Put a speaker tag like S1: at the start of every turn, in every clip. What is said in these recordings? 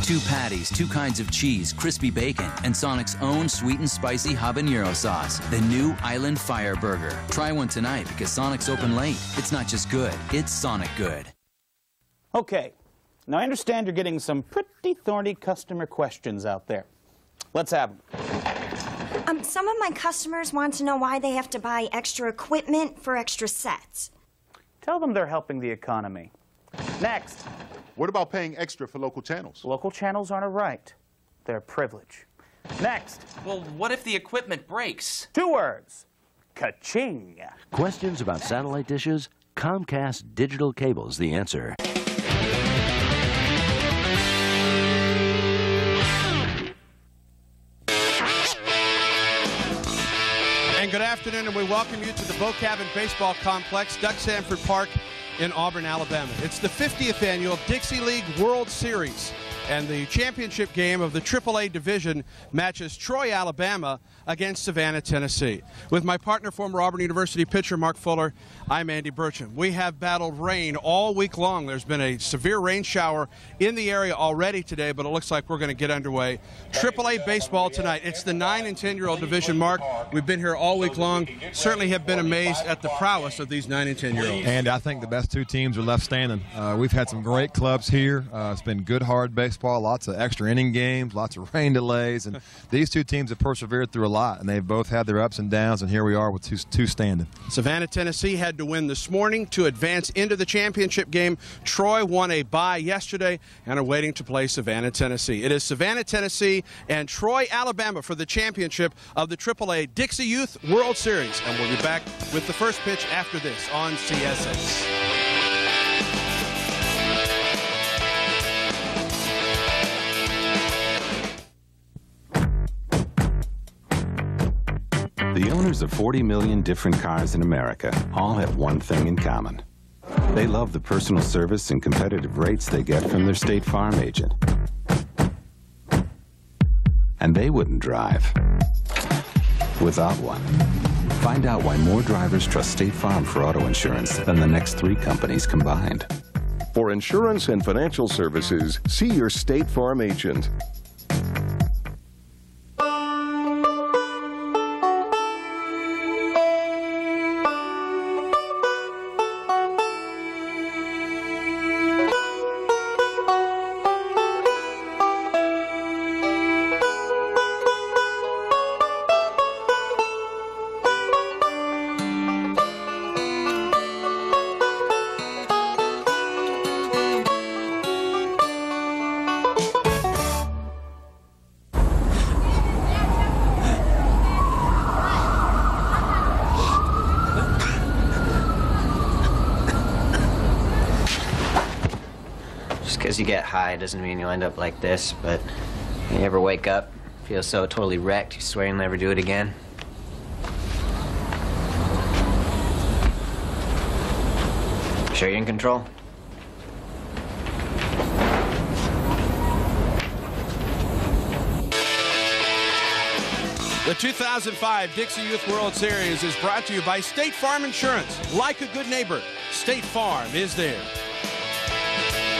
S1: 2 patties, 2 kinds of cheese, crispy bacon, and Sonic's own sweet and spicy habanero sauce. The new Island Fire Burger. Try one tonight because Sonic's open late. It's not just good, it's Sonic good.
S2: Okay, now I understand you're getting some pretty thorny customer questions out there. Let's have them.
S3: Some of my customers want to know why they have to buy extra equipment for extra sets.
S2: Tell them they're helping the economy. Next.
S4: What about paying extra for local channels?
S2: Local channels aren't a right. They're a privilege. Next.
S5: Well, what if the equipment breaks?
S2: 2 words. Ka-ching.
S6: Questions about satellite dishes? Comcast Digital Cable's the answer.
S7: And good afternoon, and we welcome you to the Bo Cabin Baseball Complex, Duck Sanford Park in Auburn, Alabama. It's the 50th annual Dixie League World Series, and the championship game of the AAA division matches Troy, Alabama against Savannah, Tennessee. With my partner, former Auburn University pitcher Mark Fuller, I'm Andy Burcham. We have battled rain all week long. There's been a severe rain shower in the area already today, but it looks like we're going to get underway. AAA baseball tonight. It's the 9 and 10-year-old division, Mark. We've been here all week long. Certainly have been amazed at the prowess of these 9 and 10-year-olds.
S8: And I think the best 2 teams are left standing. We've had some great clubs here. It's been good, hard baseball, lots of extra inning games, lots of rain delays, and these 2 teams have persevered through a lot, and they've both had their ups and downs, and here we are with two standing.
S7: Savannah, Tennessee had to win this morning to advance into the championship game. Troy won a bye yesterday and are waiting to play Savannah, Tennessee. It is Savannah, Tennessee and Troy, Alabama for the championship of the AAA Dixie Youth World Series, and we'll be back with the first pitch after this on CSX.
S9: The owners of 40 million different cars in America all have one thing in common. They love the personal service and competitive rates they get from their State Farm agent. And they wouldn't drive without one. Find out why more drivers trust State Farm for auto insurance than the next 3 companies combined.
S10: For insurance and financial services, see your State Farm agent.
S11: Because you get high doesn't mean you'll end up like this, but you ever wake up, feel so totally wrecked, you swear you'll never do it again? Sure you're in control?
S7: The 2005 Dixie Youth World Series is brought to you by State Farm Insurance. Like a good neighbor, State Farm is there.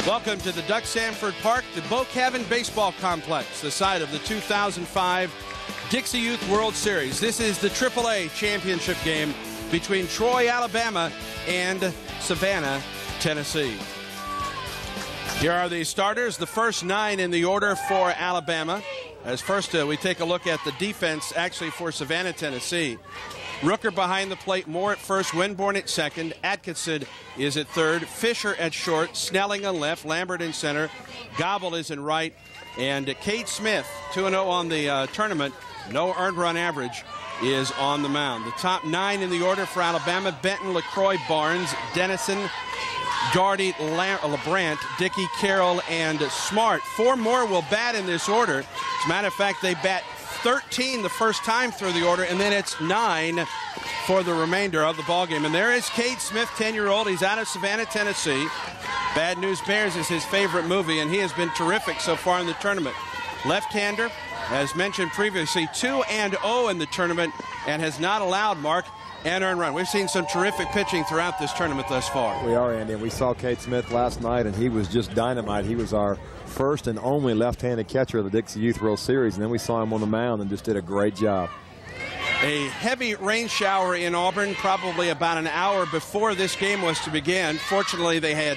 S7: Welcome to the Duck Sanford Park, the Bo Cabin Baseball Complex, the site of the 2005 Dixie Youth World Series. This is the AAA championship game between Troy, Alabama and Savannah, Tennessee. Here are the starters, the first 9 in the order for Alabama. As first we take a look at the defense actually for Savannah, Tennessee. Rooker behind the plate, Moore at first, Winborn at second, Atkinson is at third, Fisher at short, Snelling on left, Lambert in center, Gobble is in right, and Cade Smith, 2-0 on the tournament, no earned run average, is on the mound. The top 9 in the order for Alabama: Benton, LaCroix, Barnes, Dennison, Daugherty, LeBrant, Dickey, Carroll, and Smart. 4 more will bat in this order. As a matter of fact, they bat 13 the first time through the order, and then it's 9 for the remainder of the ballgame. And there is Cade Smith, 10-year-old. He's out of Savannah, Tennessee. Bad News Bears is his favorite movie, and he has been terrific so far in the tournament. Left-hander, as mentioned previously, 2-0 in the tournament, and has not allowed, Mark, an earned run. We've seen some terrific pitching throughout this tournament thus far.
S12: We are, Andy, and we saw Cade Smith last night, and he was just dynamite. He was our
S8: first and only left-handed catcher of the Dixie Youth World Series, and then we saw him on the mound and just did a great job.
S7: A heavy rain shower in Auburn, probably about an hour before this game was to begin. Fortunately, they had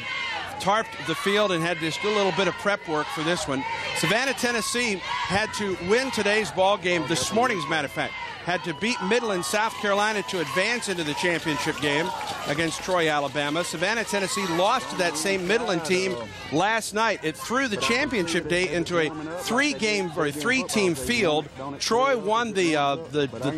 S7: tarped the field and had to do a little bit of prep work for this one. Savannah, Tennessee had to win today's ball game, this morning, as a matter of fact. Had to beat Midland, South Carolina to advance into the championship game against Troy, Alabama. Savannah, Tennessee lost to that same Midland team last night. It threw the championship day into a three-team field. Troy won the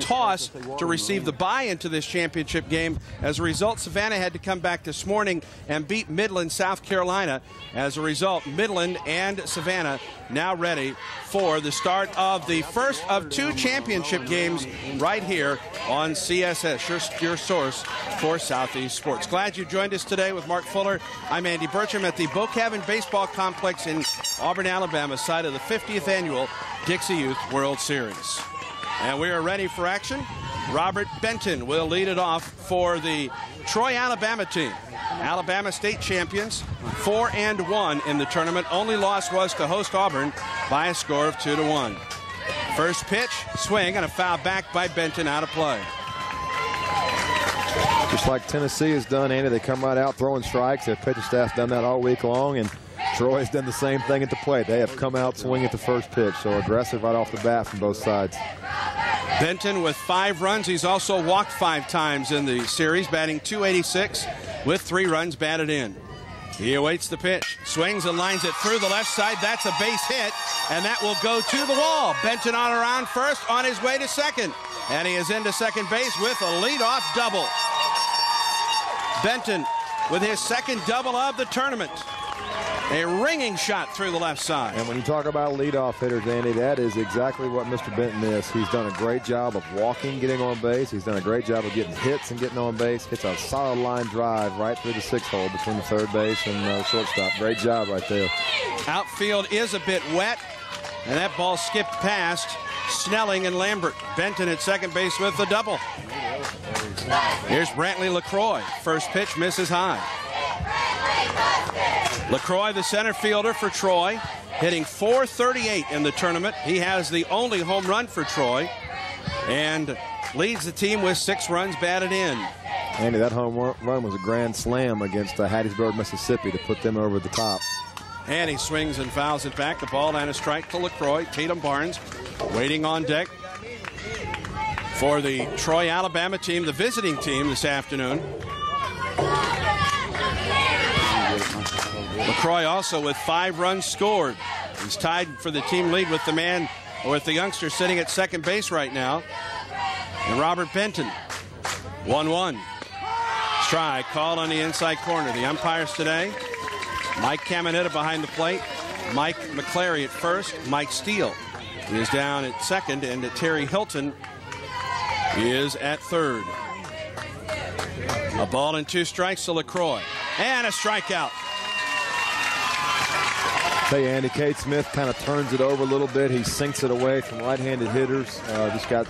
S7: toss to receive the bye into this championship game. As a result, Savannah had to come back this morning and beat Midland, South Carolina. As a result, Midland and Savannah now ready for the start of the first of two championship games right here on CSS, your source for Southeast Sports. Glad you joined us today with Mark Fuller. I'm Andy Burcham at the Bocaven Baseball Complex in Auburn, Alabama, site of the 50th annual Dixie Youth World Series. And we are ready for action. Robert Benton will lead it off for the Troy, Alabama team. Alabama state champions, 4-1 in the tournament. Only loss was to host Auburn by a score of 2-1. First pitch, swing, and a foul back by Benton, out of play.
S8: Just like Tennessee has done, Andy, they come right out throwing strikes. Their pitching staff's done that all week long, and Troy's done the same thing at the plate. They have come out swinging at the first pitch, so aggressive right off the bat from both sides.
S7: Benton with 5 runs. He's also walked 5 times in the series, batting .286 with 3 runs batted in. He awaits the pitch, swings and lines it through the left side. That's a base hit, and that will go to the wall. Benton on around first, on his way to second, and he is into second base with a leadoff double. Benton with his second double of the tournament. A ringing shot through the left side.
S8: And when you talk about leadoff hitters, Andy, that is exactly what Mr. Benton is. He's done a great job of walking, getting on base. He's done a great job of getting hits and getting on base. Hits a solid line drive right through the 6 hole between the third base and the shortstop. Great job right there.
S7: Outfield is a bit wet, and that ball skipped past Snelling and Lambert. Benton at second base with the double. Here's Brantley LaCroix. First pitch misses high. LaCroix, the center fielder for Troy, hitting .438 in the tournament. He has the only home run for Troy and leads the team with 6 runs batted in.
S8: Andy, that home run was a grand slam against Hattiesburg, Mississippi to put them over the top.
S7: And he swings and fouls it back. The ball and a strike to LaCroix. Tatum Barnes waiting on deck for the Troy, Alabama team, the visiting team this afternoon. LaCroix also with 5 runs scored. He's tied for the team lead with the youngster sitting at second base right now. And Robert Benton, 1-1. Strike called on the inside corner. The umpires today, Mike Caminetta behind the plate, Mike McClary at first, Mike Steele is down at second, and Terry Hilton is at third. A ball and 2 strikes to LaCroix. And a strikeout.
S8: Tell you, Andy, Cade Smith kind of turns it over a little bit. He sinks it away from right-handed hitters. Just got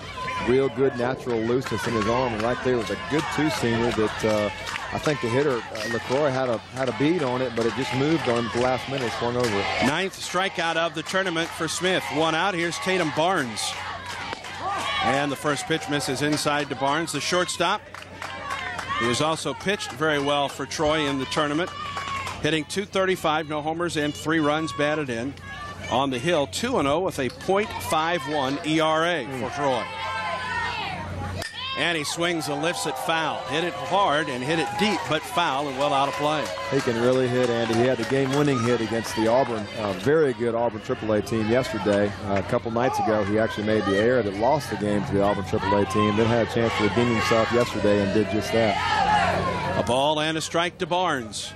S8: real good natural looseness in his arm. And right there was a good 2-seamer that I think the hitter, LaCroix, had a bead on it, but it just moved on him at the last minute, swung over it. 9th
S7: strikeout of the tournament for Smith. 1 out. Here's Tatum Barnes. And the first pitch misses inside to Barnes, the shortstop, who has also pitched very well for Troy in the tournament. Hitting .235, no homers and 3 runs batted in. On the hill, 2-0 with a .51 ERA for Troy. And he swings and lifts it foul. Hit it hard and hit it deep, but foul and well out of play.
S8: He can really hit, Andy. He had the game-winning hit against the Auburn, very good Auburn AAA team yesterday. A couple nights ago, he actually made the error that lost the game to the Auburn AAA team. Then had a chance to redeem himself yesterday and did just that.
S7: A ball and a strike to Barnes.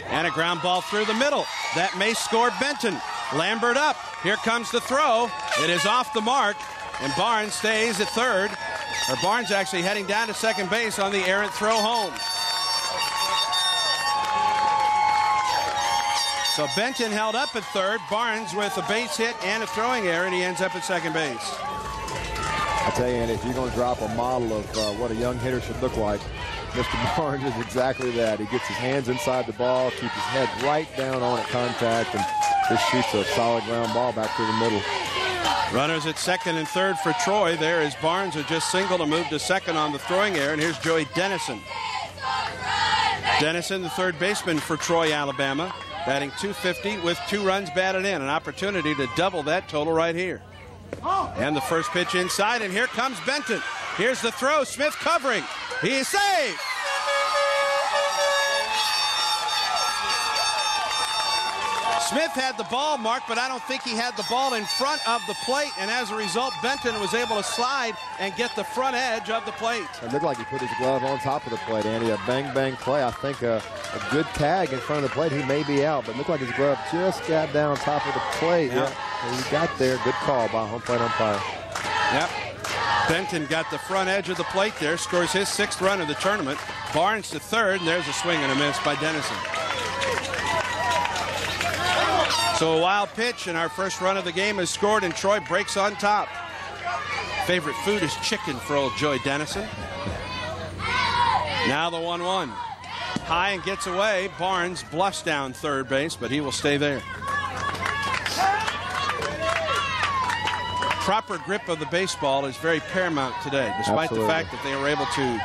S7: And a ground ball through the middle. That may score Benton. Lambert up. Here comes the throw. It is off the mark, and Barnes stays at third. Or Barnes actually heading down to second base on the errant throw home. So Benton held up at third. Barnes with a base hit and a throwing error, and he ends up at second base.
S8: I tell you, Andy, if you're going to drop a model of what a young hitter should look like,
S12: Mr. Barnes is exactly that. He gets his hands inside the ball, keeps his head right down on at contact, and just shoots a solid ground ball back through the middle.
S7: Runners at second and third for Troy. There is Barnes, who just singled to move to second on the throwing error, and here's Joey Dennison. Dennison, the third baseman for Troy, Alabama, batting .250 with 2 runs batted in. An opportunity to double that total right here. And the first pitch inside, and here comes Benton. Here's the throw. Smith covering. He is safe. Smith had the ball, Mark, but I don't think he had the ball in front of the plate, and as a result, Benton was able to slide and get the front edge of the plate.
S12: It looked like he put his glove on top of the plate, Andy. A bang-bang play. I think a good tag in front of the plate. He may be out, but it looked like his glove just got down on top of the plate.
S7: Yep.
S12: Yeah, he got there. Good call by home plate umpire.
S7: Yep. Benton got the front edge of the plate there, scores his 6th run of the tournament. Barnes to third, and there's a swing and a miss by Dennison. So a wild pitch, and our first run of the game is scored, and Troy breaks on top. Favorite food is chicken for old Joey Dennison. Now the 1-1. High and gets away. Barnes bluffs down third base, but he will stay there. Proper grip of the baseball is very paramount today, despite the fact that they were able to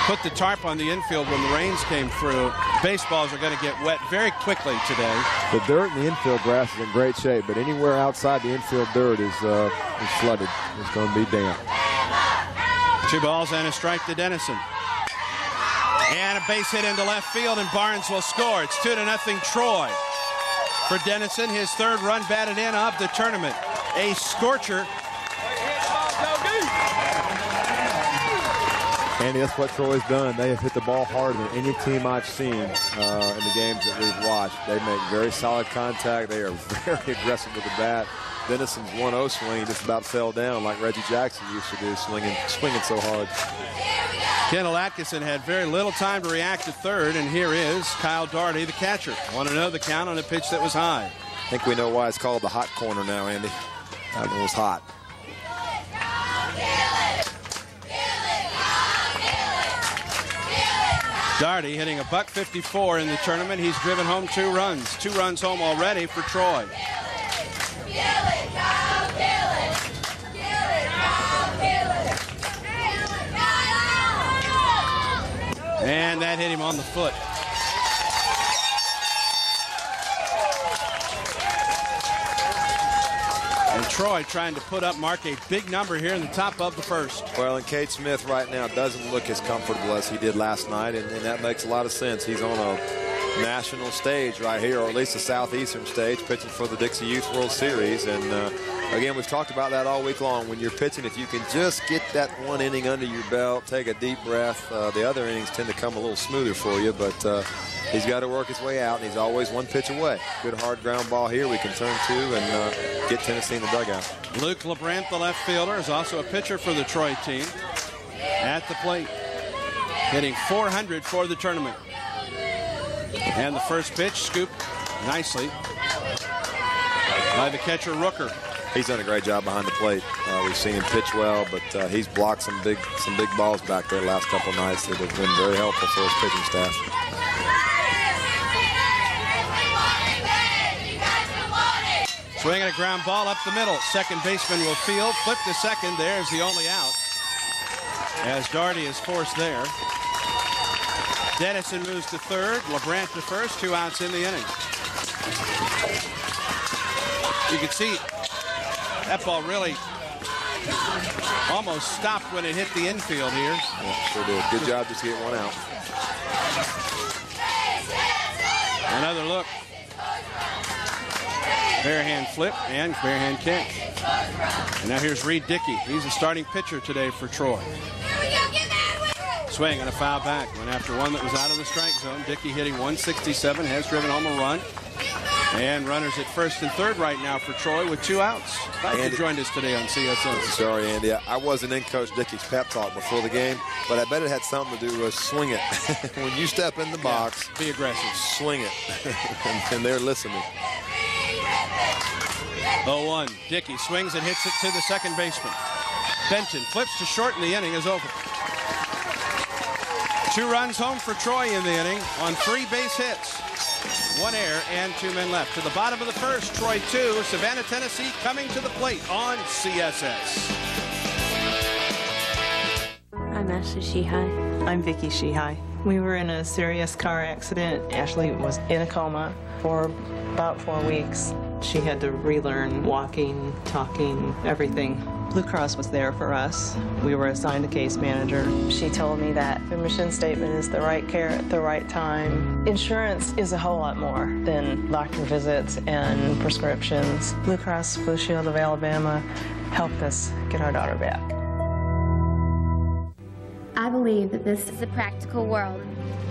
S7: put the tarp on the infield when the rains came through. Baseballs are going to get wet very quickly today.
S12: The dirt in the infield grass is in great shape, but anywhere outside the infield dirt is flooded. It's going to be damp.
S7: 2 balls and a strike to Dennison. And a base hit into left field, and Barnes will score. It's 2-0 Troy. For Dennison, his 3rd run batted in of the tournament. A scorcher.
S12: Andy, that's what Troy's done. They have hit the ball harder than any team I've seen in the games that we've watched. They make very solid contact. They are very aggressive with the bat. Dennison's 1-0 swing just about fell down like Reggie Jackson used to do, swinging so hard.
S7: Kendall Atkinson had very little time to react to third, and here is Kyle Daugherty, the catcher. Want to know the count on a pitch that was high.
S12: I think we know why it's called the hot corner now, Andy. That one was hot.
S7: Daugherty hitting a .154 in the tournament. He's driven home 2 runs. 2 runs home already for Troy. And that hit him on the foot. And Troy trying to put up, Mark, a big number here in the top of the first.
S12: Well, and Cade Smith right now doesn't look as comfortable as he did last night, and that makes a lot of sense. He's on a national stage right here, or at least a southeastern stage, pitching for the Dixie Youth World Series. And again, we've talked about that all week long. When you're pitching, if you can just get that 1 inning under your belt, take a deep breath, the other innings tend to come a little smoother for you, but he's got to work his way out, and he's always 1 pitch away. Good hard ground ball here we can turn to and get Tennessee in the dugout.
S7: Luke LeBrandt, the left fielder, is also a pitcher for the Troy team at the plate, hitting .400 for the tournament. And the first pitch scooped nicely by the catcher Rooker.
S12: He's done a great job behind the plate. We've seen him pitch well, but he's blocked some big balls back there the last couple nights that have been very helpful for his pitching staff.
S7: Swinging a ground ball up the middle. Second baseman will field. Flip to second. There's the only out, as Daugherty is forced there. Dennison moves to third. LeBrandt to first. 2 outs in the inning. You can see that ball really almost stopped when it hit the infield here.
S12: Yeah, sure did. Good job just to get 1 out.
S7: Another look. Bare hand flip and bare hand catch. And now here's Reed Dickey. He's the starting pitcher today for Troy. Swing and a foul back. Went after one that was out of the strike zone. Dickey hitting .167, has driven home a run. And runners at first and third right now for Troy with 2 outs. Glad you joined us today on CSN.
S12: Sorry, Andy. I wasn't in Coach Dickey's pep talk before the game, but I bet it had something to do with swing it. When you step in the box,
S7: be aggressive.
S12: Swing it. And they're listening.
S7: 0-1. Dickey swings and hits it to the second baseman. Benton flips to short, and the inning is over. 2 runs home for Troy in the inning on 3 base hits. 1 error and 2 men left. To the bottom of the first, Troy 2, Savannah, Tennessee coming to the plate on CSS.
S13: I'm Ashley Shehai.
S14: I'm Vicki Shehai. We were in a serious car accident. Ashley was in a coma for about 4 weeks. She had to relearn walking, talking, everything. Blue Cross was there for us. We were assigned a case manager. She told me that the mission statement is the right care at the right time. Insurance is a whole lot more than doctor visits and prescriptions. Blue Cross Blue Shield of Alabama helped us get our daughter back.
S15: I believe that this is a practical world.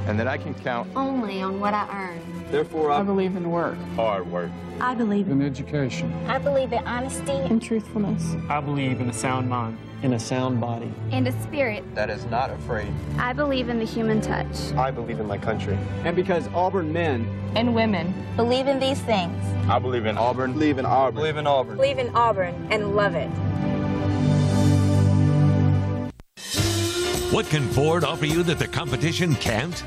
S16: And that I can count
S15: only on what I earn.
S16: Therefore, I believe in work. Hard work.
S15: I believe
S16: in education.
S15: I believe in honesty
S14: And truthfulness.
S17: I believe in a sound mind.
S14: In a sound body.
S15: and a spirit.
S16: That is not afraid.
S15: I believe in the human touch.
S16: I believe in my country. And because Auburn men
S15: And women believe in these things.
S16: I believe in Auburn. Believe in Auburn. Believe in Auburn.
S15: Believe in Auburn and love it.
S18: What can Ford offer you that the competition can't?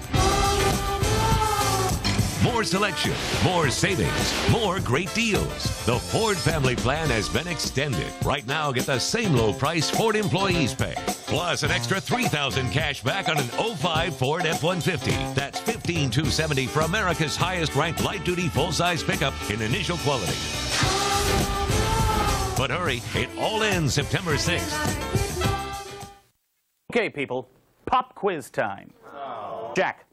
S18: More selection, more savings, more great deals. The Ford family plan has been extended. Right now, get the same low price Ford employees pay. Plus an extra $3,000 cash back on an 05 Ford F-150. That's $15,270 for America's highest ranked light-duty full-size pickup in initial quality. But hurry, it all ends September 6th.
S2: Okay, people, pop quiz time. Jack,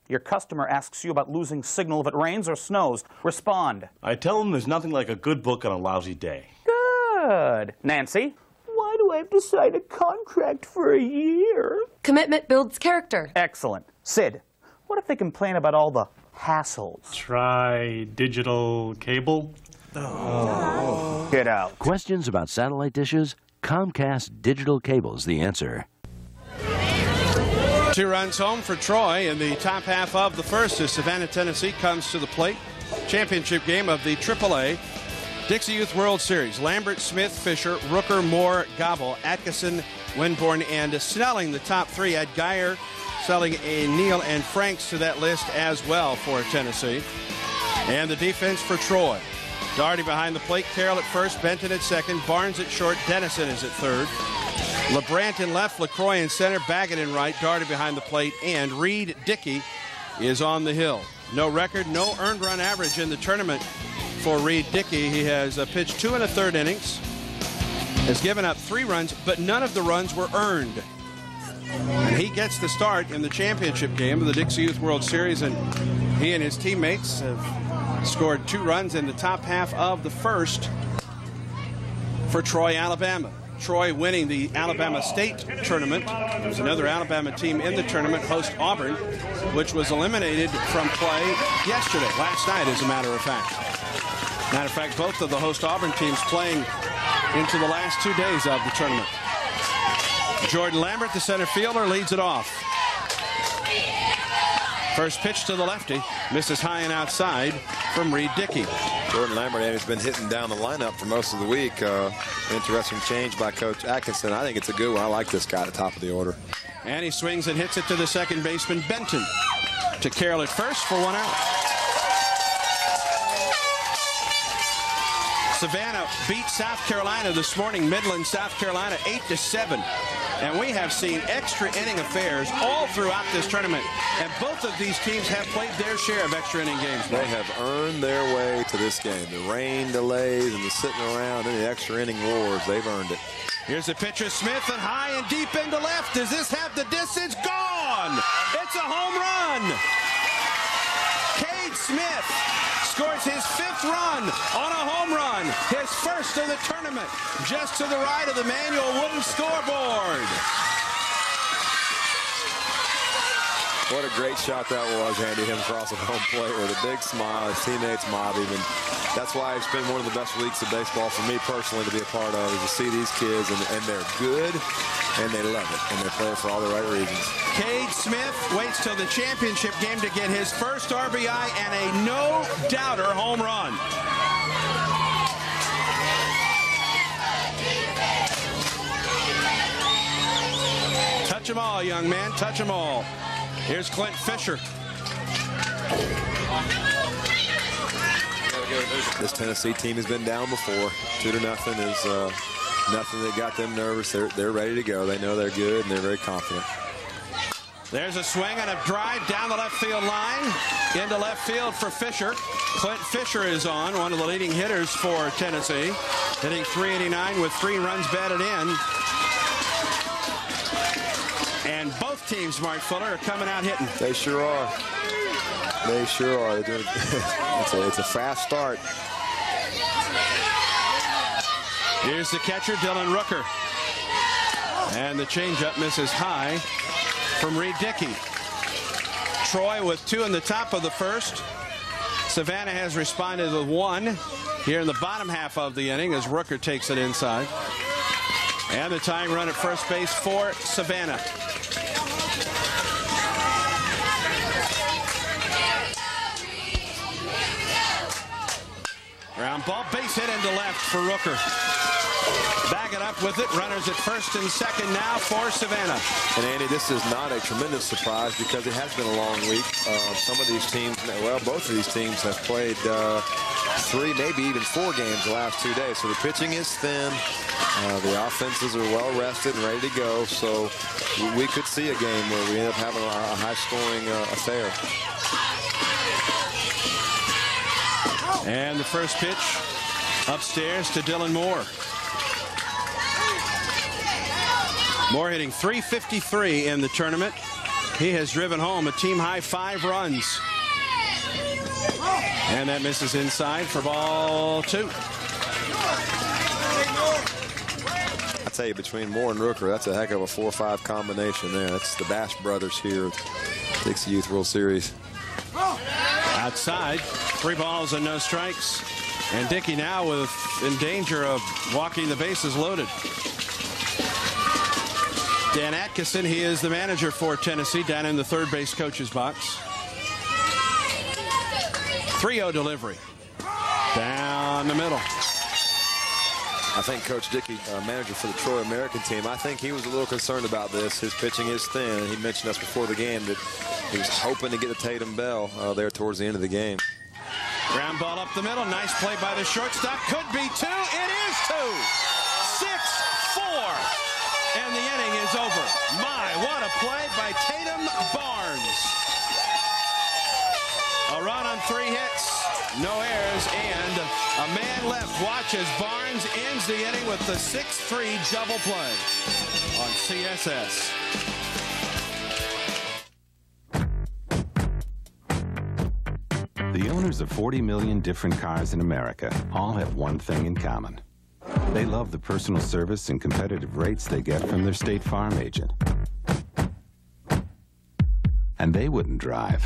S2: your customer asks you about losing signal if it rains or snows. Respond.
S19: I tell them there's nothing like a good book on a lousy day.
S2: Good. Nancy? Why do I have to sign a contract for a year?
S20: Commitment builds character.
S2: Excellent. Sid, what if they complain about all the hassles?
S17: Try digital cable.
S2: Get out.
S6: Questions about satellite dishes? Comcast Digital Cable's the answer.
S7: 2 runs home for Troy in the top half of the first as Savannah, Tennessee comes to the plate. Championship game of the AAA Dixie Youth World Series. Lambert, Smith, Fisher, Rooker, Moore, Gobble, Atkinson, Winborn, and Snelling, the top 3. Add Geyer, selling a Neal and Franks to that list as well for Tennessee. And the defense for Troy. Daugherty behind the plate, Carroll at first, Benton at second, Barnes at short, Dennison is at third. LeBrant in left, LaCroix in center, Baggett in right, Daugherty behind the plate, and Reed Dickey is on the hill. No record, no earned run average in the tournament for Reed Dickey. He has pitched 2 1/3 innings, has given up 3 runs, but none of the runs were earned. And he gets the start in the championship game of the Dixie Youth World Series, and he and his teammates have scored 2 runs in the top half of the first for Troy, Alabama. Troy winning the Alabama State tournament. There's another Alabama team in the tournament, host Auburn, which was eliminated from play yesterday, last night as a matter of fact. Matter of fact, both of the host Auburn teams playing into the last 2 days of the tournament. Jordan Lambert, the center fielder, leads it off. First pitch to the lefty, misses high and outside from Reed Dickey.
S12: Jordan Lambert has been hitting down the lineup for most of the week. Interesting change by Coach Atkinson. I think it's a good one. I like this guy at the top of the order.
S7: And he swings and hits it to the second baseman, Benton. To Carroll at first for 1 out. Savannah beat South Carolina this morning, Midland, South Carolina, 8-7. And we have seen extra inning affairs all throughout this tournament. And both of these teams have played their share of extra inning games.
S12: They have earned their way to this game. The rain delays and the sitting around and the extra inning wars, they've earned it.
S7: Here's a pitch of Smith and high and deep into left. Does this have the distance? Gone! It's a home run! Cade Smith scores his 5th run on a home run, his first of the tournament, just to the right of the manual wooden scoreboard.
S12: What a great shot that was, Andy, him crossing home plate with a big smile. His teammates mob him, and that's why it's been one of the best weeks of baseball for me personally to be a part of, is to see these kids, and they're good, and they love it, and they play it for all the right reasons.
S7: Cade Smith waits till the championship game to get his first RBI and a no-doubter home run. Touch them all, young man, touch them all. Here's Clint Fisher.
S12: This Tennessee team has been down before. 2-0 is nothing that got them nervous. They're ready to go. They know they're good, and they're very confident.
S7: There's a swing and a drive down the left field line. Into left field for Fisher. Clint Fisher is on, one of the leading hitters for Tennessee. Hitting .389 with 3 runs batted in. And both teams, Mark Fuller, are coming out hitting.
S12: They sure are. They sure are. They're doing, it's a fast start.
S7: Here's the catcher, Dylan Rooker. And the changeup misses high from Reed Dickey. Troy with 2 in the top of the first. Savannah has responded with 1 here in the bottom half of the inning as Rooker takes it inside. And the tying run at first base for Savannah. Ground ball, base hit into left for Rooker. Back it up with it. Runners at first and second now for Savannah.
S12: And Andy, this is not a tremendous surprise because it has been a long week. Some of these teams, well, both of these teams have played 3, maybe even 4 games the last 2 days. So the pitching is thin. The offenses are well rested and ready to go. So we could see a game where we end up having a high-scoring affair.
S7: And the first pitch upstairs to Dylan Moore. Moore hitting .353 in the tournament. He has driven home a team-high 5 runs. And that misses inside for ball 2.
S12: I tell you, between Moore and Rooker, that's a heck of a 4-5 combination there. That's the Bash brothers here at Dixie Youth World Series.
S7: Outside, 3 balls and no strikes. And Dickey now in danger of walking the bases loaded. Dan Atkinson, he is the manager for Tennessee, down in the third base coach's box. 3-0 delivery. Down the middle.
S12: I think Coach Dickey, manager for the Troy American team, I think he was a little concerned about this. His pitching is thin. He mentioned us before the game that he was hoping to get a Tatum Bell there towards the end of the game.
S7: Ground ball up the middle. Nice play by the shortstop. Could be 2. It is 2. 6-4. And the inning is over. My, what a play by Tatum Barnes. A run on 3 hits, no errors, and a man left. Watch as Barnes ends the inning with the 6-3 double play on CSS.
S9: The owners of 40 million different cars in America all have one thing in common. They love the personal service and competitive rates they get from their State Farm agent. And they wouldn't drive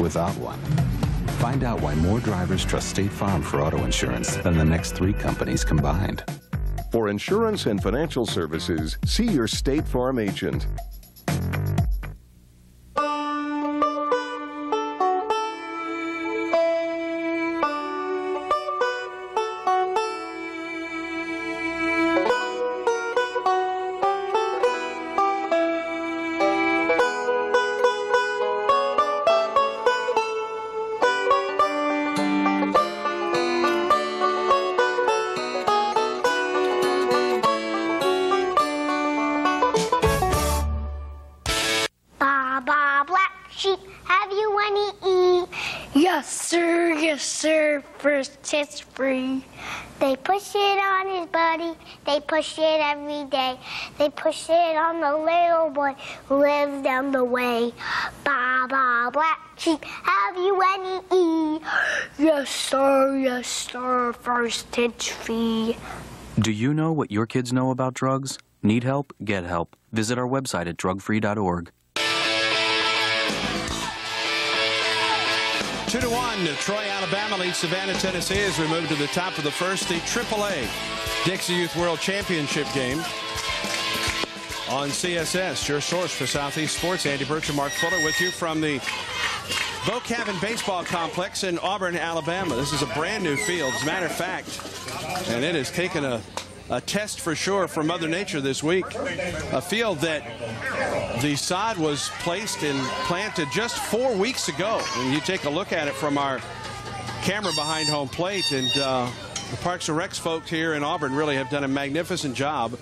S9: without one. Find out why more drivers trust State Farm for auto insurance than the next 3 companies combined.
S10: For insurance and financial services, see your State Farm agent.
S21: First it's free. They push it on his buddy. They push it every day. They push it on the little boy who lives down the way. Ba ba black sheep, have you any E? Yes sir, first it's free.
S1: Do you know what your kids know about drugs? Need help? Get help. Visit our website at drugfree.org.
S7: 2-1, Troy, Alabama leads Savannah, Tennessee as we move to the top of the first, the AAA Dixie Youth World Championship game on CSS, your source for Southeast sports. Andy Birch and Mark Fuller with you from the Bo Cabin Baseball Complex in Auburn, Alabama. This is a brand new field. As a matter of fact, and it has taken a a test for sure for Mother Nature this week. A field that the sod was placed and planted just 4 weeks ago. And you take a look at it from our camera behind home plate, and the Parks and Recs folks here in Auburn really have done a magnificent job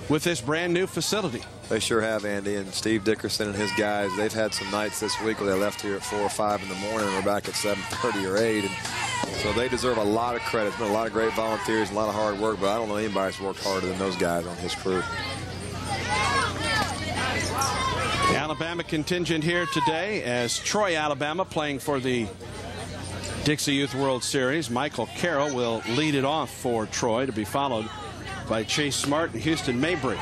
S7: with this brand new facility.
S12: They sure have, Andy, and Steve Dickerson and his guys. They've had some nights this week where they left here at 4 or 5 in the morning and we're back at 7:30 or 8. And so they deserve a lot of credit. It's been a lot of great volunteers, a lot of hard work, but I don't know anybody's worked harder than those guys on his crew.
S7: The Alabama contingent here today as Troy, Alabama, playing for the Dixie Youth World Series. Michael Carroll will lead it off for Troy, to be followed by Chase Smart and Houston Mabry.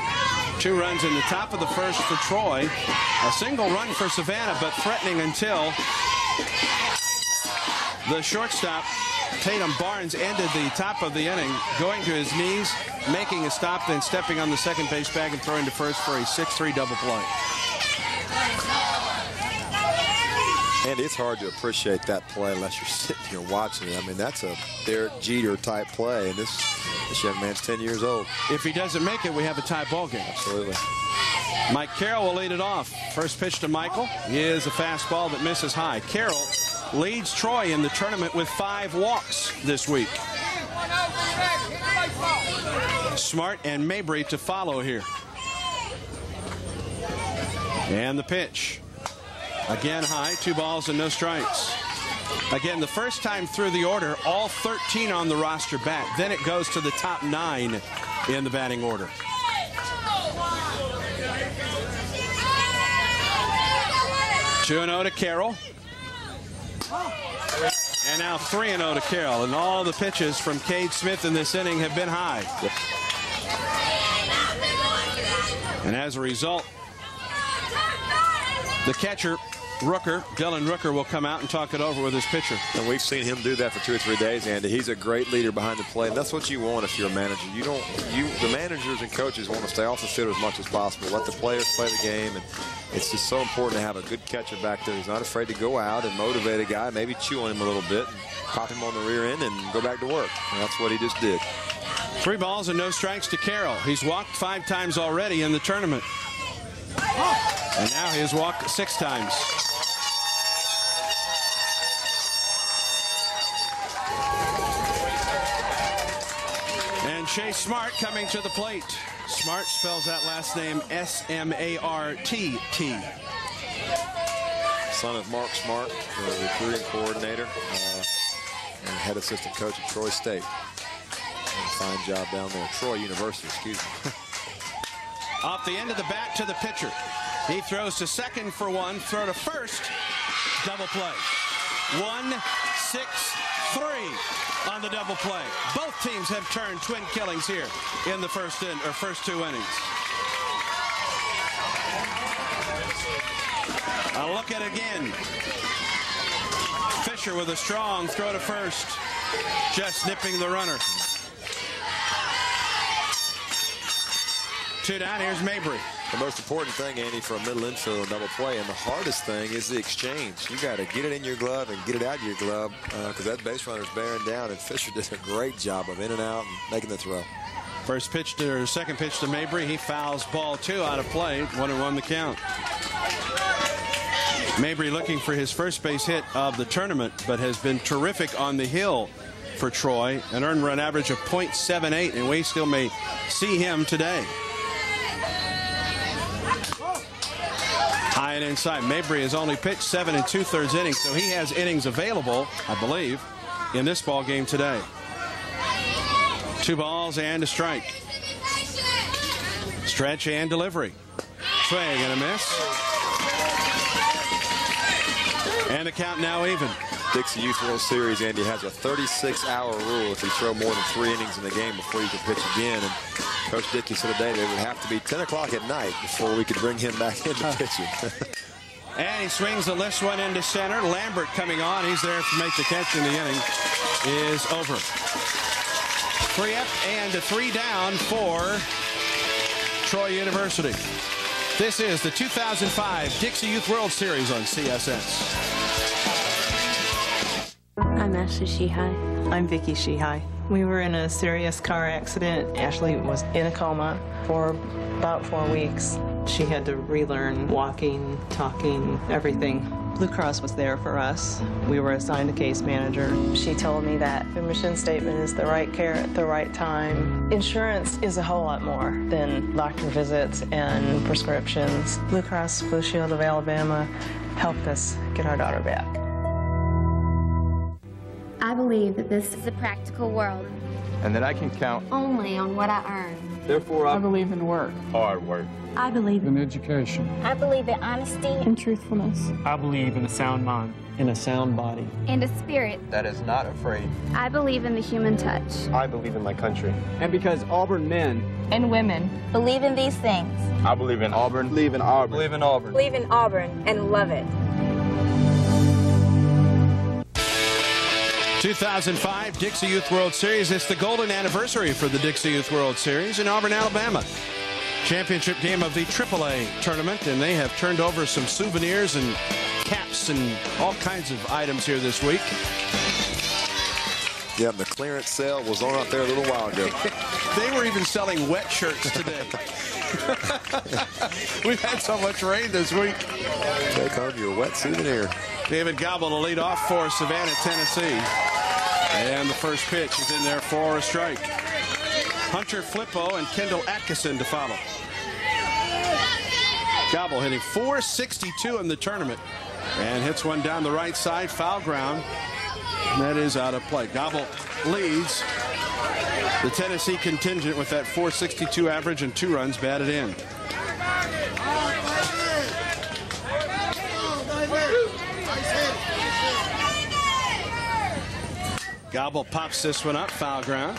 S7: 2 runs in the top of the first for Troy. A single run for Savannah, but threatening until the shortstop, Tatum Barnes, ended the top of the inning, going to his knees, making a stop, then stepping on the second base bag and throwing to first for a 6-3 double play.
S12: Andy, it's hard to appreciate that play unless you're sitting here watching it. I mean, that's a Derek Jeter type play, and this young man's 10 years old.
S7: If he doesn't make it, we have a tie ball game.
S12: Absolutely.
S7: Mike Carroll will lead it off. First pitch to Michael is a fastball that misses high. Carroll leads Troy in the tournament with 5 walks this week. Smart and Mabry to follow here. And the pitch. Again high, 2 balls and no strikes. Again, the first time through the order, all 13 on the roster bat. Then it goes to the top 9 in the batting order. Two 2-0 to Carroll. And now 3-0 to Carroll. And all the pitches from Cade Smith in this inning have been high. And as a result, the catcher, Dylan Rooker, will come out and talk it over with his pitcher.
S12: And we've seen him do that for 2 or 3 days, Andy. He's a great leader behind the plate, and that's what you want if you're a manager. The managers and coaches want to stay off the field as much as possible. Let the players play the game, and it's just so important to have a good catcher back there who's not afraid to go out and motivate a guy, maybe chew on him a little bit, and pop him on the rear end and go back to work. And that's what he just did.
S7: 3 balls and no strikes to Carroll. He's walked 5 times already in the tournament. And now he has walked 6 times. And Chase Smart coming to the plate. Smart spells that last name S-M-A-R-T-T.
S12: Son of Mark Smart, the recruiting coordinator and head assistant coach at Troy State. Fine job down there. Troy University, excuse me.
S7: Off the end of the bat to the pitcher. He throws to second for 1, throw to first, double play. 1, 6, 3 on the double play. Both teams have turned twin killings here in the first 2 innings. A look at it again. Fisher with a strong throw to first, just nipping the runner. 2 down, here's Mabry.
S12: The most important thing, Andy, for a middle infield double play, and the hardest thing is the exchange. You got to get it in your glove and get it out of your glove because that base runner's bearing down, and Fisher did a great job of in and out and making the throw.
S7: Second pitch to Mabry. He fouls ball 2 out of play. 1-1 the count. Mabry looking for his first base hit of the tournament, but has been terrific on the hill for Troy. An earned run average of .78, and we still may see him today. High and inside. Mabry has only pitched 7 2/3 innings, so he has innings available, I believe, in this ball game today. 2 balls and a strike. Stretch and delivery. Swing and a miss. And the count now even.
S12: Dixie Youth World Series, Andy, has a 36-hour rule if you throw more than 3 innings in the game before you can pitch again. And Coach Dickey said today that it would have to be 10 o'clock at night before we could bring him back into pitching.
S7: And he swings the left one into center. Lambert coming on. He's there to make the catch, and the inning is over. 3 up and 3 down for Troy University. This is the 2005 Dixie Youth World Series on CSS.
S13: I'm Ashley Shihai.
S14: I'm Vicki Shihai. We were in a serious car accident. Ashley was in a coma for about 4 weeks. She had to relearn walking, talking, everything. Blue Cross was there for us. We were assigned a case manager. She told me that the mission statement is the right care at the right time. Insurance is a whole lot more than doctor visits and prescriptions. Blue Cross Blue Shield of Alabama helped us get our daughter back.
S15: I believe that this is a practical world.
S16: And that I can count.
S15: Only on what I earn.
S16: Therefore, I
S17: believe in work.
S16: hard work.
S15: I believe
S17: In education.
S15: I believe in honesty
S17: In truthfulness. I believe in a sound mind.
S16: In a sound body.
S15: and a spirit.
S16: That is not afraid.
S15: I believe in the human touch.
S16: I believe in my country. And because Auburn men.
S15: And women believe in these things.
S16: I believe in Auburn. Believe in Auburn. Believe in Auburn.
S15: Believe in Auburn and love it.
S7: 2005 Dixie Youth World Series. It's the golden anniversary for the Dixie Youth World Series in Auburn, Alabama. Championship game of the AAA tournament, and they have turned over some souvenirs and caps and all kinds of items here this week.
S12: Yeah, the clearance sale was on out there a little while ago.
S7: They were even selling wet shirts today. We've had so much rain this week.
S12: Take home your wet souvenir.
S7: David Gobble to lead off for Savannah, Tennessee. And the first pitch is in there for a strike. Hunter Flippo and Kendall Atkinson to follow. Gobble hitting .462 in the tournament and hits one down the right side, foul ground. And that is out of play. Gobble leads the Tennessee contingent with that .462 average and 2 runs batted in. Gobble pops this one up, foul ground.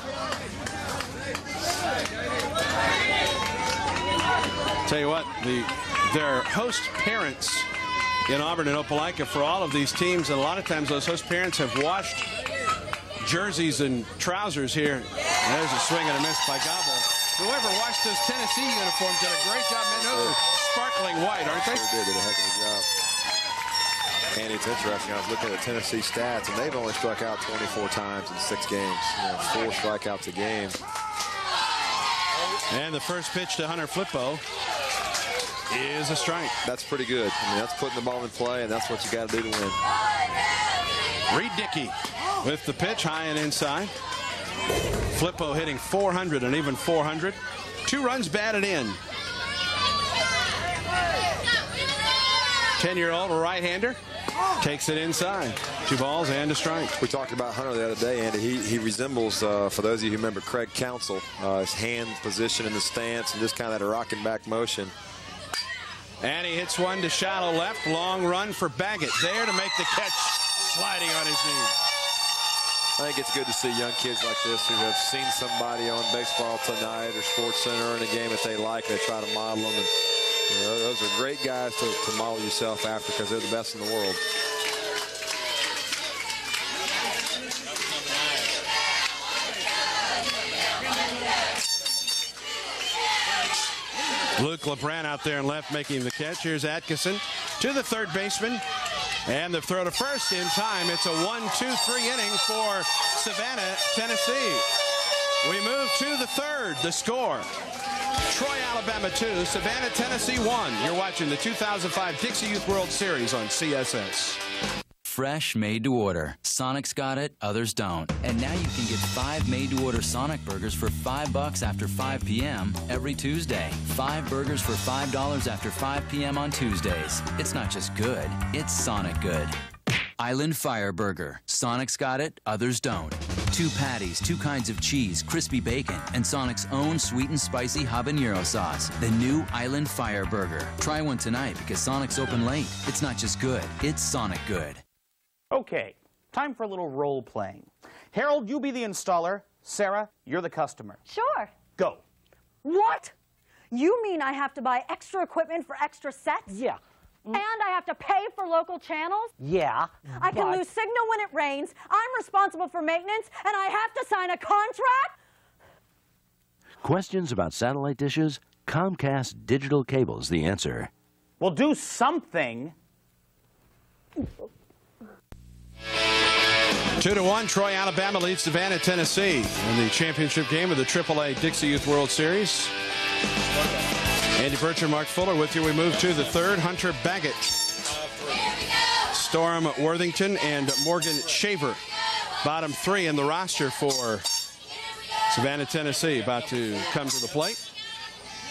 S7: Tell you what, their host parents in Auburn and Opelika for all of these teams, and a lot of times those host parents have washed jerseys and trousers here. There's a swing and a miss by Gobble. Whoever washed those Tennessee uniforms did a great job. Man, those are sparkling white, aren't they?
S12: Sure did a heck of a job. And it's interesting, I was looking at the Tennessee stats, and they've only struck out 24 times in 6 games. 4 strikeouts a game.
S7: And the first pitch to Hunter Flippo is a strike.
S12: That's pretty good. I mean, that's putting the ball in play, and that's what you got to do to win.
S7: Reed Dickey with the pitch high and inside. Flippo hitting .400 and even .400. 2 runs batted in. 10-year-old right-hander takes it inside. 2 balls and a strike.
S12: We talked about Hunter the other day, Andy. He resembles, for those of you who remember Craig Counsell, his hand position in the stance and just kind of that rocking back motion.
S7: And he hits one to shallow left. Long run for Baggett there to make the catch, sliding on his knee.
S12: I think it's good to see young kids like this who have seen somebody on Baseball Tonight or Sports Center or in a game that they like, and they try to model them. And those are great guys to model yourself after because they're the best in the world.
S7: Luke LeBrun out there in left making the catch. Here's Atkinson to the third baseman. And the throw to first in time. It's a 1-2-3 inning for Savannah, Tennessee. We move to the third. The score: Troy, Alabama 2, Savannah, Tennessee 1. You're watching the 2005 Dixie Youth World Series on CSS.
S1: Fresh, made to order. Sonic's got it, others don't. And now you can get 5 made to order Sonic burgers for $5 after 5 p.m. every Tuesday. 5 burgers for $5 after 5 p.m. on Tuesdays. It's not just good, it's Sonic good. Island Fire Burger. Sonic's got it, others don't. 2 patties, 2 kinds of cheese, crispy bacon, and Sonic's own sweet and spicy habanero sauce. The new Island Fire Burger. Try one tonight because Sonic's open late. It's not just good, it's Sonic good.
S2: Okay, time for a little role playing. Harold, you be the installer. Sarah, you're the customer.
S3: Sure.
S2: Go.
S3: What? You mean I have to buy extra equipment for extra sets?
S2: Yeah.
S3: And I have to pay for local channels?
S2: Yeah.
S3: I can lose signal when it rains, I'm responsible for maintenance, and I have to sign a contract?
S6: Questions about satellite dishes? Comcast Digital Cable's the answer.
S2: Well, do something.
S7: 2-1, Troy, Alabama leads Savannah, Tennessee in the championship game of the AAA Dixie Youth World Series. Andy Bircher, Mark Fuller with you. We move to the third. Hunter Baggett, Storm Worthington, and Morgan Shaver. Bottom three in the roster for Savannah, Tennessee, about to come to the plate.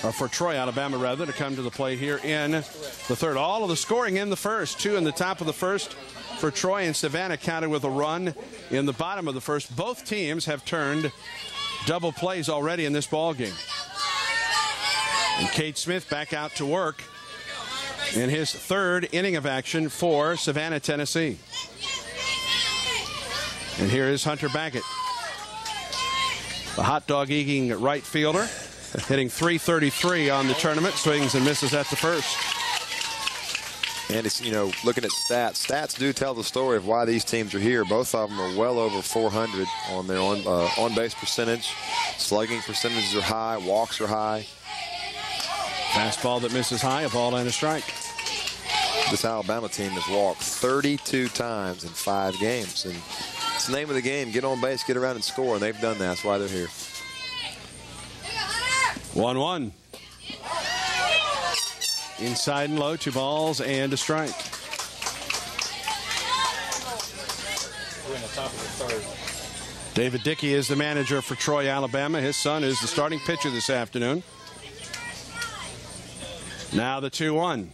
S7: Or for Troy, Alabama, rather, to come to the plate here in the third. All of the scoring in the first. 2 in the top of the first for Troy, and Savannah counted with a run in the bottom of the first. Both teams have turned double plays already in this ball game. And Cade Smith back out to work in his third inning of action for Savannah, Tennessee. And here is Hunter Baggett, the hot dog eating right fielder, hitting .333 on the tournament. Swings and misses at the first.
S12: And it's, you know, looking at stats. Stats do tell the story of why these teams are here. Both of them are well over 400 on their on-base percentage. Slugging percentages are high. Walks are high.
S7: Fastball that misses high, a ball and a strike.
S12: This Alabama team has walked 32 times in 5 games. And it's the name of the game. Get on base, get around and score. And they've done that. That's why they're here.
S7: 1-1. Inside and low, 2 balls and a strike.
S4: We're in the top of the third.
S7: David Dickey is the manager for Troy, Alabama. His son is the starting pitcher this afternoon. Now the 2-1.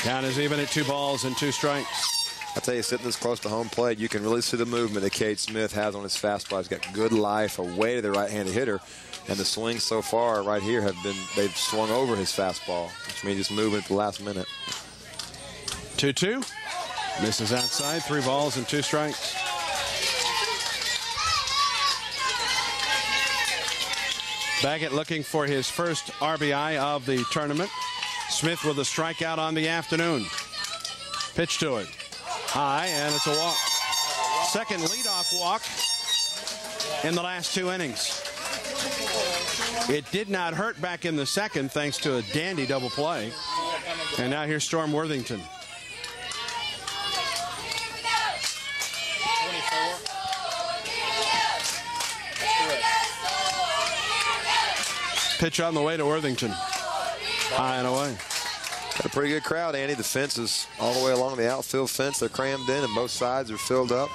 S7: Count is even at 2 balls and 2 strikes.
S12: I tell you, sitting this close to home plate, you can really see the movement that Cade Smith has on his fastball. He's got good life away to the right-handed hitter. And the swings so far right here have been, they've swung over his fastball, which means it's moving at the last minute.
S7: 2-2. Misses outside, 3 balls and 2 strikes. Baggett looking for his first RBI of the tournament. Smith with a strikeout on the afternoon. Pitch to it. High, and it's a walk. Second leadoff walk in the last 2 innings. It did not hurt back in the second thanks to a dandy double play. And now here's Storm Worthington. Pitch on the way to Worthington. High and away.
S12: Got a pretty good crowd, Andy. The fence is all the way along the outfield fence. They're crammed in and both sides are filled up.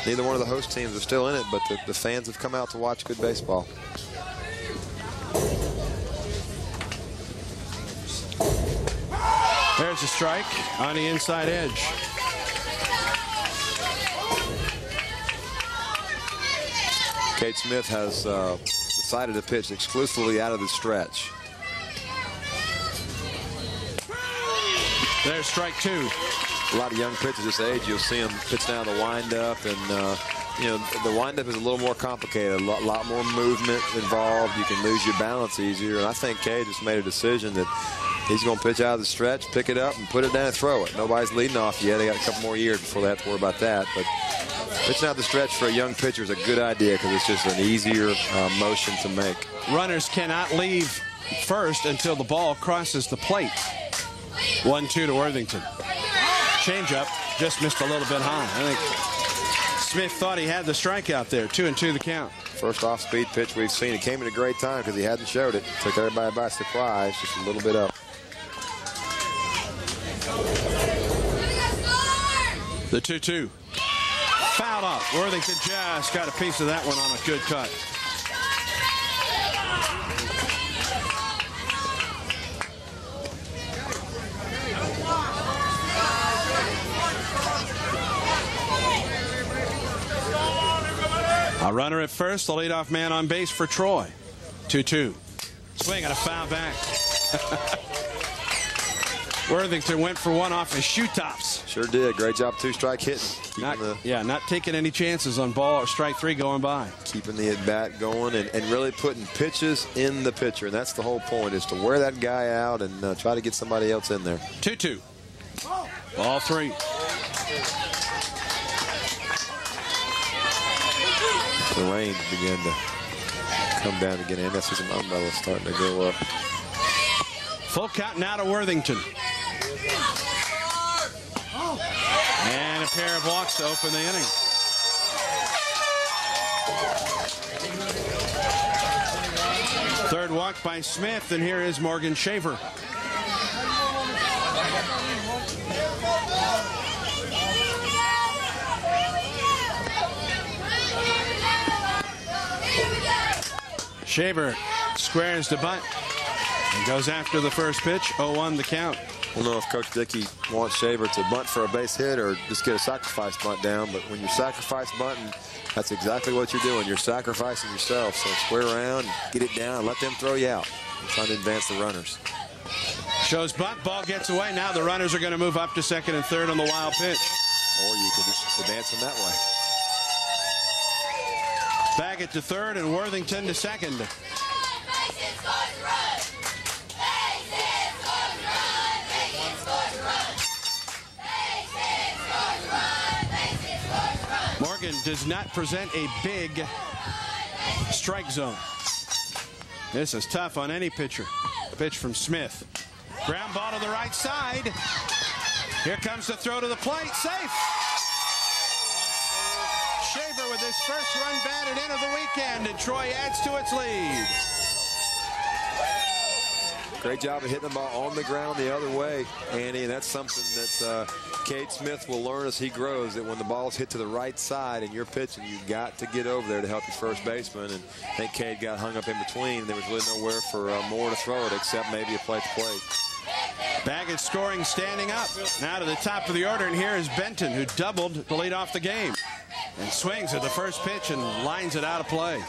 S12: Neither one of the host teams are still in it, but the fans have come out to watch good baseball.
S7: There's a strike on the inside edge.
S12: Cade Smith has decided to pitch exclusively out of the stretch.
S7: There's strike 2.
S12: A lot of young pitchers this age, you'll see them pitch down the windup, and you know, the windup is a little more complicated, a lot more movement involved. You can lose your balance easier, and I think Cade just made a decision that he's going to pitch out of the stretch, pick it up, and put it down and throw it. Nobody's leading off yet. They got a couple more years before they have to worry about that. But pitching out the stretch for a young pitcher is a good idea because it's just an easier motion to make.
S7: Runners cannot leave first until the ball crosses the plate. 1-2 to Worthington. Changeup just missed a little bit high. I think Smith thought he had the strikeout there. 2-2 the count.
S12: First off-speed pitch we've seen. It came at a great time because he hadn't showed it. Took everybody by surprise, just a little bit up.
S7: The 2-2. Fouled off. Worthington just got a piece of that one on a good cut. A runner at first, the leadoff man on base for Troy. 2-2. Swing and a foul back. Worthington went for one off his shoe tops.
S12: Sure did. Great job, 2-strike hitting.
S7: Not taking any chances on ball or strike 3 going by.
S12: Keeping the at-bat going and really putting pitches in the pitcher. And that's the whole point, is to wear that guy out and try to get somebody else in there.
S7: 2-2. Ball 3.
S12: The rain began to come down again, and that's some umbrellas starting to go up.
S7: Full count now to Worthington. And a pair of walks to open the inning. Third walk by Smith, and here is Morgan Shaver. Shaver squares the bunt and goes after the first pitch. 0-1 the count.
S12: I don't know if Coach Dickey wants Shaver to bunt for a base hit or just get a sacrifice bunt down, but when you're sacrifice bunting, that's exactly what you're doing. You're sacrificing yourself. So square around, get it down, and let them throw you out. You're trying to advance the runners.
S7: Shows bunt, ball gets away. Now the runners are going to move up to second and third on the wild pitch.
S12: Or you can just advance them that way.
S7: Baggett to third and Worthington to second. Morgan does not present a big strike zone. This is tough on any pitcher. Pitch from Smith. Ground ball to the right side. Here comes the throw to the plate. Safe. Shaver with his first run batted in of the weekend, and Troy adds to its lead.
S12: Great job of hitting the ball on the ground the other way, Andy, and that's something that Cade Smith will learn as he grows, that when the ball's hit to the right side and you're pitching, you've got to get over there to help your first baseman. And I think Cade got hung up in between. There was really nowhere for Moore to throw it except maybe a plate-to-plate.
S7: Baggett scoring standing up. Now to the top of the order, and here is Benton, who doubled to lead off the game. And swings at the first pitch and lines it out of play.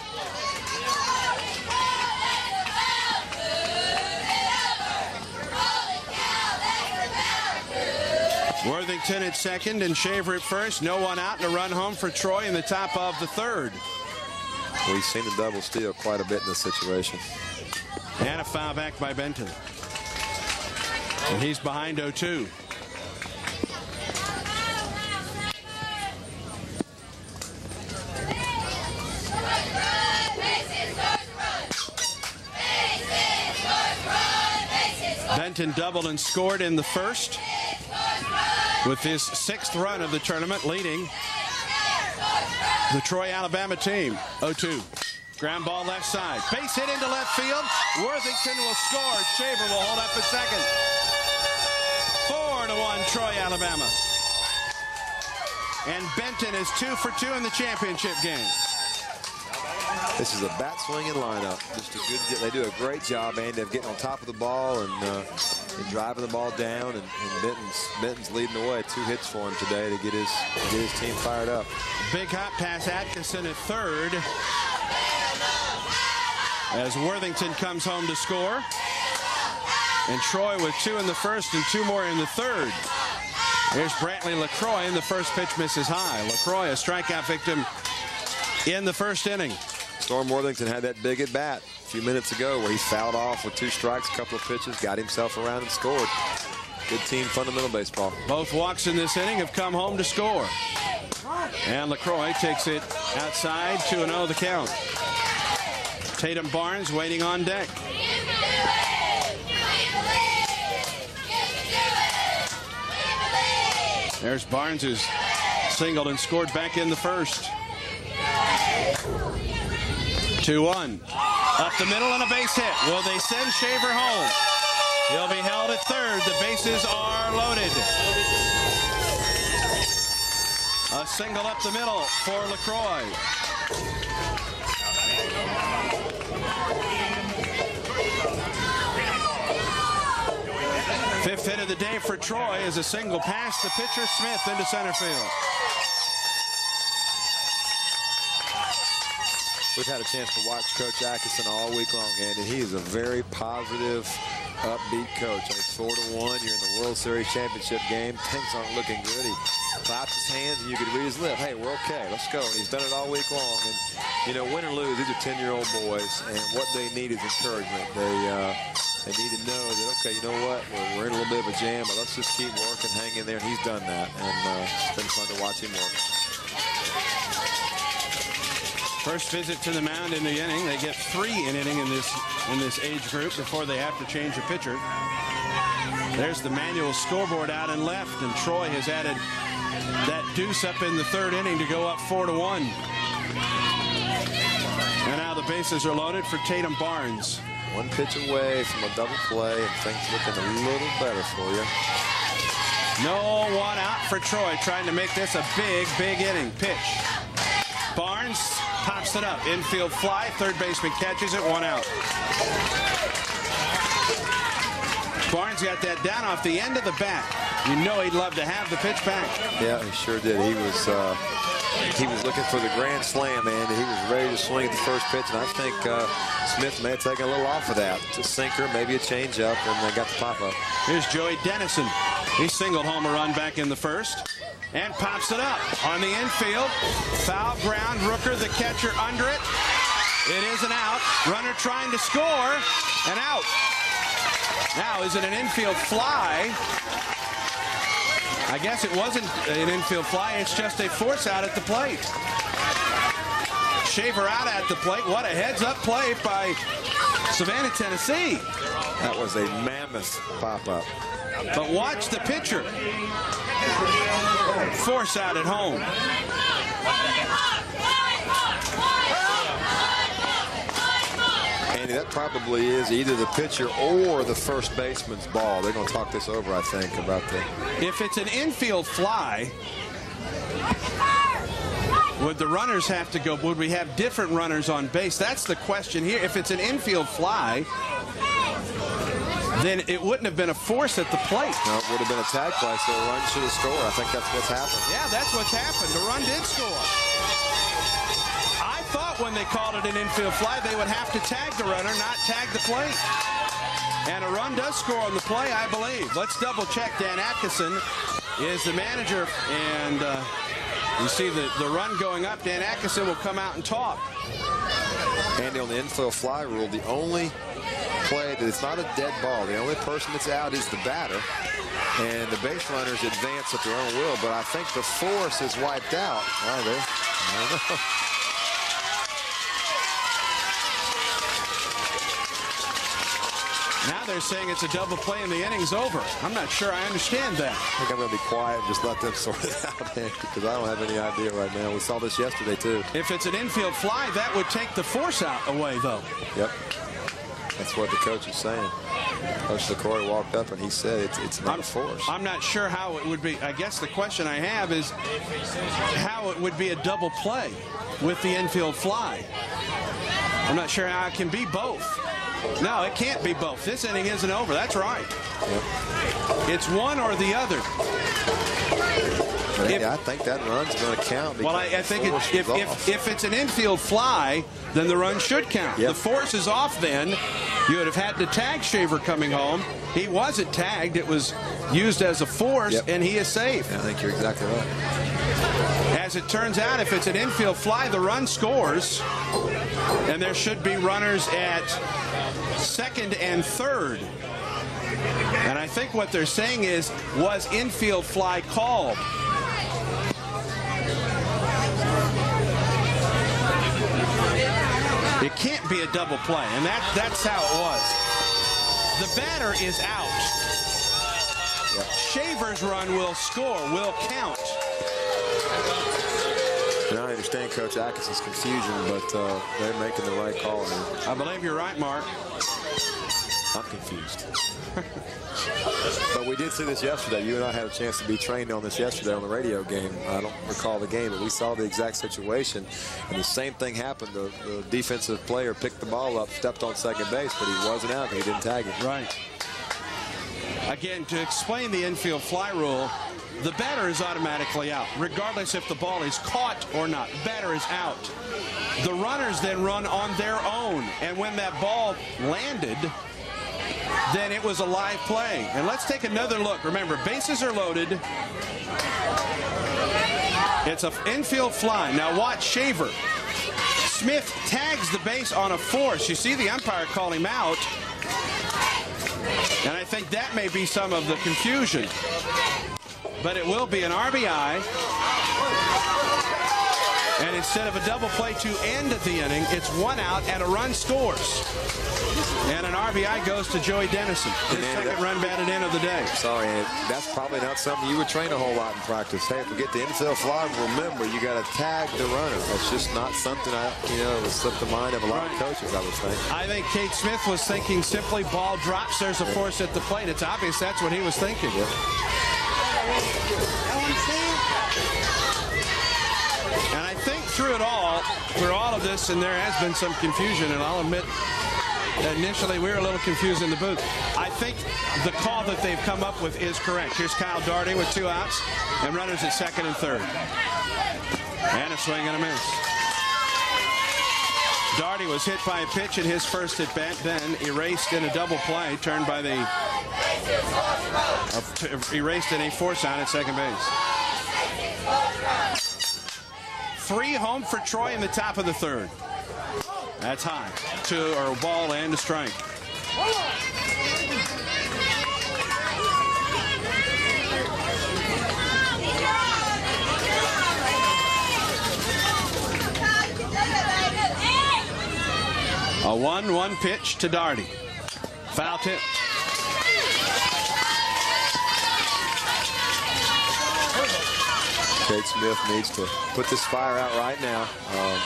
S7: Worthington at second and Shaver at first. No one out and a run home for Troy in the top of the third.
S12: We've seen the double steal quite a bit in this situation.
S7: And a foul back by Benton. And he's behind 0-2. Benton doubled and scored in the first with his 6th run of the tournament, leading the Troy, Alabama team. 0-2. Ground ball left side. Base hit into left field. Worthington will score. Shaver will hold up at second. 4-1 Troy, Alabama. And Benton is 2 for 2 in the championship game.
S12: This is a bat swinging lineup. Just a good. They do a great job, Andy, of getting on top of the ball and driving the ball down. And Benton's leading the way. 2 hits for him today to get his team fired up.
S7: Big hop pass Atkinson at third, as Worthington comes home to score. And Troy with 2 in the first and 2 more in the third. Here's Brantley LaCroix, and the first pitch misses high. LaCroix, a strikeout victim in the first inning.
S12: Storm Worthington had that big at bat a few minutes ago where he fouled off with 2 strikes, a couple of pitches, got himself around and scored. Good team fundamental baseball.
S7: Both walks in this inning have come home to score. And LaCroix takes it outside, 2-0 the count. Tatum Barnes waiting on deck. There's Barnes, who's singled and scored back in the first. 2-1. Up the middle and a base hit. Will they send Shaver home? He'll be held at third. The bases are loaded. A single up the middle for LaCroix. Fifth hit of the day for Troy is a single past the pitcher Smith into center field.
S12: We've had a chance to watch Coach Atkinson all week long, and he is a very positive, upbeat coach. It's 4-1. You're in the World Series championship game. Things aren't looking good. He claps his hands, and you could read his lip. Hey, we're okay. Let's go. And he's done it all week long. And, you know, win or lose, these are 10-year-old boys, and what they need is encouragement. They need to know that, okay, you know what, we're in a little bit of a jam, but let's just keep working, hang in there, and he's done that. And it's been fun to watch him work.
S7: First visit to the mound in the inning. They get 3 an inning in this age group before they have to change a pitcher. There's the manual scoreboard out and left, and Troy has added that deuce up in the third inning to go up 4-1. And now the bases are loaded for Tatum Barnes.
S12: One pitch away from a double play, and things looking a little better for you.
S7: No one out for Troy, trying to make this a big, big inning. Pitch. Barnes pops it up. Infield fly. Third baseman catches it. 1 out. Barnes got that down off the end of the bat. You know he'd love to have the pitch back.
S12: Yeah, he sure did. He was looking for the grand slam, and he was ready to swing at the first pitch. And I think Smith may have taken a little off of that. It's a sinker, maybe a changeup, and they got the pop up.
S7: Here's Joey Dennison. He singled home a run back in the first and pops it up on the infield. Foul ground. Rooker, the catcher, under it. It is an out. Runner trying to score. An out. Now, is it an infield fly? I guess it wasn't an infield fly. It's just a force out at the plate. Shaver out at the plate. What a heads-up play by Savannah, Tennessee.
S12: That was a mammoth pop-up.
S7: But watch the pitcher. Force out at home.
S12: Andy, that probably is either the pitcher or the first baseman's ball. They're going to talk this over, I think, about the...
S7: If it's an infield fly, would the runners have to go? Would we have different runners on base? That's the question here. If it's an infield fly, then it wouldn't have been a force at the plate.
S12: No, it would have been a tag play, so a run should have scored. I think that's what's happened.
S7: Yeah, that's what's happened. The run did score. I thought when they called it an infield fly, they would have to tag the runner, not tag the plate. And a run does score on the play, I believe. Let's double check. Dan Atkinson is the manager, and you see the run going up. Dan Atkinson will come out and talk.
S12: Andy, on the infield fly rule, the only play that it's not a dead ball, the only person that's out is the batter, and the base runners advance at their own will, but I think the force is wiped out. Are they? I don't know.
S7: Now they're saying it's a double play and the inning's over. I'm not sure I understand that.
S12: I think I'm going to be quiet and just let them sort it out, because I don't have any idea right now. We saw this yesterday, too.
S7: If it's an infield fly, that would take the force out away, though.
S12: Yep. That's what the coach is saying. Coach LaCroix walked up and he said it's not a force.
S7: I'm not sure how it would be. I guess the question I have is how it would be a double play with the infield fly. I'm not sure how it can be both. No, it can't be both. This inning isn't over. That's right.
S12: Yep.
S7: It's one or the other.
S12: I think that run's going to count.
S7: Well, I think if it's an infield fly, then the run should count.
S12: Yep.
S7: The force is off then. You would have had to tag Shaver coming home. He wasn't tagged. It was used as a force, and he is safe.
S12: I think you're exactly right.
S7: As it turns out, if it's an infield fly, the run scores, and there should be runners at second and third. And I think what they're saying is, was infield fly called? It can't be a double play, and that's how it was. The batter is out. Yep. Shaver's run will score, will count.
S12: And I understand Coach Atkinson's confusion, but they're making the right call here.
S7: I believe you're right, Mark.
S12: I'm confused. But we did see this yesterday. You and I had a chance to be trained on this yesterday on the radio game. I don't recall the game, but we saw the exact situation. And the same thing happened. The defensive player picked the ball up, stepped on second base, but he wasn't out because he didn't tag it.
S7: Right. Again, to explain the infield fly rule, the batter is automatically out, regardless if the ball is caught or not. The batter is out. The runners then run on their own. And when that ball landed, then it was a live play. And let's take another look. Remember, bases are loaded. It's an infield fly. Now watch Shaver. Smith tags the base on a force. You see the umpire call him out. And I think that may be some of the confusion. But it will be an RBI. And instead of a double play to end the inning, it's 1 out and a run scores. And an RBI goes to Joey Dennison. His second run batted in of the day.
S12: Sorry, Andy, that's probably not something you would train a whole lot in practice. Hey, if we get the infield fly, remember, you got to tag the runner. That's just not something would slip the mind of a lot of coaches, I would think.
S7: I think Kate Smith was thinking simply ball drops, there's a force at the plate. It's obvious that's what he was thinking.
S12: Yep.
S7: And I think through all of this, and there has been some confusion, and I'll admit, initially we were a little confused in the booth. I think the call that they've come up with is correct. Here's Kyle Daugherty with 2 outs and runners at second and third. And a swing and a miss. Daugherty was hit by a pitch in his first at bat, then erased in a double play, turned by the erased in a force out at second base. 3 home for Troy in the top of the third. That's high. 2 or a ball and a strike. A 1-1 pitch to Daugherty. Foul tip.
S12: Kate Smith needs to put this fire out right now.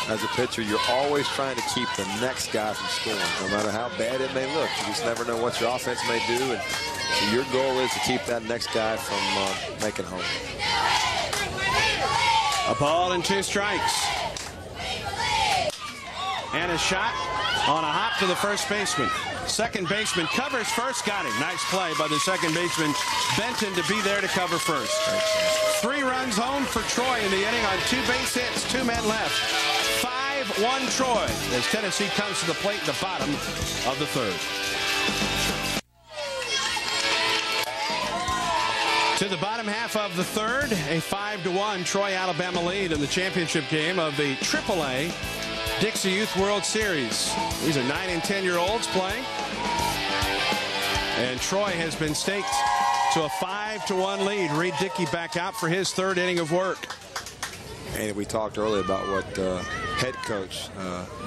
S12: As a pitcher, you're always trying to keep the next guy from scoring, no matter how bad it may look. You just never know what your offense may do, and so your goal is to keep that next guy from making home.
S7: A ball and 2 strikes. And a shot on a hop to the first baseman. Second baseman covers first, got him. Nice play by the second baseman, Benton, to be there to cover first. 3 runs home for Troy in the inning on 2 base hits, 2 men left. 5-1 Troy as Tennessee comes to the plate in the bottom of the third. To the bottom half of the third, a 5-1 Troy-Alabama lead in the championship game of the AAA Dixie Youth World Series. These are 9 and 10-year-olds playing. And Troy has been staked to a 5-1 lead. Reed Dickey back out for his 3rd inning of work.
S12: And we talked earlier about what head coach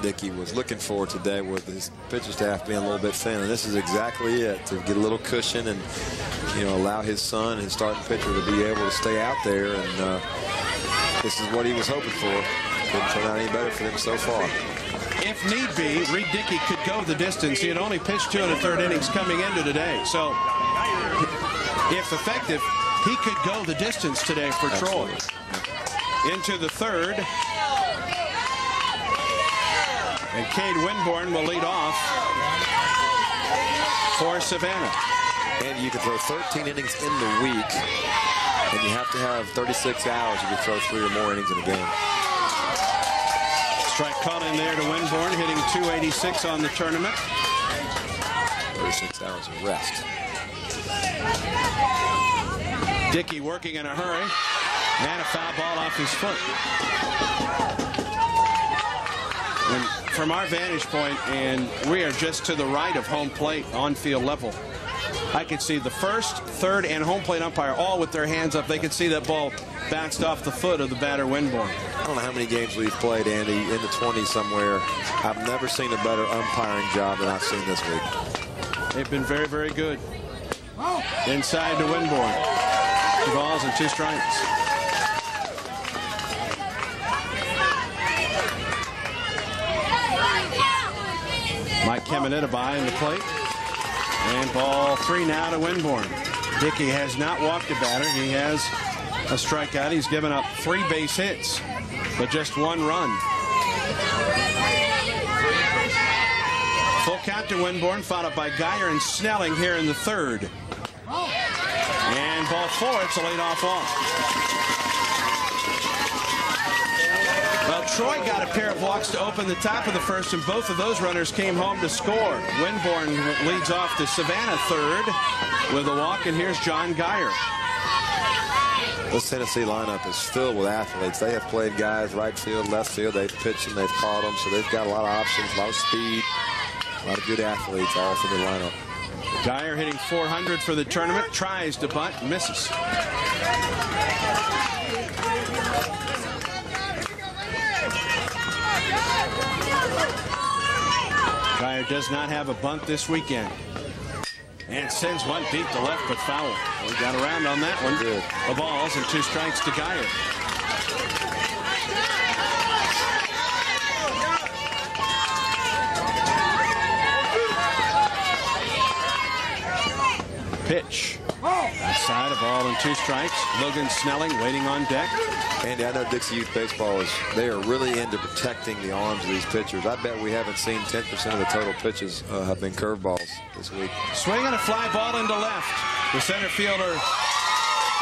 S12: Dickey was looking for today with his pitcher staff being a little bit thin. And this is exactly it, to get a little cushion and, allow his son, his starting pitcher, to be able to stay out there. And this is what he was hoping for. Couldn't turn out any better for them so far.
S7: If need be, Reed Dickey could go the distance. He had only pitched 2 1/3 innings coming into today. So, if effective, he could go the distance today for Troy. Into the third. And Cade Winborn will lead off for Savannah.
S12: And you can throw 13 innings in the week, and you have to have 36 hours. You can throw 3 or more innings in a game.
S7: Strike caught in there to Winborn, hitting .286 on the tournament.
S12: 36 hours of rest.
S7: Dickey working in a hurry, and a foul ball off his foot. And from our vantage point, and we are just to the right of home plate on field level, I could see the first, third, and home plate umpire all with their hands up. They could see that ball bounced off the foot of the batter Winborn.
S12: I don't know how many games we've played, Andy, in the 20s somewhere. I've never seen a better umpiring job than I've seen this week.
S7: They've been very, very good. Inside to Winborn. 2 balls and 2 strikes. Mike Caminetta behind the plate. And ball 3 now to Winborn. Dickey has not walked a batter. He has a strikeout. He's given up 3 base hits, but just 1 run. Full count to Winborn, followed by Geyer and Snelling here in the third. And ball 4, it's a leadoff walk. Well, Troy got a pair of walks to open the top of the first, and both of those runners came home to score. Winborn leads off the Savannah third with a walk, and here's John Geyer.
S12: This Tennessee lineup is filled with athletes. They have played guys right field, left field. They've pitched them, they've caught them, so they've got a lot of options, a lot of speed, a lot of good athletes all for the lineup.
S7: Geyer hitting .400 for the tournament, tries to bunt, misses. Dyer does not have a bunt this weekend. And sends one deep to left, but foul. We got around on that one.
S12: Good.
S7: The balls and 2 strikes to Dyer. Pitch. Outside, a ball and 2 strikes. Logan Snelling waiting on deck.
S12: Andy, I know Dixie Youth Baseball they are really into protecting the arms of these pitchers. I bet we haven't seen 10% of the total pitches have been curveballs this week.
S7: Swinging a fly ball into left. The center fielder,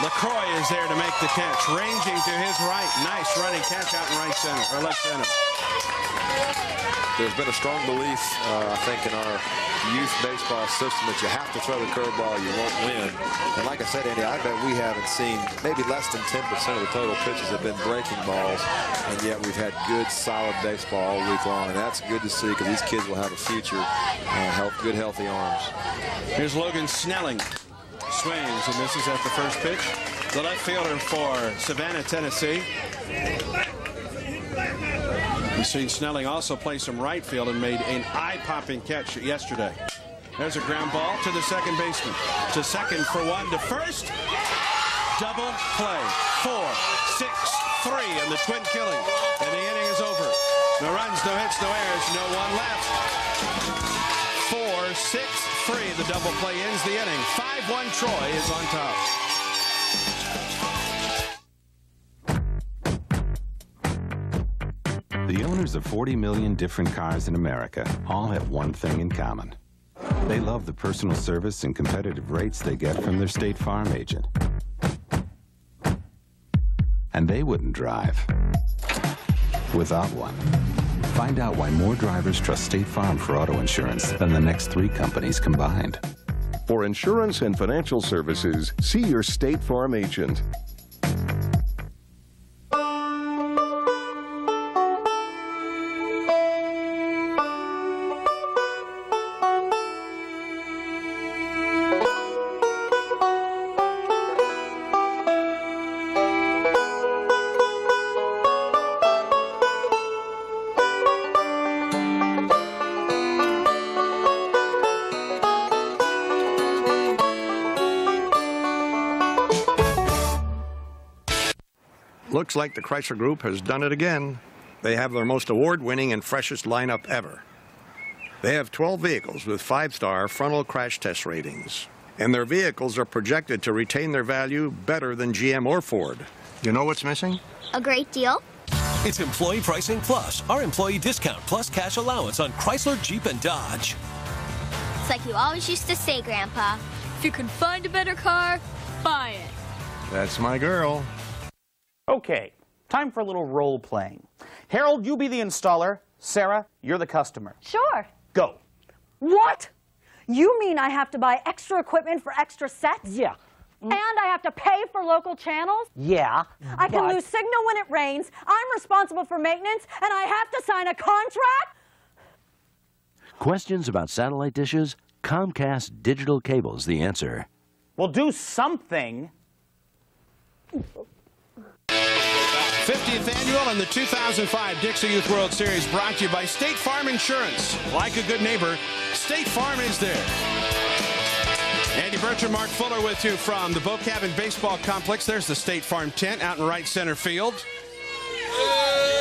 S7: LaCroix, is there to make the catch. Ranging to his right. Nice running catch out in right center, or left center.
S12: There's been a strong belief, I think, in our youth baseball system that you have to throw the curveball, you won't win. And like I said, Andy, I bet we haven't seen maybe less than 10% of the total pitches have been breaking balls, and yet we've had good, solid baseball all week long. And that's good to see because these kids will have a future, good, healthy arms.
S7: Here's Logan Snelling. Swings and misses at the first pitch. The left fielder for Savannah, Tennessee. We've seen Snelling also play some right field and made an eye-popping catch yesterday. There's a ground ball to the second baseman. To second for 1, to first. Double play. 4, 6, 3, and the twin killing. And the inning is over. No runs, no hits, no errors, no one left. 4, 6, 3. The double play ends the inning. 5-1 Troy is on top.
S9: The owners of 40 million different cars in America all have one thing in common. They love the personal service and competitive rates they get from their State Farm agent. And they wouldn't drive without one. Find out why more drivers trust State Farm for auto insurance than the next 3 companies combined.
S10: For insurance and financial services, see your State Farm agent.
S5: Looks like the Chrysler Group has done it again. They have their most award-winning and freshest lineup ever. They have 12 vehicles with 5-star frontal crash test ratings. And their vehicles are projected to retain their value better than GM or Ford. You know what's missing?
S22: A great deal.
S23: It's Employee Pricing Plus, our employee discount plus cash allowance on Chrysler, Jeep, and Dodge.
S22: It's like you always used to say, Grandpa. If you can find a better car, buy it.
S5: That's my girl.
S2: Okay, time for a little role-playing. Harold, you be the installer. Sarah, you're the customer.
S3: Sure.
S2: Go.
S3: What? You mean I have to buy extra equipment for extra sets?
S24: Yeah.
S3: And I have to pay for local channels?
S24: Yeah.
S3: I can lose signal when it rains. I'm responsible for maintenance, and I have to sign a contract?
S6: Questions about satellite dishes? Comcast Digital Cable's the answer.
S2: Well, do something.
S7: 50th annual and the 2005 Dixie Youth World Series brought to you by State Farm Insurance. Like a good neighbor, State Farm is there. Andy Bertram, Mark Fuller with you from the Boat Cabin Baseball Complex. There's the State Farm tent out in right center field.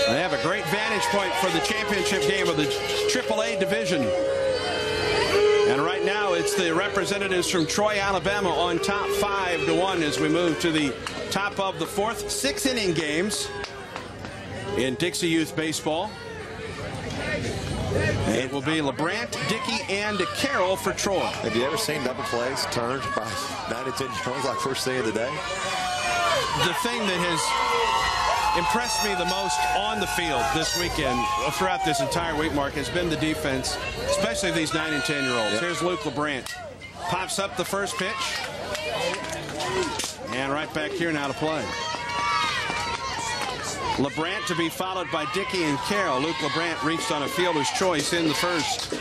S7: They have a great vantage point for the championship game of the AAA division. And right now it's the representatives from Troy, Alabama on top 5-1 as we move to the top of the 4th. 6-inning games in Dixie Youth Baseball. It will be LeBrant, Dickey, and Carroll for Troy.
S12: Have you ever seen double plays turned by 9 to 10-year-olds like we're seeing today?
S7: The thing that has impressed me the most on the field this weekend, throughout this entire week, Mark, has been the defense, especially these 9 and 10-year-olds. Yep. Here's Luke LeBrant. Pops up the first pitch. And right back here now to play. LeBrant to be followed by Dickey and Carroll. Luke LeBrant reached on a fielder's choice in the first.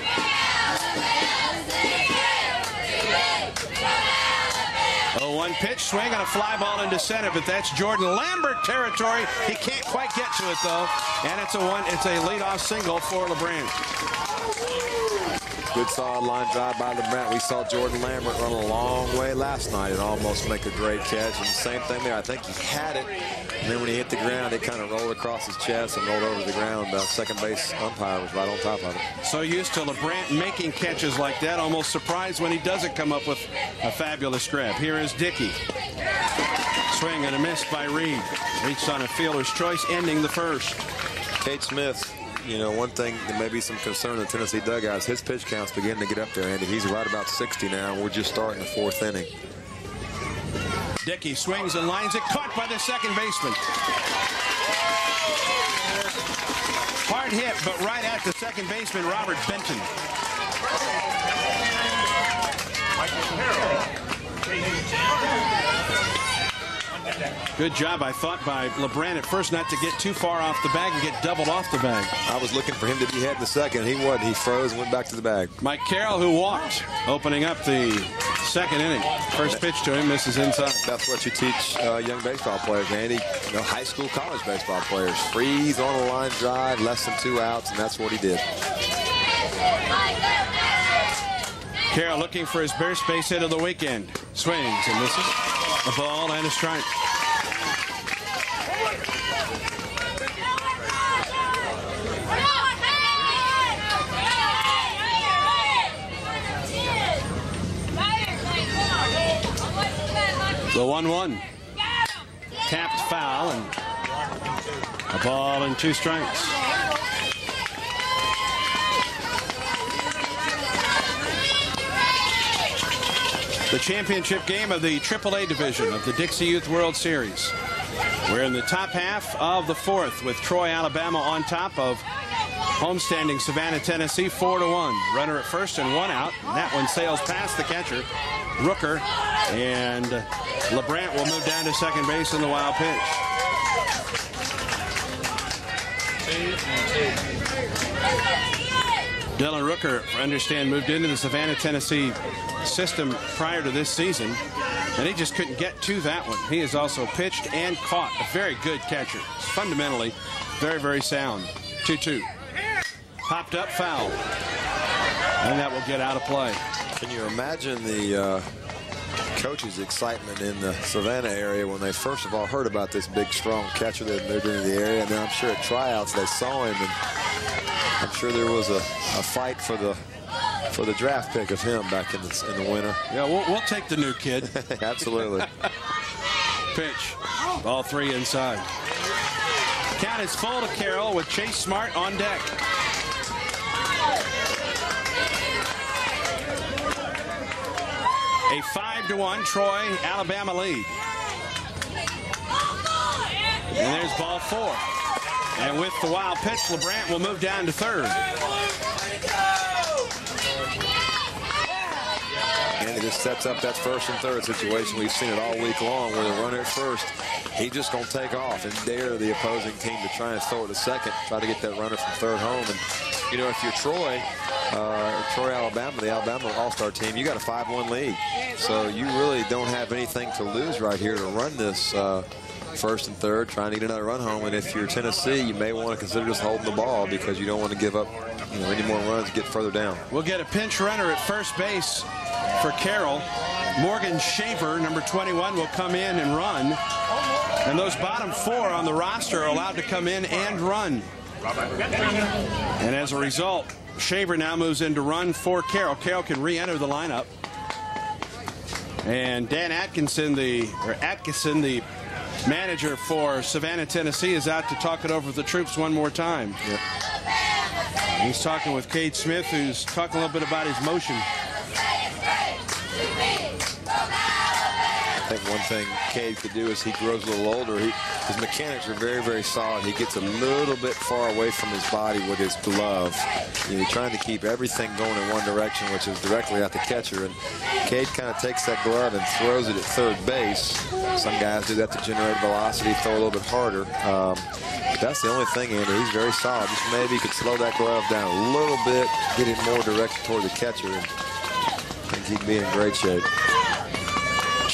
S7: 0-1 pitch, swing on a fly ball into center, but that's Jordan Lambert territory. He can't quite get to it though, and it's a leadoff single for LeBrant.
S12: Good solid line drive by LeBrant. We saw Jordan Lambert run a long way last night and almost make a great catch. And same thing there. I think he had it. And then when he hit the ground, it kind of rolled across his chest and rolled over the ground. Second base umpire was right on top of it.
S7: So used to LeBrant making catches like that, almost surprised when he doesn't come up with a fabulous grab. Here is Dickey. Swing and a miss by Reed. Reached on a fielder's choice, ending the first.
S12: Cade Smith. You know, one thing that may be some concern in the Tennessee dugouts, his pitch count's beginning to get up there, Andy. He's right about 60 now, and we're just starting the 4th inning.
S7: Dickey swings and lines it, caught by the second baseman. Hard hit, but right at the second baseman, Robert Benton. Good job, I thought, by LeBrant at first not to get too far off the bag and get doubled off the bag.
S12: I was looking for him to be head in the second. He wasn't. He froze and went back to the bag.
S7: Mike Carroll, who walked, opening up the second inning. First pitch to him, misses inside.
S12: That's what you teach young baseball players, Andy. You know, high school, college baseball players. Freeze on a line drive, less than 2 outs, and that's what he did.
S7: Carroll looking for his first base hit of the weekend. Swings and misses. A ball and a strike. The 1-1. Tapped foul and a ball and 2 strikes. The championship game of the AAA division of the Dixie Youth World Series. We're in the top half of the 4th with Troy, Alabama on top of homestanding Savannah, Tennessee, 4-1. Runner at first and 1 out. And that one sails past the catcher, Rooker, and LeBrant will move down to second base in the wild pitch. Dylan Rooker, I understand, moved into the Savannah, Tennessee system prior to this season, and he just couldn't get to that one. He has also pitched and caught. A very good catcher. Fundamentally, very, very sound. 2-2. Popped up, foul. And that will get out of play.
S12: Can you imagine the coach's excitement in the Savannah area when they first of all heard about this big, strong catcher that moved into the area, and then I'm sure at tryouts they saw him, and I'm sure there was a fight for the draft pick of him back in the winter.
S7: Yeah, we'll take the new kid.
S12: Absolutely.
S7: Pitch. Ball 3 inside. Count is full to Carroll with Chase Smart on deck. A 5-1 Troy, Alabama lead. And there's ball 4. And with the wild pitch, LeBrant will move down to third.
S12: And it just sets up that first and third situation. We've seen it all week long where the runner at first, he's just going to take off and dare the opposing team to try and throw it to second, try to get that runner from third home. And, you know, if you're Troy, Alabama, the Alabama All-Star team, you got a 5-1 lead. So you really don't have anything to lose right here to run this first and third, trying to get another run home. And if you're Tennessee, you may want to consider just holding the ball because you don't want to give up, you know, any more runs to get further down.
S7: We'll get a pinch runner at first base for Carroll. Morgan Shaver, number 21, will come in and run. And those bottom 4 on the roster are allowed to come in and run. And as a result, Shaver now moves in to run for Carroll. Carroll can re-enter the lineup. And Dan Atkinson, the manager for Savannah, Tennessee, is out to talk it over with the troops one more time.
S12: Yeah.
S7: He's talking with Cade Smith, who's talking a little bit about his motion.
S12: I think one thing Cade could do as he grows a little older, his mechanics are very, very solid. He gets a little bit far away from his body with his glove. You know, trying to keep everything going in one direction, which is directly at the catcher. And Cade kind of takes that glove and throws it at third base. Some guys do that to generate velocity, throw a little bit harder. But that's the only thing, Andy. He's very solid. Just maybe he could slow that glove down a little bit, get it more directed toward the catcher, and I think he'd be in great shape.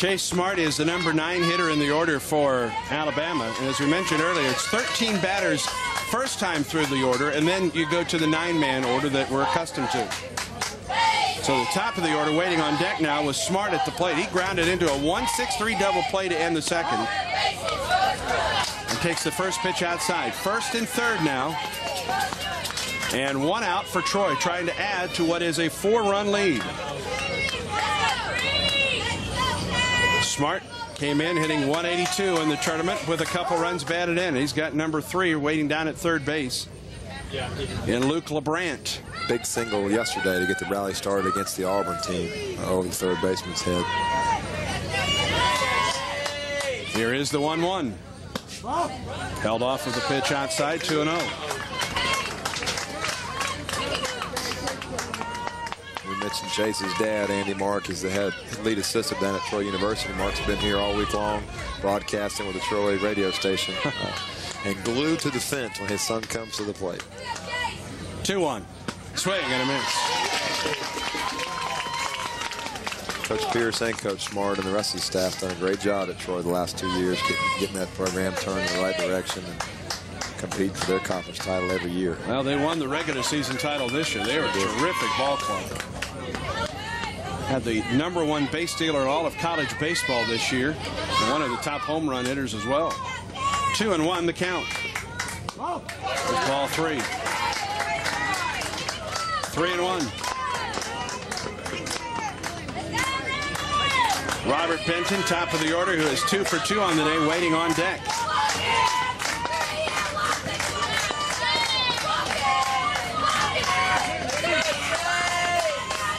S7: Chase Smart is the number 9 hitter in the order for Alabama. And as we mentioned earlier, it's 13 batters first time through the order, and then you go to the 9-man order that we're accustomed to. So the top of the order waiting on deck now was Smart at the plate. He grounded into a 1-6-3 double play to end the second. And takes the first pitch outside. First and third now. And 1 out for Troy, trying to add to what is a 4-run lead. Smart came in hitting 182 in the tournament with a couple runs batted in. He's got number 3 waiting down at third base in Luke LeBrant.
S12: Big single yesterday to get the rally started against the Auburn team over the third baseman's head.
S7: Here is the 1-1. Held off of the pitch outside, 2-0.
S12: We mentioned Chase's dad, Andy Mark, is the head lead assistant down at Troy University. Mark's been here all week long, broadcasting with the Troy radio station, and glued to the fence when his son comes to the plate.
S7: 2-1. Swing and a miss.
S12: Coach Pierce and Coach Smart and the rest of the staff done a great job at Troy the last 2 years, getting that program turned in the right direction and compete for their conference title every year.
S7: Well, they won the regular season title this year. They were a terrific ball club. Had the number 1 base stealer in all of college baseball this year, and one of the top home run hitters as well. 2-1 the count. With ball 3. 3-1. Robert Benton, top of the order, who is 2 for 2 on the day, waiting on deck.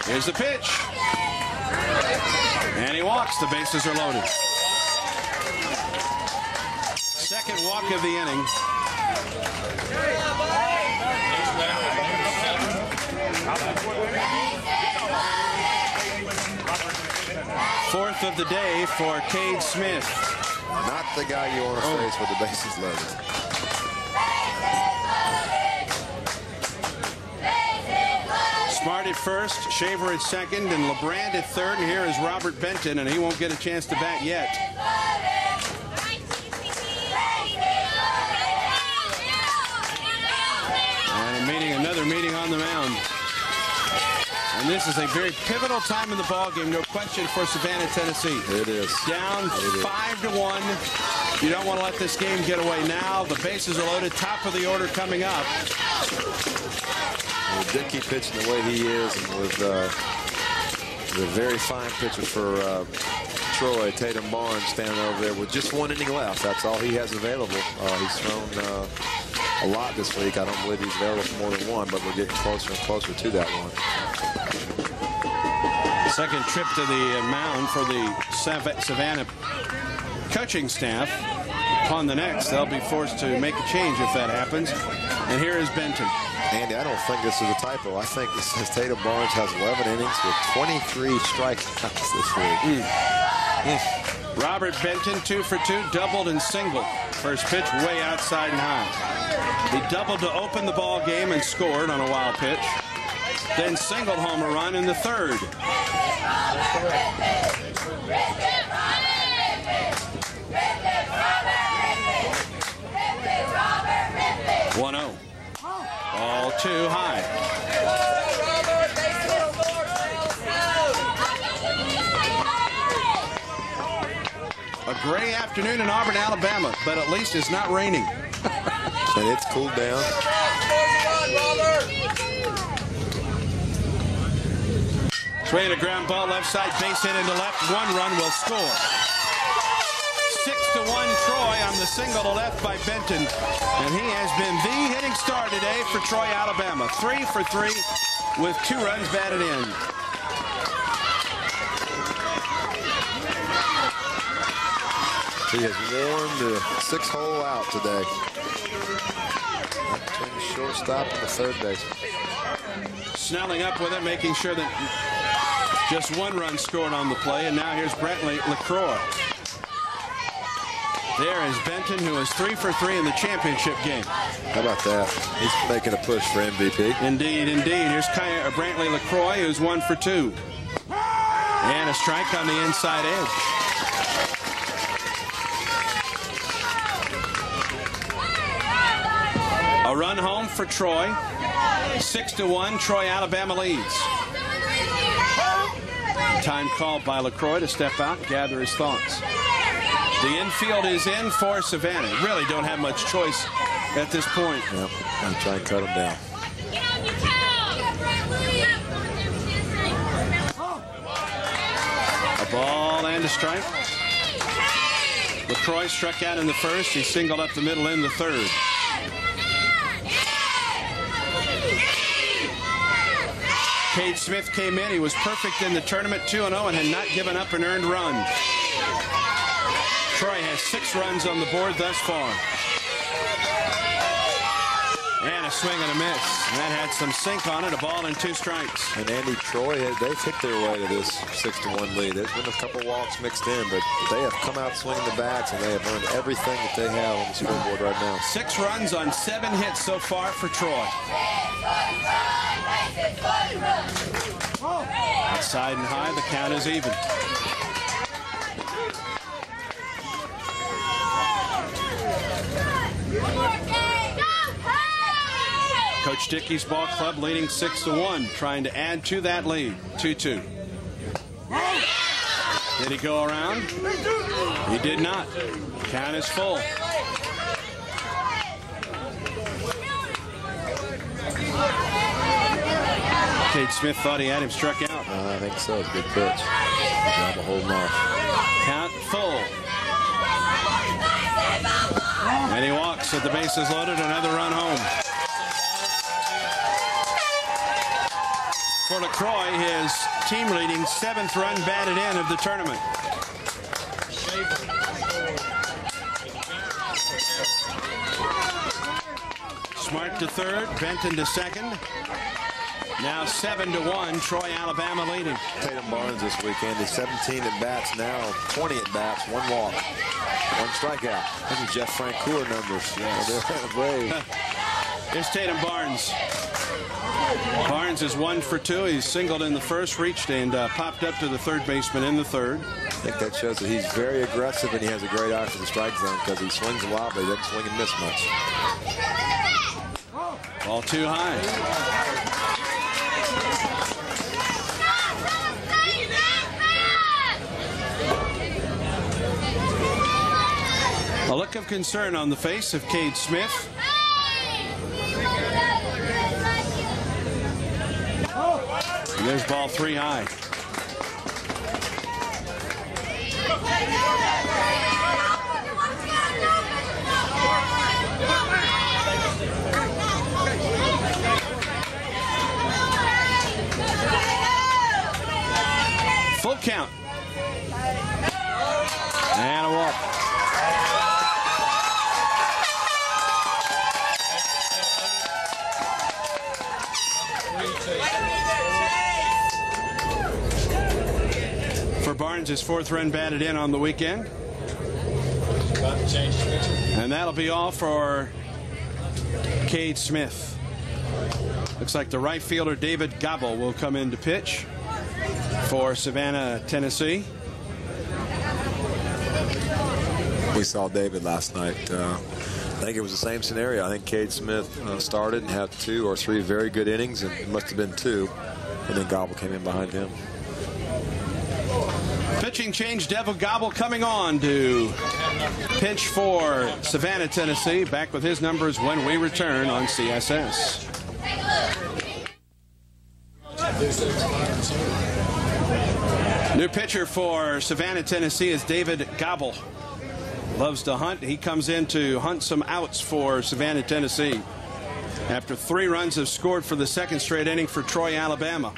S7: Here's the pitch. And he walks. The bases are loaded. Second walk of the inning. Fourth of the day for Cade Smith.
S12: Not the guy you want to face with the bases loaded.
S7: Smart at first, Shaver at second, and LeBrand at third. And here is Robert Benton, and he won't get a chance to bat yet. And another meeting on the mound. And this is a very pivotal time in the ball game, no question, for Savannah, Tennessee.
S12: It is.
S7: Down 5-1. You don't want to let this game get away now. The bases are loaded. Top of the order coming up.
S12: With Dickie pitching the way he is, and with the very fine pitcher for Troy, Tatum Barnes, standing over there with just 1 inning left. That's all he has available. He's thrown a lot this week. I don't believe he's available for more than 1, but we're getting closer and closer to that one.
S7: Second trip to the mound for the Savannah coaching staff. Upon the next, they'll be forced to make a change if that happens. And here is Benton.
S12: Andy, I don't think this is a typo. I think this says Tatum Barnes has 11 innings with 23 strikeouts this week.
S7: Robert Benton, 2 for 2, doubled and singled. First pitch way outside and high. He doubled to open the ball game and scored on a wild pitch. Then singled home a run in the third. 1-0. Ball 2 high. A gray afternoon in Auburn, Alabama, but at least it's not raining.
S12: And it's cooled down.
S7: Swing a ground ball left side, base hit into left. 1 run will score. 6-1 Troy on the single to left by Benton. And he has been the hitting star today for Troy, Alabama. 3 for 3 with 2 runs batted in.
S12: He has worn the 6-hole out today. Between the shortstop and the third baseman.
S7: Snelling up with it, making sure that just 1 run scored on the play. And now here's Brentley LaCroix. There is Benton, who is 3 for 3 in the championship game.
S12: How about that? He's making a push for MVP.
S7: Indeed, indeed. Here's Brantley LaCroix, who's 1 for 2. And a strike on the inside edge. A run home for Troy. 6-1, Troy, Alabama leads. Time called by LaCroix to step out and gather his thoughts. The infield is in for Savannah. Really don't have much choice at this point.
S12: Yep, I'm trying to cut him down.
S7: A ball and a strike. LaCroix struck out in the first. He singled up the middle in the third. Cade Smith came in. He was perfect in the tournament, 2-0, and had not given up an earned run. Troy has 6 runs on the board thus far. And a swing and a miss. That had some sink on it, a ball and 2 strikes.
S12: And Andy, Troy, they've hit their way to this 6-1 lead. There's been a couple walks mixed in, but they have come out swinging the bats, and they have earned everything that they have on the scoreboard right now.
S7: 6 runs on 7 hits so far for Troy. Outside and high, the count is even. Coach Dickey's ball club leading 6-1, trying to add to that lead. 2-2. Did he go around? He did not. Count is full. Cade Smith thought he had him struck out.
S12: I think so. It's a good pitch. Good job of holding off.
S7: Count full. And he walks with the bases loaded. Another run home. For LaCroix, his team-leading 7th run batted in of the tournament. Smart to third, Benton to second. Now 7-1, Troy, Alabama leading.
S12: Tatum Barnes this weekend is 17 at bats now, 20 at bats, 1 walk, 1 strikeout. Those are Jeff Francoeur numbers.
S7: Yes. Here's Tatum Barnes. Barnes is 1 for 2. He's singled in the first, reached and popped up to the third baseman in the third.
S12: I think that shows that he's very aggressive and he has a great eye for the strike zone because he swings a lot, but he doesn't swing and miss much.
S7: Ball too high. A look of concern on the face of Cade Smith. There's ball 3 high. Full count. And a walk. For Barnes, his 4th run batted in on the weekend. And that'll be all for Cade Smith. Looks like the right fielder David Gobble will come in to pitch for Savannah, Tennessee.
S12: We saw David last night. I think it was the same scenario. I think Cade Smith started and had 2 or 3 very good innings, and it must have been 2, and then Gobble came in behind him.
S7: Pitching change, Devil Gobble coming on to pitch for Savannah, Tennessee. Back with his numbers when we return on CSS. New pitcher for Savannah, Tennessee is David Gobble. Loves to hunt. He comes in to hunt some outs for Savannah, Tennessee. After 3 runs have scored for the 2nd straight inning for Troy, Alabama.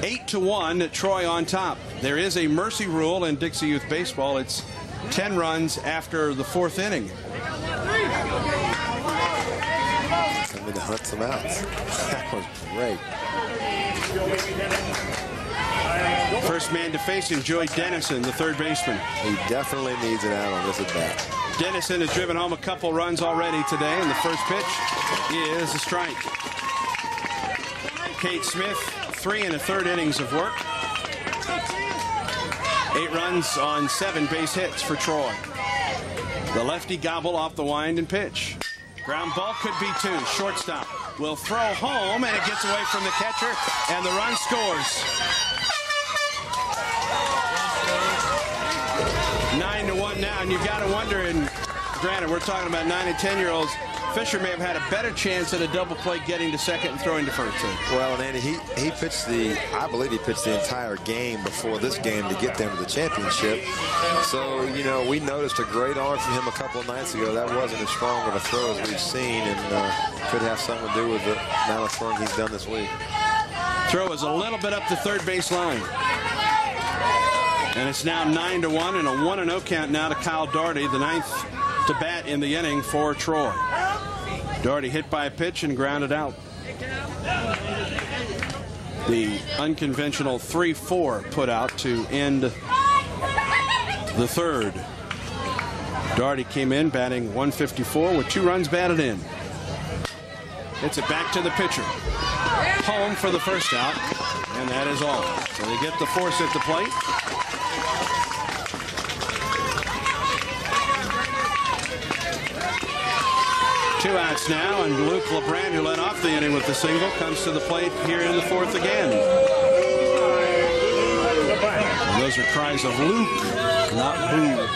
S7: 8-1, Troy on top. There is a mercy rule in Dixie Youth Baseball. It's 10 runs after the 4th inning.
S12: Coming to hunt some outs. That was great.
S7: First man to face him, Joey Dennison, the 3rd baseman.
S12: He definitely needs an out on this at bat.
S7: Dennison has driven home a couple runs already today, and the first pitch is a strike. Cade Smith, 3 1/3 innings of work. 8 runs on 7 base hits for Troy. The lefty Gobble off the wind and pitch. Ground ball could be 2. Shortstop will throw home, and it gets away from the catcher, and the run scores. 9-1 now, and you've got to wonder, and granted, we're talking about 9 and 10-year-olds, Fisher may have had a better chance at a double play getting to second and throwing to first.
S12: Well, and Andy, he pitched I believe he pitched the entire game before this game to get them to the championship. So, you know, we noticed a great arm from him a couple of nights ago. That wasn't as strong of a throw as we've seen, and could have something to do with the amount of throwing he's done this week.
S7: Throw is a little bit up the third base line. And it's now 9-1 and a 1-0 count now to Kyle Doherty, the 9th to bat in the inning for Troy. Doherty hit by a pitch and grounded out. The unconventional 3-4 put out to end the third. Doherty came in batting 154 with 2 runs batted in. Hits it back to the pitcher. Home for the first out, and that is all. So they get the force at the plate. Two outs now, and Luke LeBrand, who led off the inning with the single, comes to the plate here in the fourth again. And those are cries of Luke, not Boo.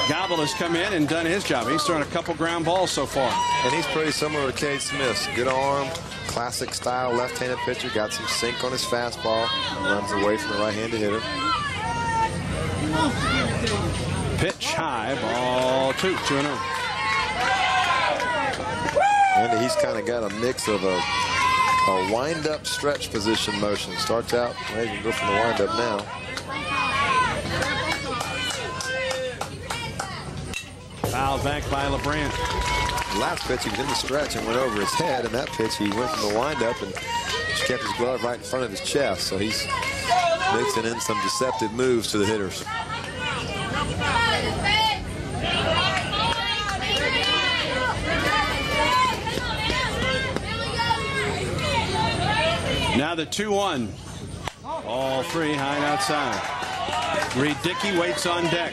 S7: Gobble has come in and done his job. He's thrown a couple ground balls so far.
S12: And he's pretty similar to Cade Smith. Good arm, classic style left-handed pitcher. Got some sink on his fastball. Runs away from the right-handed hitter.
S7: Pitch high, ball 2-0.
S12: And he's kind of got a mix of a wind-up stretch position motion. Starts out, well, he can go from the wind-up now.
S7: Fouled back by LeBrand.
S12: Last pitch, he was in the stretch and went over his head, and that pitch, he went from the wind-up and just kept his glove right in front of his chest. So he's mixing in some deceptive moves to the hitters.
S7: Now the 2-1. All 3 high and outside. Reed Dickey waits on deck.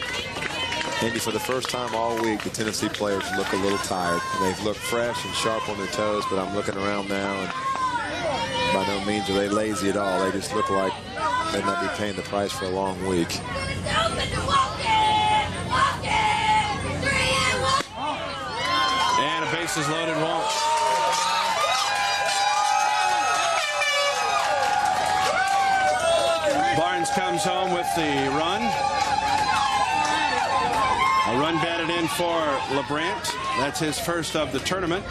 S12: Andy, for the first time all week, the Tennessee players look a little tired. They've looked fresh and sharp on their toes, but I'm looking around now, and by no means are they lazy at all. They just look like they might be paying the price for a long week.
S7: And a bases loaded walk. Barnes comes home with the run. A run batted in for LeBrand. That's his first of the tournament.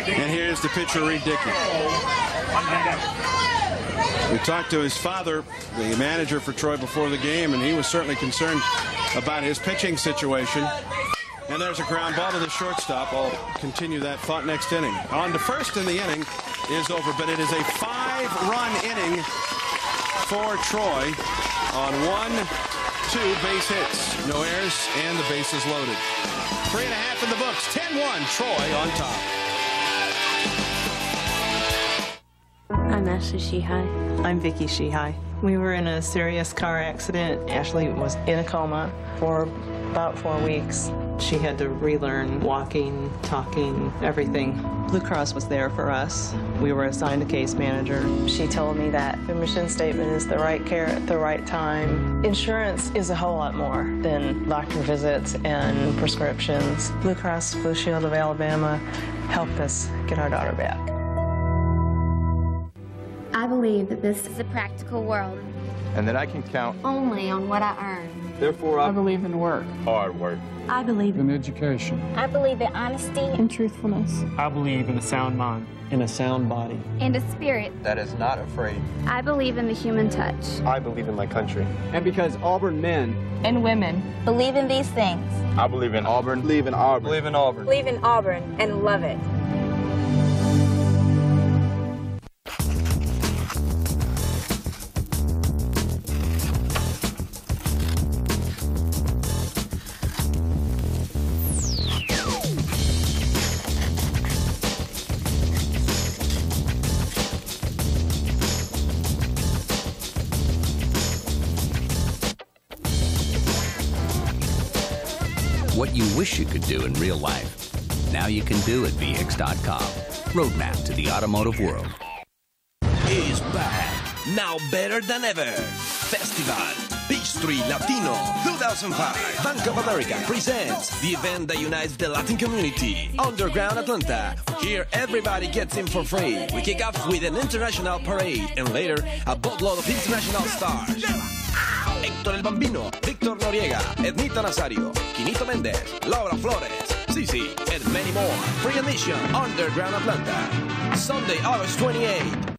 S7: And here's the pitcher, Reed Dickey. We talked to his father, the manager for Troy, before the game, and he was certainly concerned about his pitching situation. And there's a ground ball to the shortstop. I'll continue that thought next inning. On to first in the inning is over, but it is a 5-run inning for Troy on 1-2 base hits. No errors, and the bases loaded. 3.5 in the books. 10-1, Troy on top.
S13: I'm Ashley Shehai.
S14: I'm Vicki Shehai. We were in a serious car accident. Ashley was in a coma for about 4 weeks. She had to relearn walking, talking, everything. Blue Cross was there for us. We were assigned a case manager. She told me that the mission statement is the right care at the right time. Insurance is a whole lot more than doctor visits and prescriptions. Blue Cross Blue Shield of Alabama helped us get our daughter back.
S15: I believe that this is a practical world.
S16: And that I can count
S15: Only on what I earn.
S16: Therefore, I believe in work. Hard work.
S15: I believe
S17: In education.
S15: I believe in honesty
S17: In truthfulness. I believe in a sound mind.
S16: In a sound body.
S15: and a spirit.
S16: That is not afraid.
S15: I believe in the human touch.
S16: I believe in my country. And because Auburn men
S15: And women believe in these things.
S16: I believe in Auburn. Believe in Auburn. Believe in Auburn.
S15: Believe in Auburn and love it.
S8: you wish you could do in real life. Now you can do at VX.com. Roadmap to the automotive world.
S23: Is back. Now better than ever. Festival Peachtree Latino 2005. Bank of America presents the event that unites the Latin community. Underground Atlanta. Here everybody gets in for free. We kick off with an international parade and later a boatload of international stars. Héctor el Bambino, Víctor Noriega, Ednita Nazario, Quinito Méndez, Laura Flores, Sisi, and many more. Free admission, Underground Atlanta. Sunday, August 28th.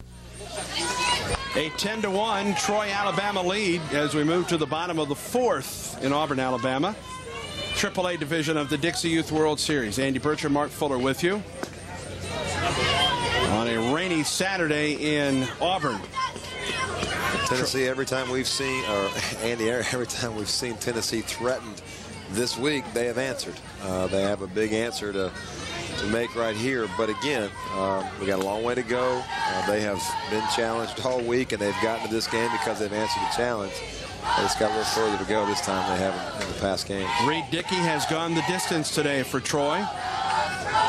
S7: A 10-1 Troy, Alabama lead as we move to the bottom of the fourth in Auburn, Alabama. AAA division of the Dixie Youth World Series. Andy Bertram, Mark Fuller with you on a rainy Saturday in Auburn.
S12: Tennessee, every time we've seen, or Andy, every time we've seen Tennessee threatened this week, they have answered. They have a big answer to make right here. But again, we got a long way to go. They have been challenged all week, and they've gotten to this game because they've answered the challenge. They just got a little further to go this time they haven't in the past games.
S7: Reed Dickey has gone the distance today for Troy.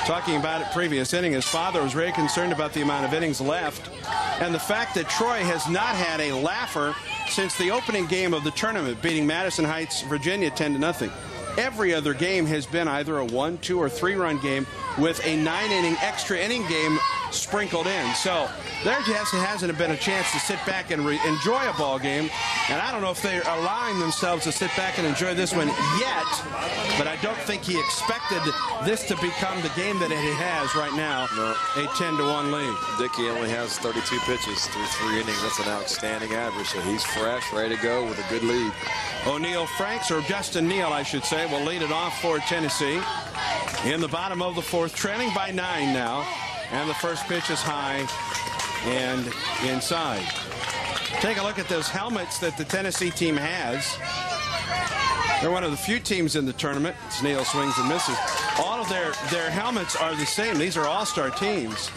S7: Talking about it previous inning, his father was very concerned about the amount of innings left and the fact that Troy has not had a laugher since the opening game of the tournament, beating Madison Heights, Virginia 10-0. Every other game has been either a 1, 2, or 3-run game with a 9-inning extra inning game sprinkled in. So there just hasn't been a chance to sit back and enjoy a ball game. And I don't know if they're allowing themselves to sit back and enjoy this one yet, but I don't think he expected this to become the game that it has right now. No. A 10-1 lead.
S12: Dickey only has 32 pitches through 3 innings. That's an outstanding average. So he's fresh, ready to go with a good lead.
S7: O'Neal Franks, or Justin Neal, I should say, will lead it off for Tennessee. In the bottom of the fourth, trailing by 9 now. And the first pitch is high and inside. Take a look at those helmets that the Tennessee team has. They're one of the few teams in the tournament. It's Neal swings and misses. All of their helmets are the same. These are all-star teams.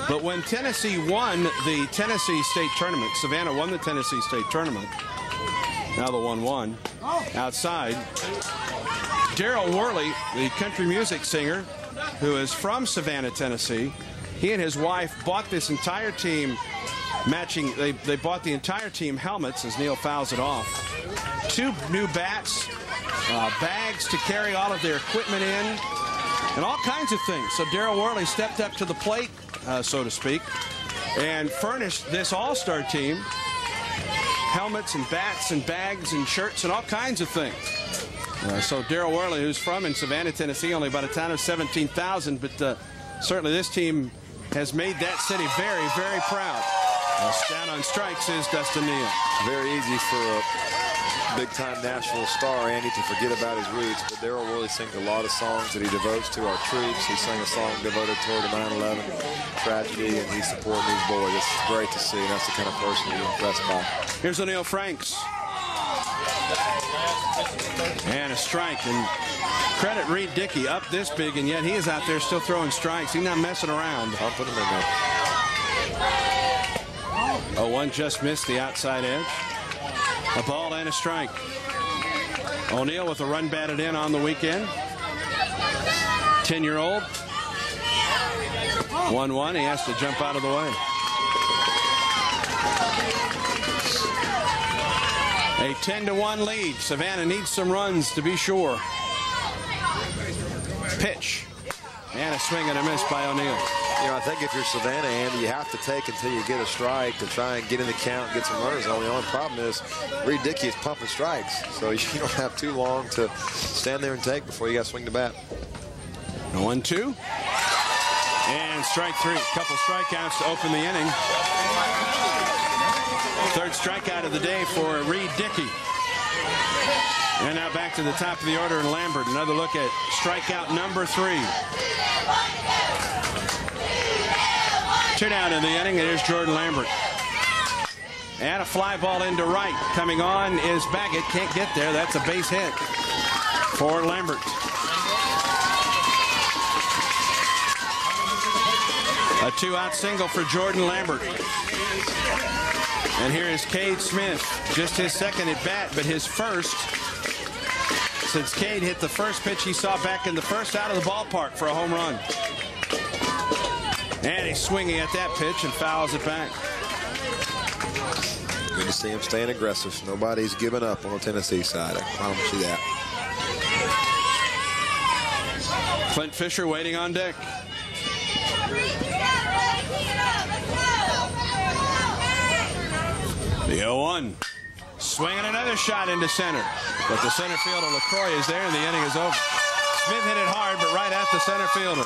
S7: But when Tennessee won the Tennessee State Tournament, Savannah won the Tennessee State Tournament. Now the 1-1 outside. Daryl Worley, the country music singer, who is from Savannah, Tennessee, he and his wife bought this entire team matching. They bought the entire team helmets as Neal fouls it off. 2 new bats, bags to carry all of their equipment in, and all kinds of things. So Daryl Worley stepped up to the plate, so to speak, and furnished this all-star team helmets and bats and bags and shirts and all kinds of things. So Daryl Worley, who's from in Savannah, Tennessee, only about a town of 17,000, but certainly this team has made that city very, very proud. Down on strikes is Dustin Neal.
S12: Very easy for a big-time national star, Andy, to forget about his roots, but Daryl Worley sings a lot of songs that he devotes to our troops. He sang a song devoted toward the 9/11 tragedy, and he's supporting these boys. It's great to see, and that's the kind of person you're impressed by.
S7: Here's O'Neal Franks. And a strike, and credit Reed Dickey, up this big, and yet he is out there still throwing strikes. He's not messing around.
S12: I'll put him in there.
S7: 0-1 just missed the outside edge. A ball and a strike. O'Neal with a run batted in on the weekend. 10-year-old. 1-1. He has to jump out of the way. A 10-1 lead. Savannah needs some runs to be sure. Pitch. And a swing and a miss by O'Neal.
S12: You know, I think if you're Savannah, Andy, you have to take until you get a strike to try and get in the count and get some runners on. The only problem is Reed Dickey is pumping strikes, so you don't have too long to stand there and take before you got to swing the bat.
S7: 1-2. And strike 3. Couple strikeouts to open the inning. Third strikeout of the day for Reed Dickey. And now back to the top of the order in Lambert. Another look at strikeout number 3. 2 down in the inning. It is Jordan Lambert. And a fly ball into right. Coming on is Baggett. Can't get there. That's a base hit for Lambert. A 2-out single for Jordan Lambert. And here is Cade Smith. Just his second at bat, but his first since Cade hit the first pitch he saw back in the first out of the ballpark for a home run. And he's swinging at that pitch and fouls it back.
S12: Good to see him staying aggressive. Nobody's giving up on the Tennessee side. I promise you that.
S7: Clint Fisher waiting on deck. The 0-1. Swinging another shot into center. But the center fielder, LaCroix, is there, and the inning is over. Smith hit it hard, but right at the center fielder.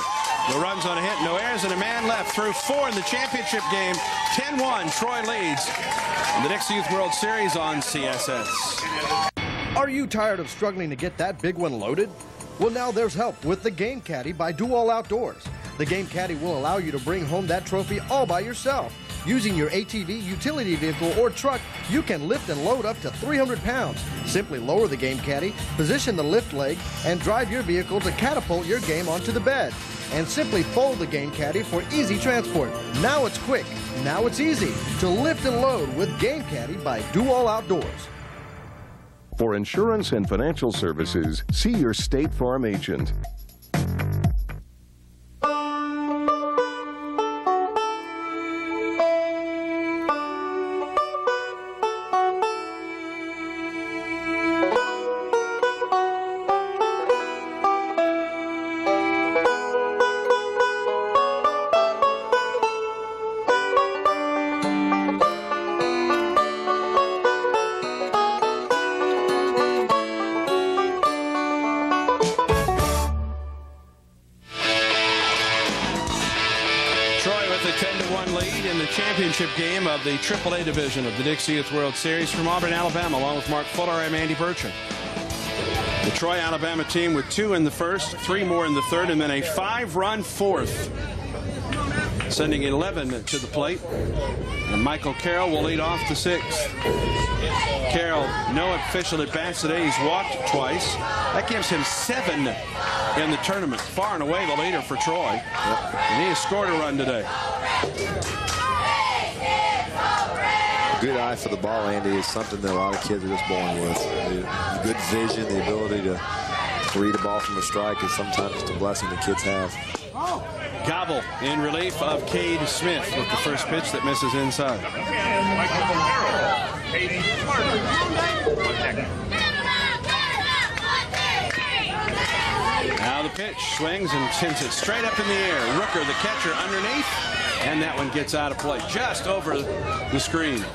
S7: No runs on a hit, no errors, and a man left. Through 4 in the championship game. 10-1, Troy leads in the Dixie Youth World Series on CSS.
S11: Are you tired of struggling to get that big one loaded? Well, now there's help with the Game Caddy by Do All Outdoors. The Game Caddy will allow you to bring home that trophy all by yourself. Using your ATV, utility vehicle, or truck, you can lift and load up to 300 pounds. Simply lower the Game Caddy, position the lift leg, and drive your vehicle to catapult your game onto the bed. And simply fold the Game Caddy for easy transport. Now it's quick. Now it's easy to lift and load with Game Caddy by Do All Outdoors.
S10: For insurance and financial services, see your State Farm agent.
S7: Game of the AAA division of the Dixie Youth World Series from Auburn, Alabama, along with Mark Fuller. I'm Andy Bertram. The Troy, Alabama team with 2 in the first, 3 more in the third, and then a 5-run fourth, sending 11 to the plate. And Michael Carroll will lead off the 6th. Carroll, no official at bats today. He's walked twice. That gives him 7 in the tournament. Far and away the leader for Troy. And he has scored a run today.
S12: Good eye for the ball, Andy, is something that a lot of kids are just born with. The good vision, the ability to read a ball from a strike is sometimes just a blessing that kids have.
S7: Gobble in relief of Cade Smith with the first pitch that misses inside. Now the pitch swings and sends it straight up in the air. Rooker, the catcher, underneath. And that one gets out of play just over the screen.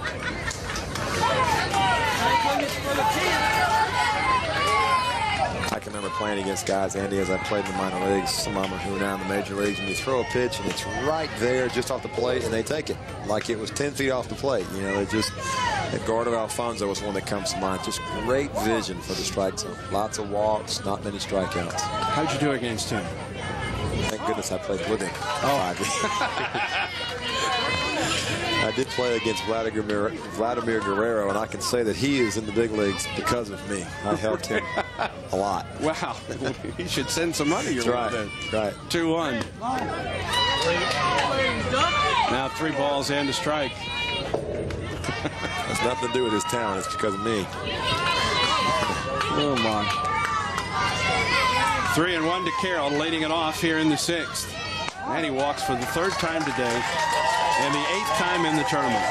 S12: I can remember playing against guys, Andy, as I played in the minor leagues, some of them who are now in the major leagues, and you throw a pitch and it's right there just off the plate and they take it like it was 10 feet off the plate. You know, they just, Edgardo Alfonso was one that comes to mind. Just great vision for the strike zone. Lots of walks, not many strikeouts.
S7: How'd you do against him?
S12: Thank goodness I played with him. Oh. I did play against Vladimir Guerrero, and I can say that he is in the big leagues because of me. I helped him a lot.
S7: Wow. He should send some money your way then.
S12: Right.
S7: 2-1. Now 3 balls and a strike.
S12: Has nothing to do with his talent. It's because of me.
S7: Oh, my. 3-1 to Carroll, leading it off here in the 6th. And he walks for the 3rd time today and the 8th time in the tournament.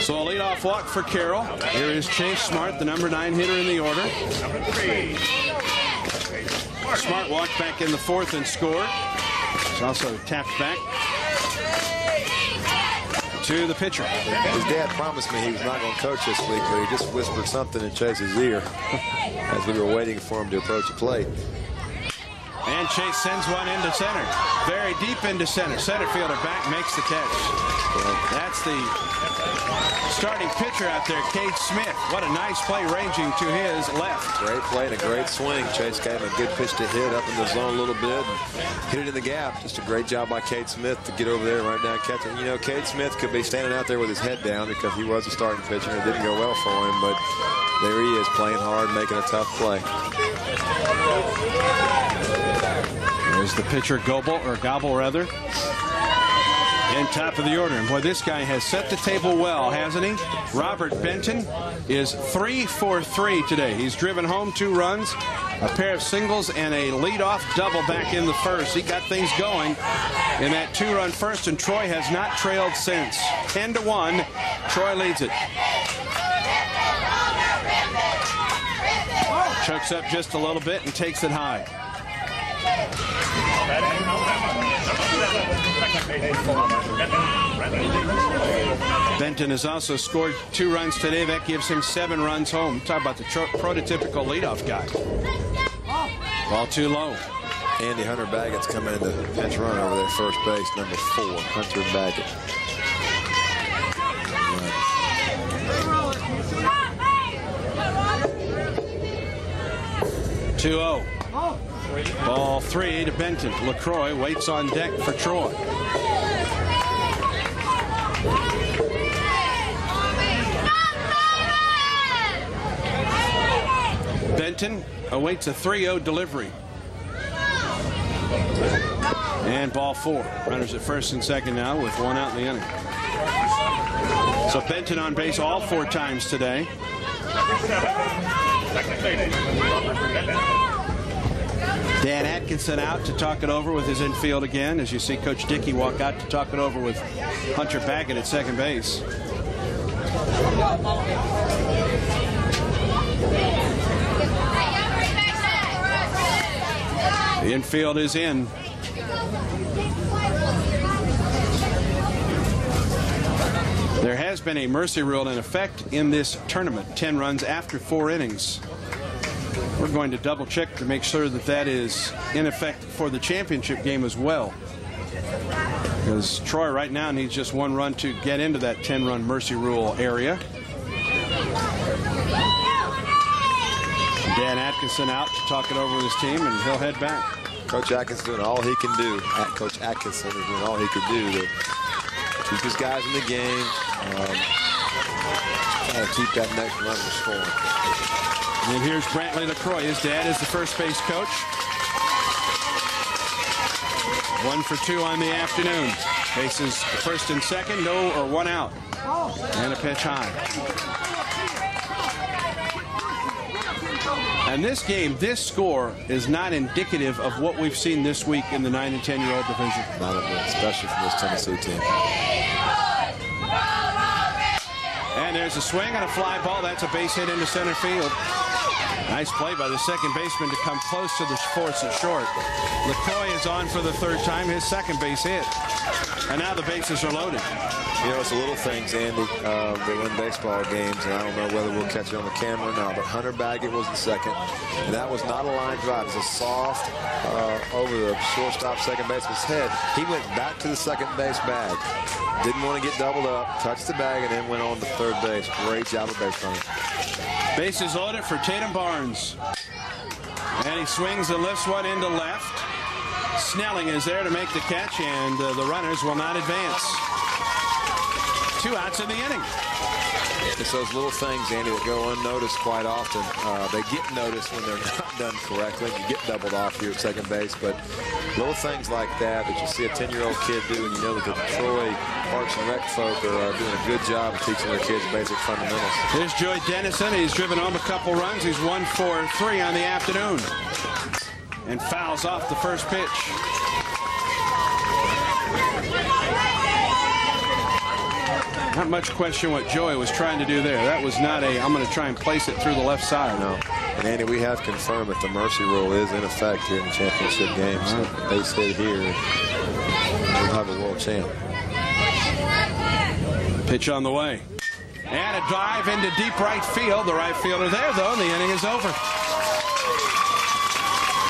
S7: So a leadoff walk for Carroll. Here is Chase Smart, the number 9 hitter in the order. Smart walked back in the 4th and scored. He's also tapped back to the pitcher.
S12: His dad promised me he was not going to coach this week, but he just whispered something in Chase's ear as we were waiting for him to approach the plate.
S7: And Chase sends one into center. Very deep into center. Center fielder back makes the catch. That's the starting pitcher out there, Cade Smith. What a nice play ranging to his left.
S12: Great play and a great swing. Chase gave him a good pitch to hit up in the zone a little bit and hit it in the gap. Just a great job by Cade Smith to get over there and right down catch it. You know, Cade Smith could be standing out there with his head down because he was a starting pitcher and it didn't go well for him, but there he is playing hard, making a tough play.
S7: There's the pitcher, Gobble rather. And top of the order. And boy, this guy has set the table well, hasn't he? Robert Benton is 3 for 3 today. He's driven home 2 runs, a pair of singles, and a leadoff double back in the first. He got things going in that 2-run first, and Troy has not trailed since. 10-1, Troy leads it. Chokes up just a little bit and takes it high. Benton has also scored 2 runs today. That gives him 7 runs home. Talk about the prototypical leadoff guy. Ball too low.
S12: Andy Hunter Baggett's coming in the pinch run over there, first base, number 4, Hunter Baggett.
S7: 2-0. Ball 3 to Benton. LaCroix waits on deck for Troy. Benton awaits a 3-0 delivery. And ball 4. Runners at first and second now with 1 out in the inning. So Benton on base all 4 times today. Dan Atkinson out to talk it over with his infield again, as you see Coach Dickey walk out to talk it over with Hunter Baggett at second base. The infield is in. There has been a mercy rule in effect in this tournament, 10 runs after 4 innings. We're going to double check to make sure that that is in effect for the championship game as well. Because Troy right now needs just 1 run to get into that 10-run mercy rule area. Dan Atkinson out to talk it over with his team, and he'll head back.
S12: Coach Atkinson doing all he can do. Coach Atkinson is doing all he could do to keep his guys in the game, try to keep that next runner scoring.
S7: And here's Brantley LaCroix. His dad is the first base coach. 1 for 2 on the afternoon. Bases first and second, no or 1 out. And a pitch high. And this game, this score is not indicative of what we've seen this week in the 9 and 10-year-old division.
S12: Not a bit, especially from this Tennessee team.
S7: And there's a swing on a fly ball. That's a base hit into center field. Nice play by the second baseman to come close to the force at short. LaCroix is on for the 3rd time, his second base hit. And now the bases are loaded.
S12: You know, it's the little things, Andy, that win baseball games, and I don't know whether we'll catch it on the camera or not, but Hunter Baggett was the second, and that was not a line drive. It was a soft over the shortstop second baseman's head. He went back to the second base bag. Didn't want to get doubled up, touched the bag, and then went on to third base. Great job of base running.
S7: Bases loaded for Tatum Barnes. And he swings and lifts one into left. Snelling is there to make the catch, and the runners will not advance. 2 outs in the inning.
S12: It's those little things, Andy, that go unnoticed quite often. They get noticed when they're not done correctly. You get doubled off here at second base, but little things like that you see a 10-year-old kid do, and you know that the Troy Parks and Rec folk are doing a good job of teaching their kids basic fundamentals.
S7: Here's Joey Dennison. He's driven home a couple runs. He's 1 for 3 on the afternoon. And fouls off the first pitch. Not much question what Joey was trying to do there. That was not a, I'm going to try and place it through the left side.
S12: No. And Andy, we have confirmed that the mercy rule is in effect here in the championship games. So they sit here, we'll have a world champ.
S7: Pitch on the way. And a dive into deep right field. The right fielder there, though, and the inning is over.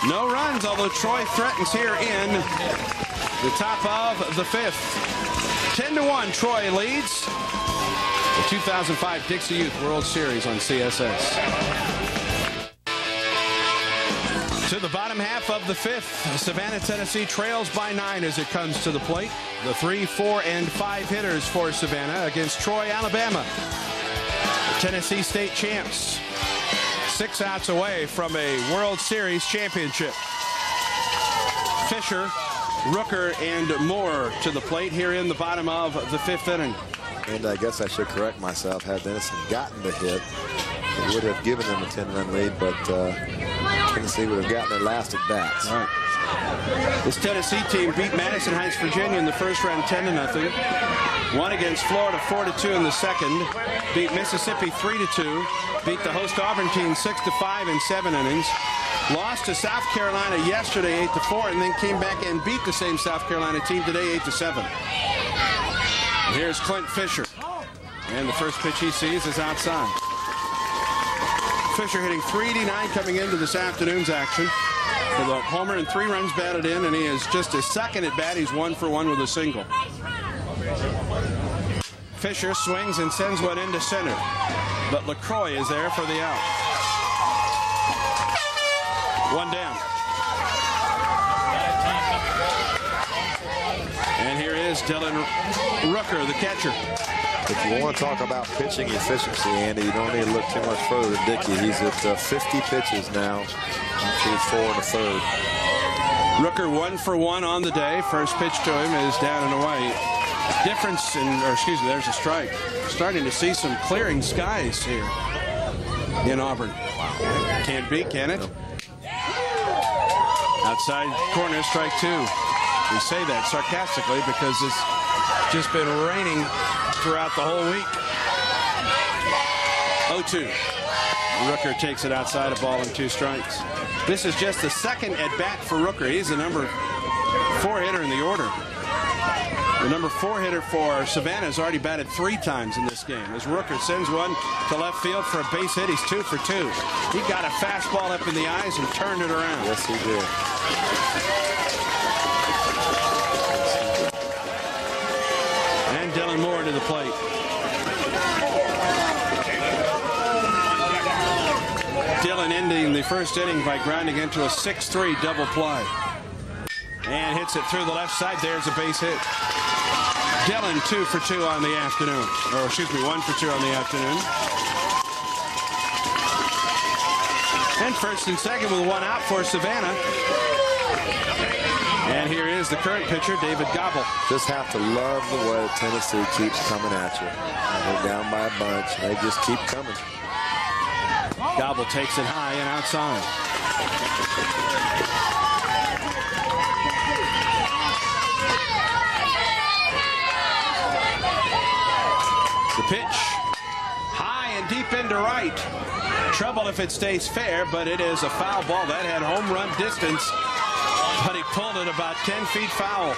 S7: No runs, although Troy threatens here in the top of the 5th. 10-1, Troy leads the 2005 Dixie Youth World Series on CSS. To the bottom half of the 5th, Savannah, Tennessee trails by 9 as it comes to the plate. The 3, 4, and 5 hitters for Savannah against Troy, Alabama. The Tennessee State champs. 6 outs away from a World Series championship. Fisher Rooker and Moore to the plate here in the bottom of the 5th inning.
S12: And I guess I should correct myself. Had Denison gotten the hit, it would have given them a 10-run lead, but Tennessee would have gotten their last at bats.
S7: All right. This Tennessee team beat Madison Heights, Virginia in the first round 10-0. Won against Florida 4-2 in the second. Beat Mississippi 3-2. Beat the host Auburn team 6-5 in 7 innings. Lost to South Carolina yesterday 8-4, and then came back and beat the same South Carolina team today 8-7. Here's Clint Fisher, and the first pitch he sees is outside. Fisher hitting .389 coming into this afternoon's action with a homer and 3 runs batted in, and he is just his second at bat. He's 1 for 1 with a single. Fisher swings and sends one into center, but LaCroix is there for the out. 1 down. And here is Dylan Rooker, the catcher.
S12: If you want to talk about pitching efficiency, Andy, you don't need to look too much further than Dickie. He's at 50 pitches now through 4 1/3.
S7: Rooker 1 for 1 on the day. First pitch to him is down and away. Difference in, or excuse me, there's a strike. Starting to see some clearing skies here in Auburn. Wow. Can't be, can it? Outside corner, strike 2. We say that sarcastically because it's just been raining throughout the whole week. 0-2. Rooker takes it outside, a ball and 2 strikes. This is just the second at bat for Rooker. He's the number 4 hitter in the order. The number 4 hitter for Savannah has already batted 3 times in this game. As Rooker sends one to left field for a base hit, he's 2 for 2. He got a fastball up in the eyes and turned it around.
S12: Yes, he did.
S7: And Dylan Moore to the plate. Dylan ending the first inning by grounding into a 6-3 double play. And hits it through the left side. There's a base hit. Dylan 2 for 2 on the afternoon. Or excuse me, 1 for 2 on the afternoon. And first and second with 1 out for Savannah. And here is the current pitcher, David Gobble.
S12: Just have to love the way Tennessee keeps coming at you. They're down by a bunch. They just keep coming.
S7: Gobble takes it high and outside. The pitch, high and deep into right. Trouble if it stays fair, but it is a foul ball. That had home run distance, but he pulled it about 10 feet foul.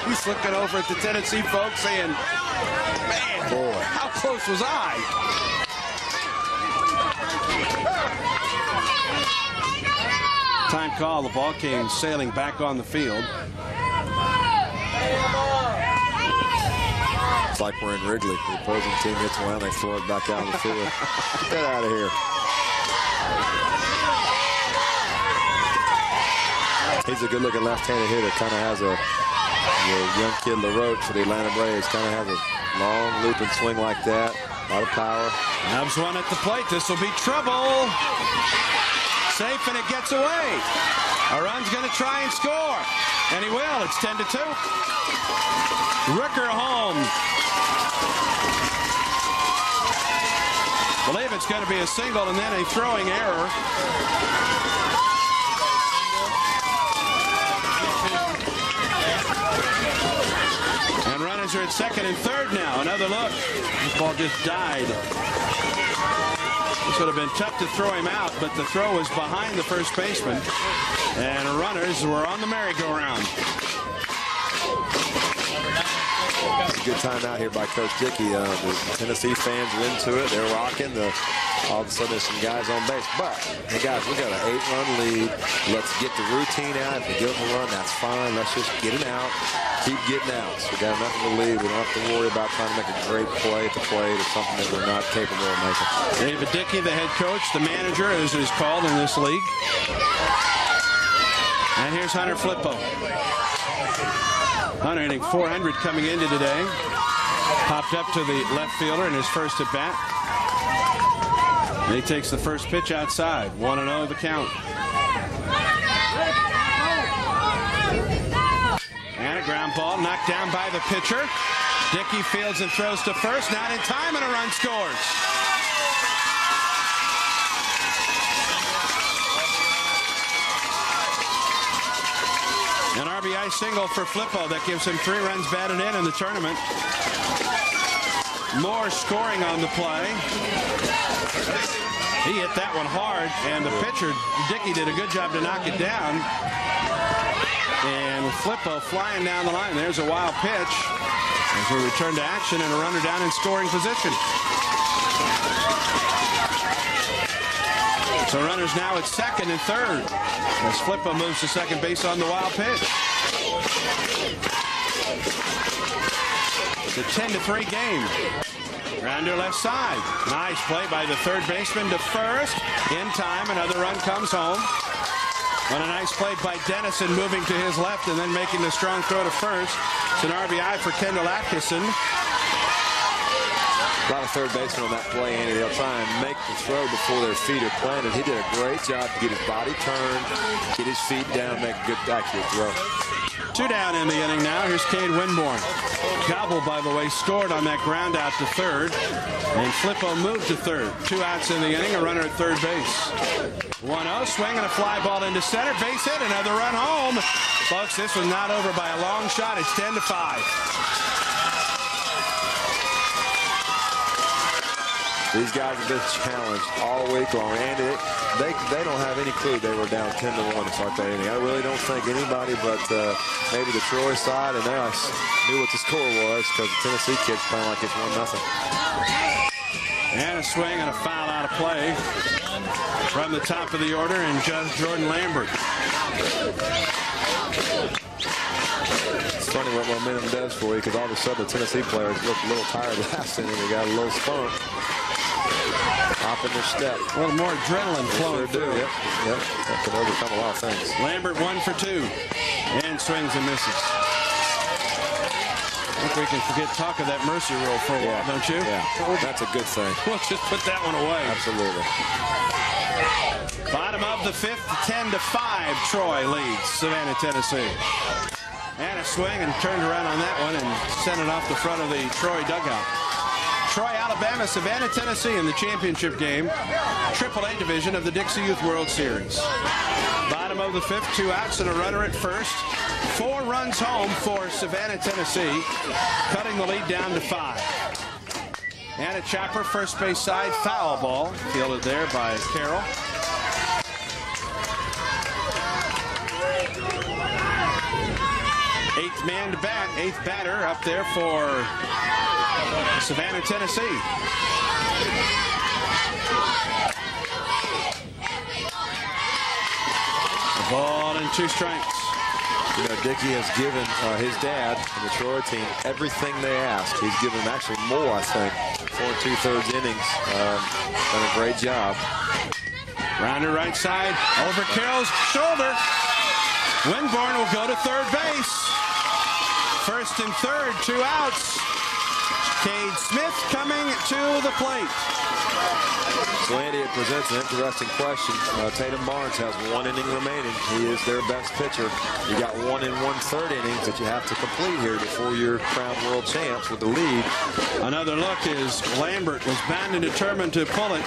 S7: He's looking over at the Tennessee folks saying, man, boy, how close was I? Time call, the ball came sailing back on the field.
S12: It's like we're in Wrigley. The opposing team hits one, they throw it back out on the field. Get that out of here. He's a good-looking left-handed hitter. Kind of has a young kid LaRoche for the Atlanta Braves. Kind of has a long looping swing like that. A lot of power.
S7: Nubs one at the plate. This will be trouble. Safe, and it gets away. A run's going to try and score. And he will. It's 10-2. Rooker home. Believe it's going to be a single and then a throwing error. And runners are at second and third now. Another look. This ball just died. This would have been tough to throw him out, but the throw was behind the first baseman. And runners were on the merry-go-round.
S12: Good time out here by Coach Dickey. The Tennessee fans are into it. They're rocking. All of a sudden, there's some guys on base. But, hey, guys, we got an 8-run lead. Let's get the routine out. If we give them a run, that's fine. Let's just get it out. Keep getting outs. We got nothing to lead. We don't have to worry about trying to make a great play at the plate or something that we're not capable of making.
S7: David Dickey, the head coach, the manager, as is called in this league. And here's Hunter Flippo. Hunter hitting .400 coming into today. Popped up to the left fielder in his first at bat. And he takes the first pitch outside. 1-0 the count. High ground ball knocked down by the pitcher. Dickie fields and throws to first. Not in time, and a run scores. An RBI single for Flippo that gives him 3 runs batted in the tournament. More scoring on the play. He hit that one hard, and the pitcher, Dickie, did a good job to knock it down. And with Flippo flying down the line, there's a wild pitch as we return to action and a runner down in scoring position. So runners now at second and third as Flippo moves to second base on the wild pitch. It's a 10-3 game. Grounder left side. Nice play by the third baseman to first. In time, another run comes home. And a nice play by Dennison moving to his left and then making the strong throw to first. It's an RBI for Kendall Atkinson.
S12: A lot of third basemen on that play, Andy. They'll try and make the throw before their feet are planted. He did a great job to get his body turned, get his feet down, make a good accurate throw.
S7: 2 down in the inning now. Here's Cade Winborn. Gobble, by the way, scored on that ground out to third. And Flippo moved to third. 2 outs in the inning, a runner at third base. 1-0, swing and a fly ball into center. Base hit, another run home. Folks, this was not over by a long shot. It's 10-5.
S12: These guys have been challenged all week long. Andy, they don't have any clue they were down 10-1 to start that inning. I really don't think anybody but maybe the Troy side, and they knew what the score was because the Tennessee kids playing like it's 1-0.
S7: And a swing and a foul out of play from the top of the order, and Jordan Lambert.
S12: It's funny what momentum does for you because all of a sudden the Tennessee players looked a little tired last inning. They got a little spunk. Hop in their step.
S7: A little more adrenaline flowing through.
S12: Yep. That can overcome a lot of things.
S7: Lambert 1 for 2 and swings and misses. I think we can forget talk of that mercy rule for a while, don't you?
S12: Yeah, that's a good thing.
S7: We'll just put that one away.
S12: Absolutely.
S7: Bottom of the 5th, 10-5. Troy leads Savannah, Tennessee. And a swing and turned around on that one and sent it off the front of the Troy dugout. Troy, Alabama, Savannah, Tennessee in the championship game. AAA division of the Dixie Youth World Series. Bottom of the 5th, 2 outs and a runner at first. 4 runs home for Savannah, Tennessee, cutting the lead down to 5. And a chopper, first base side, foul ball, fielded there by Carroll. Eighth man to bat, 8th batter up there for Savannah, Tennessee. A ball and 2 strikes.
S12: You know, Dickie has given his dad and the Troy team everything they asked. He's given them actually more, I think. 4 2/3 innings. Done a great job.
S7: Rounder right side over Carroll's shoulder. Winborn will go to third base. First and third, 2 outs. Cade Smith coming to the plate.
S12: So, Andy, it presents an interesting question. Tatum Barnes has 1 inning remaining. He is their best pitcher. You got 1 1/3 innings that you have to complete here before you're crowned world champs with the lead.
S7: Another look is Lambert was bound and determined to pull it,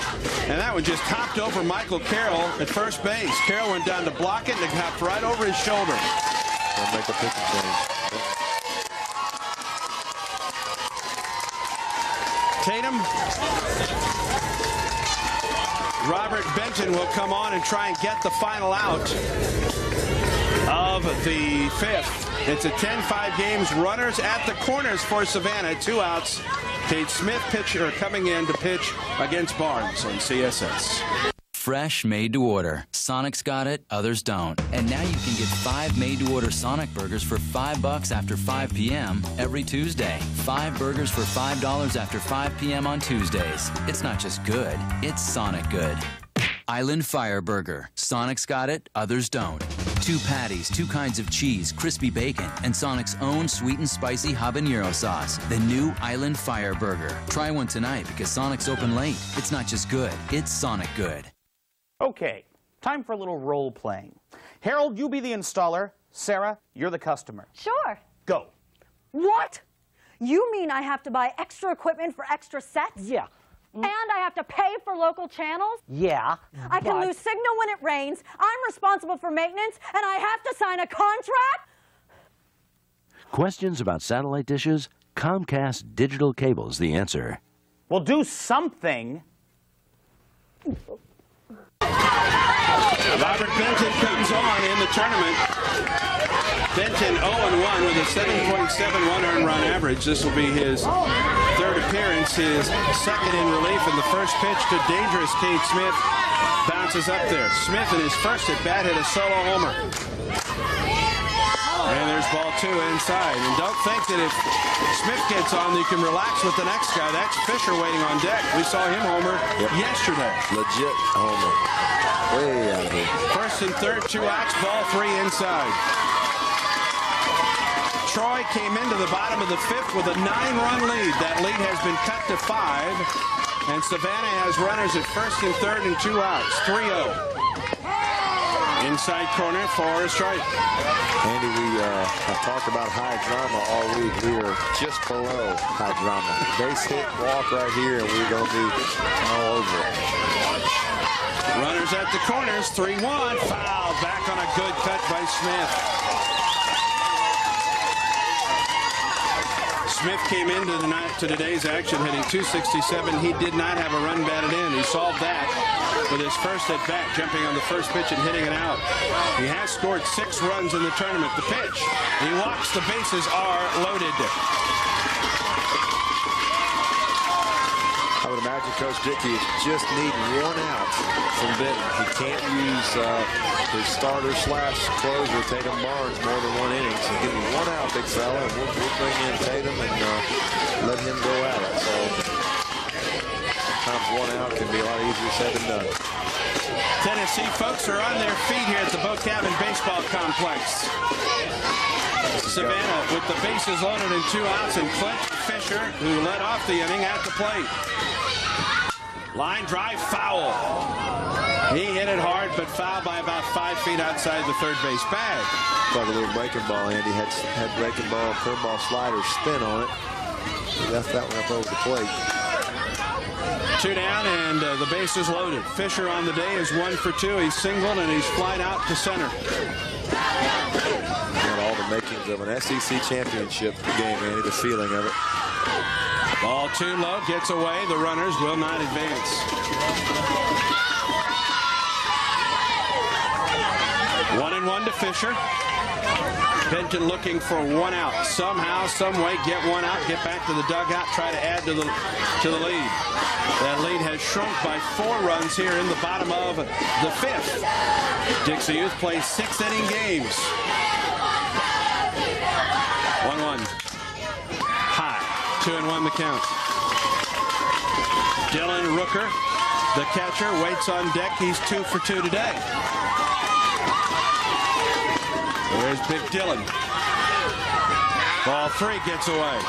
S7: and that one just hopped over Michael Carroll at first base. Carroll went down to block it, and it hopped right over his shoulder.
S12: And make a pitching change.
S7: Tatum. Robert Benton will come on and try and get the final out of the 5th. It's a 10-5 games. Runners at the corners for Savannah. 2 outs. Cade Smith pitcher coming in to pitch against Barnes on CSS.
S1: Fresh, made to order. Sonic's got it, others don't. And now you can get 5 made to order Sonic burgers for $5 after 5 p.m. every Tuesday. 5 burgers for $5 after 5 p.m. on Tuesdays. It's not just good, it's Sonic good. Island Fire Burger. Sonic's got it, others don't. 2 patties, 2 kinds of cheese, crispy bacon, and Sonic's own sweet and spicy habanero sauce. The new Island Fire Burger. Try one tonight because Sonic's open late. It's not just good, it's Sonic good.
S2: Okay, time for a little role playing. Harold, you be the installer. Sarah, you're the customer.
S3: Sure.
S2: Go.
S3: What? You mean I have to buy extra equipment for extra sets?
S2: Yeah.
S3: And I have to pay for local channels?
S2: Yeah.
S3: I can lose signal when it rains. I'm responsible for maintenance, and I have to sign a contract?
S6: Questions about satellite dishes? Comcast Digital Cable's the answer.
S2: Well, do something.
S7: Robert Benton comes on in the tournament. Benton 0-1 with a 7.71 earned run average. This will be his third appearance, his second in relief, and the first pitch to dangerous Cade Smith bounces up there. Smith in his first at bat hit a solo homer. And there's ball 2 inside. And don't think that if Smith gets on, you can relax with the next guy. That's Fisher waiting on deck. We saw him homer yesterday.
S12: Legit homer. Way out of here.
S7: First and third, 2 outs, ball 3 inside. Troy came into the bottom of the 5th with a 9-run lead. That lead has been cut to 5. And Savannah has runners at first and third and 2 outs. 3-0. Inside corner for a strike.
S12: Andy, we have talked about high drama all week. We are just below high drama. Base hit, walk right here, and we're going to be all over it.
S7: Runners at the corners, 3-1. Foul. Back on a good cut by Smith. Smith came into today's action hitting .267. He did not have a run batted in. He solved that with his first at bat, jumping on the first pitch and hitting it out. He has scored 6 runs in the tournament. The pitch, he walks, the bases are loaded.
S12: I would imagine Coach Dickey is just needing 1 out from Benton. He can't use his starter / closer, Tatum Barnes, more than 1 inning. So give me 1 out, big fella, and we'll bring in Tatum and let him go at it. So sometimes 1 out can be a lot easier said than done.
S7: Tennessee folks are on their feet here at the Bocaven Baseball Complex. Savannah with the bases loaded and 2 outs, and Clint Fisher, who led off the inning, at the plate. Line drive foul. He hit it hard, but foul by about 5 feet outside the third base bag.
S12: Like a little breaking ball, Andy. Had breaking ball, curveball, slider, spin on it. He left that one up over the plate.
S7: 2 down, and the base is loaded. Fisher on the day is 1 for 2. He's singled, and he's flied out to center.
S12: Got all the makings of an SEC championship game, Andy, the feeling of it.
S7: Ball 2 low, gets away. The runners will not advance. 1-1 to Fisher. Benton looking for 1 out. Somehow, some way, get 1 out, get back to the dugout, try to add to the lead. That lead has shrunk by 4 runs here in the bottom of the 5th. Dixie Youth plays 6-inning games. 1-1. High. 2-1 the count. Dylan Rooker, the catcher, waits on deck. He's 2 for 2 today. There's Big Dylan. Ball 3 gets away.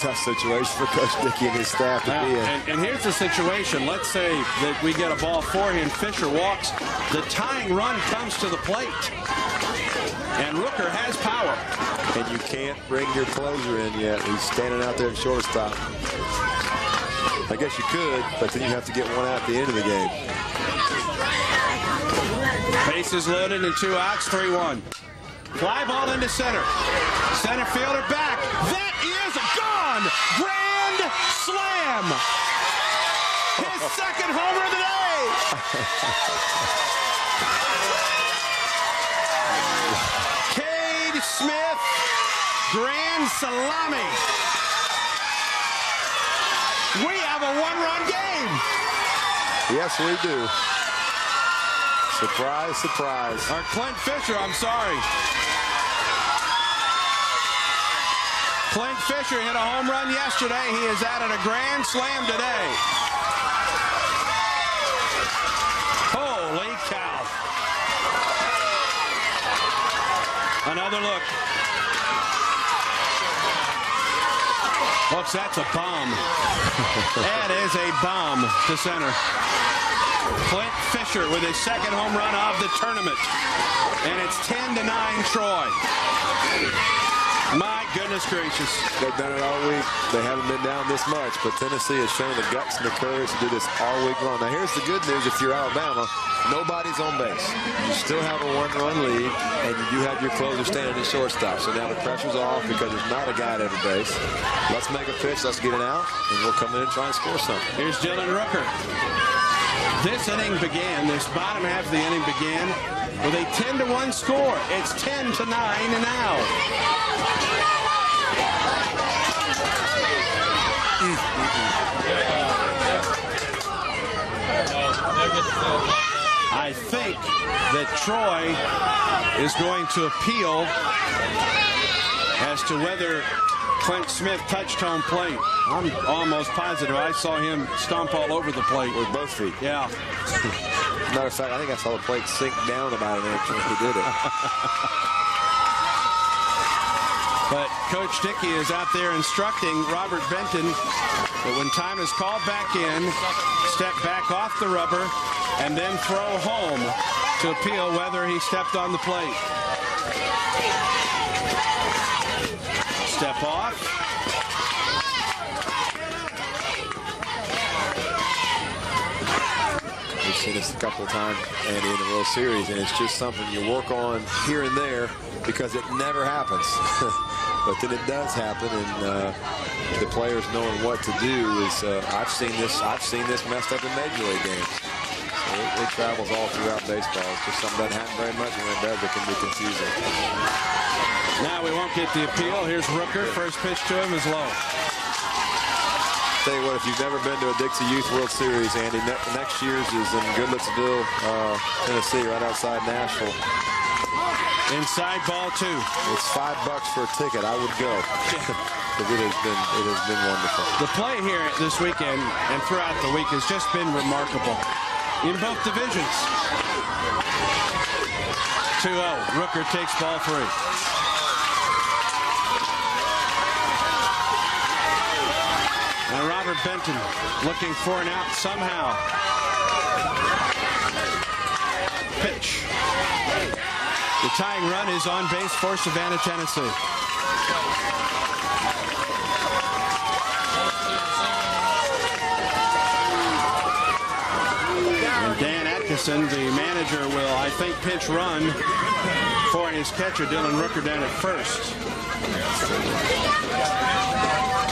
S12: Tough situation for Coach Dickey and his staff to be in.
S7: And here's the situation. Let's say that we get a ball 4 here and Fisher walks. The tying run comes to the plate. And Rooker has power.
S12: And you can't bring your closer in yet. He's standing out there at shortstop. I guess you could, but then you have to get 1 out at the end of the game.
S7: Bases loaded and 2 outs, 3-1. Fly ball into center. Center fielder back. That is gone. Grand slam. His second homer of the day. Cade Smith, grand salami. We have a 1-run game.
S12: Yes, we do. Surprise, surprise.
S7: Or Clint Fisher, I'm sorry. Clint Fisher hit a home run yesterday. He has added a grand slam today. Holy cow. Another look. Folks, that's a bomb. That is a bomb to center. Clint Fisher with his second home run of the tournament. And it's 10-9 Troy. My goodness gracious.
S12: They've done it all week. They haven't been down this much, but Tennessee has shown the guts and the courage to do this all week long. Now, here's the good news. If you're Alabama, nobody's on base. You still have a one-run lead, and you do have your closer standing at shortstop. So now the pressure's off because there's not a guy at every base. Let's make a pitch. Let's get it out, and we'll come in and try and score something.
S7: Here's Dylan Rooker. This inning began, this bottom half of the inning began with a 10-1 score. It's 10-9 now. I think that Troy is going to appeal as to whether Clint Smith touched home plate. I'm almost positive. I saw him stomp all over the plate.
S12: With both feet.
S7: Yeah.
S12: Matter of fact, I think I saw the plate sink down about an inch when he did it.
S7: But Coach Dickey is out there instructing Robert Benton that when time is called back in, step back off the rubber and then throw home to appeal whether he stepped on the plate. Step off.
S12: We've seen this a couple of times, Andy, in the World Series, and it's just something you work on here and there because it never happens. But then it does happen, and the players knowing what to do is I've seen this messed up in Major League games. So it travels all throughout baseball. It's just something that doesn't happen very much, and when it does, it can be confusing.
S7: Now we won't get the appeal. Here's Rooker. First pitch to him is low.
S12: Tell you what, if you've never been to a Dixie Youth World Series, Andy, next year's is in Goodlettsville, Tennessee, right outside Nashville.
S7: Inside ball two.
S12: It's $5 for a ticket. I would go. Because it has been wonderful.
S7: The play here this weekend and throughout the week has just been remarkable in both divisions. 2-0. Rooker takes ball three. And Robert Benton looking for an out somehow. Pitch. The tying run is on base for Savannah, Tennessee. And Dan Atkinson, the manager, will, I think, pinch run for his catcher, Dylan Rooker, down at first.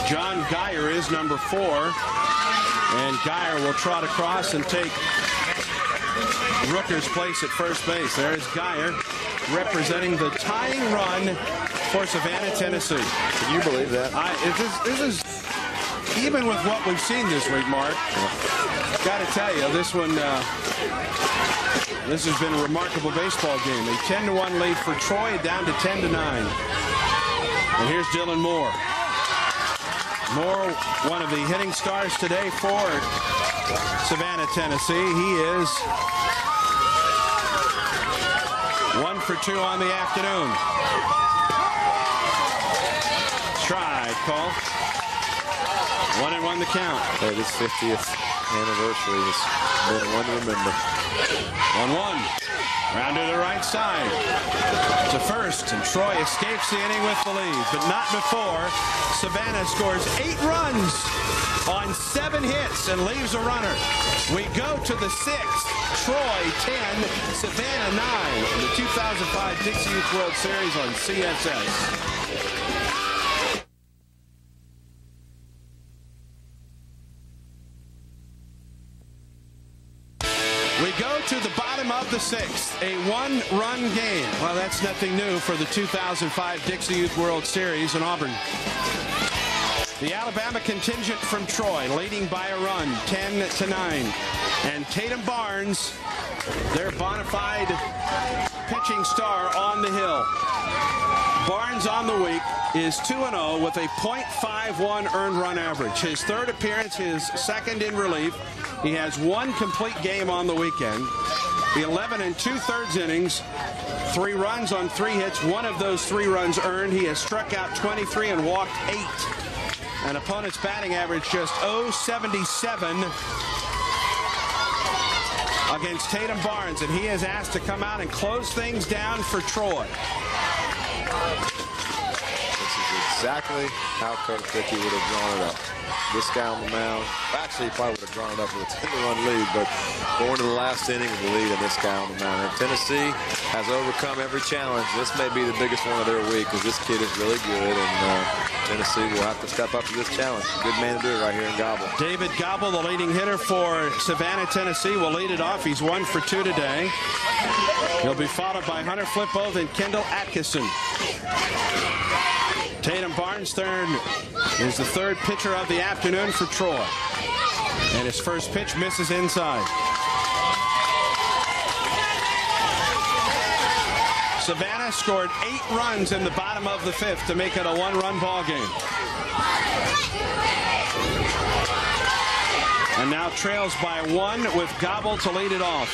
S7: John Geyer is number 4. And Geyer will trot across and take Rooker's place at first base. There's Geyer representing the tying run for Savannah, Tennessee.
S12: Can you believe that?
S7: This is even with what we've seen this week, Mark. Got to tell you, this one, this has been a remarkable baseball game. A 10-1 lead for Troy, down to 10-9. And here's Dylan Moore. Moore, one of the hitting stars today for Savannah, Tennessee. He is 1 for 2 on the afternoon. Strike call. 1-1 the count.
S12: Hey, this 50th anniversary has been one to remember.
S7: 1-1. Round to the right side. To first, and Troy escapes the inning with the lead, but not before Savannah scores 8 runs on 7 hits and leaves a runner. We go to the 6th. Troy 10, Savannah 9 in the 2005 Dixie Youth World Series on CSS. We go to the bottom of the 6th, a 1-run game. Well, that's nothing new for the 2005 Dixie Youth World Series in Auburn. The Alabama contingent from Troy leading by a run, 10-9. And Tatum Barnes, their bona fide pitching star on the hill. Barnes on the week is 2-0 with a .51 earned run average. His 3rd appearance, his 2nd in relief. He has 1 complete game on the weekend. The 11 2/3 innings, 3 runs on 3 hits. 1 of those 3 runs earned. He has struck out 23 and walked 8. An opponent's batting average just .077. against Tatum Barnes, and he is asked to come out and close things down for Troy.
S12: This is exactly how Coach Dickey would have drawn it up. This guy on the mound, actually he probably would have drawn it up with a 10-run lead, but going to the last inning with the lead and this guy on the mound. And Tennessee has overcome every challenge. This may be the biggest one of their week because this kid is really good, and Tennessee will have to step up to this challenge. Good man to do it right here in Gobble.
S7: David Gobble, the leading hitter for Savannah, Tennessee, will lead it off. He's 1 for 2 today. He'll be followed by Hunter Flippo and Kendall Atkinson. Tatum Barnes third is the third pitcher of the afternoon for Troy. And his first pitch misses inside. Savannah scored 8 runs in the bottom of the 5th to make it a 1-run ball game. And now trails by 1 with Gobble to lead it off.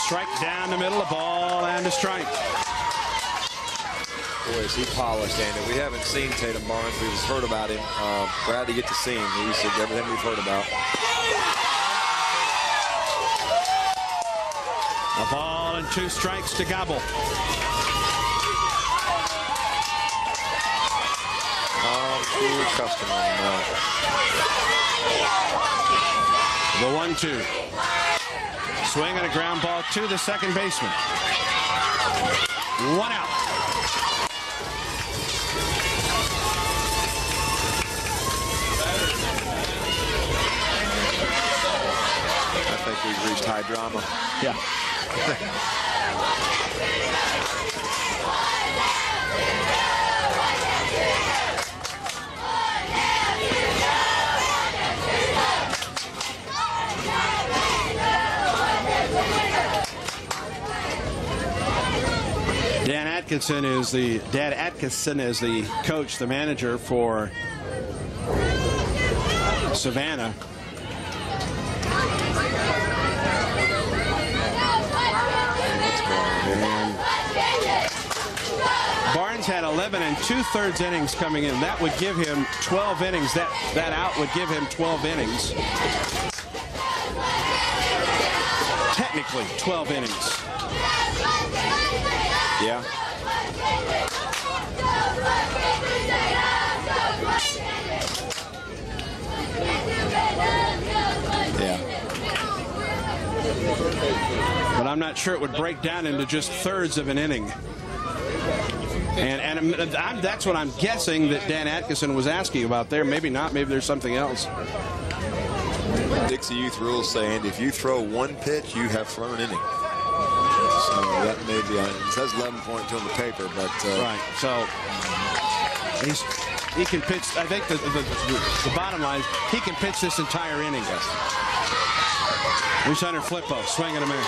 S7: Strike down the middle, a ball and a strike.
S12: Boy, is he polished, Andy. We haven't seen Tatum Barnes. We've just heard about him. Glad to get to see him. He's everything we've heard about.
S7: A ball and 2 strikes to Gobble.
S12: Cool customer.
S7: The 1-2. Swing and a ground ball to the second baseman. 1 out.
S12: I think we've reached high drama.
S7: Yeah. Dan Atkinson is the coach, the manager for Savannah. And Barnes had 11 2/3 innings coming in. That would give him 12 innings. That out would give him 12 innings. Technically 12 innings. Yeah. Yeah. But I'm not sure it would break down into just thirds of an inning. And that's what I'm guessing that Dan Atkinson was asking about there. Maybe not. Maybe there's something else.
S12: Dixie Youth rules say, Andy, if you throw 1 pitch, you have thrown an inning. So that may be, it says 11.2 on the paper, but
S7: right. So he can pitch. I think the bottom line is he can pitch this entire inning.
S12: Yes.
S7: Here's Hunter Flippo, swing and a miss.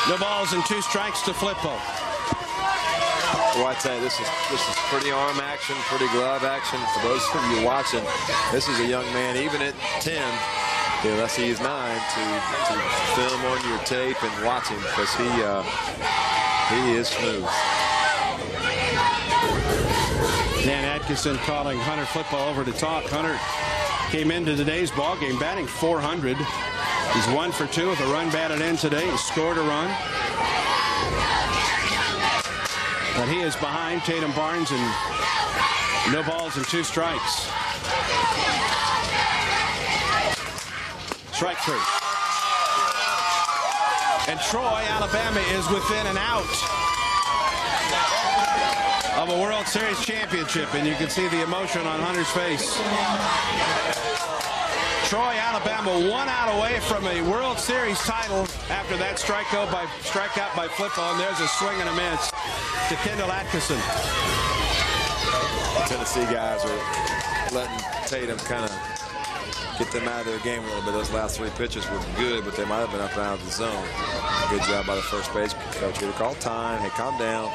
S7: No balls and 2 strikes to Flippo.
S12: Well, I tell you, this is pretty arm action, pretty glove action. For those of you watching, this is a young man, even at 10, unless he is 9, to film on your tape and watch him, because he is smooth.
S7: Dan Atkinson calling Hunter Flippo over to talk. Hunter came into today's ball game batting .400. He's 1 for 2 with a run batted in today. He scored a run. But he is behind Tatum Barnes and no balls and 2 strikes. Strike 3. And Troy, Alabama is within an out of a World Series championship, and you can see the emotion on Hunter's face. Troy, Alabama, 1 out away from a World Series title after that strikeout by Flippo, and there's a swing and a miss to Kendall Atkinson.
S12: The Tennessee guys are letting Tatum kind of get them out of their game a little bit. Those last 3 pitches were good, but they might have been up and out of the zone. Good job by the first base coach. He called time. Hey, calm down.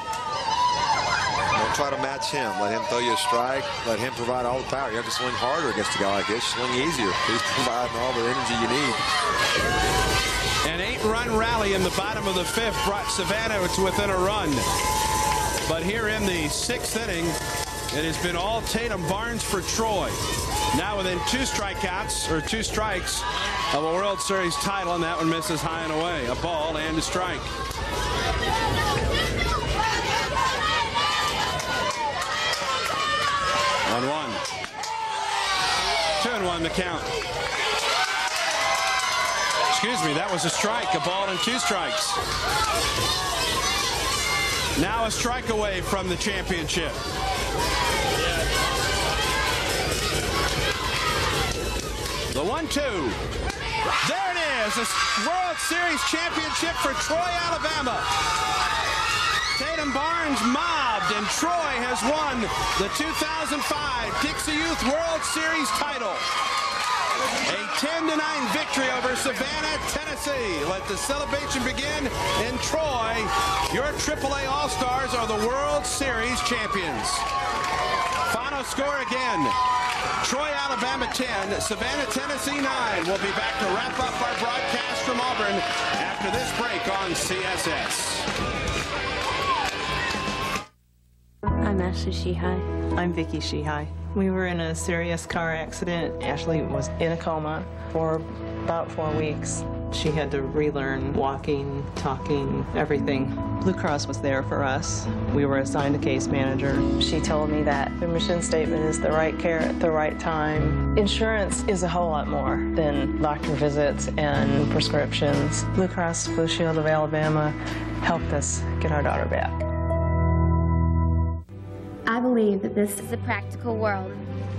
S12: Don't try to match him. Let him throw you a strike. Let him provide all the power. You have to swing harder against a guy like this. Swing easier. He's providing all the energy you need.
S7: An 8-run rally in the bottom of the 5th brought Savannah to within a run. But here in the 6th inning, it has been all Tatum Barnes for Troy. Now within 2 strikeouts, or 2 strikes of a World Series title, and that one misses high and away. A ball and a strike. 1-1. 2-1 the count. Excuse me, that was a strike. A ball and 2 strikes. Now a strike away from the championship. The 1-2. There it is, a World Series championship for Troy, Alabama. Tatum Barnes mobbed, and Troy has won the 2005 Dixie Youth World Series title. A 10-9 victory over Savannah, Tennessee. Let the celebration begin in Troy. Your AAA All-Stars are the World Series champions. Final score again. Troy, Alabama 10, Savannah, Tennessee 9. We'll be back to wrap up our broadcast from Auburn after this break on CSS.
S13: I'm Ashley Shehai.
S14: I'm Vicki Shehai. We were in a serious car accident. Ashley was in a coma for about 4 weeks. She had to relearn walking, talking, everything. Blue Cross was there for us. We were assigned a case manager. She told me that the mission statement is the right care at the right time. Insurance is a whole lot more than doctor visits and prescriptions. Blue Cross Blue Shield of Alabama helped us get our daughter back.
S15: I believe that this is a practical world.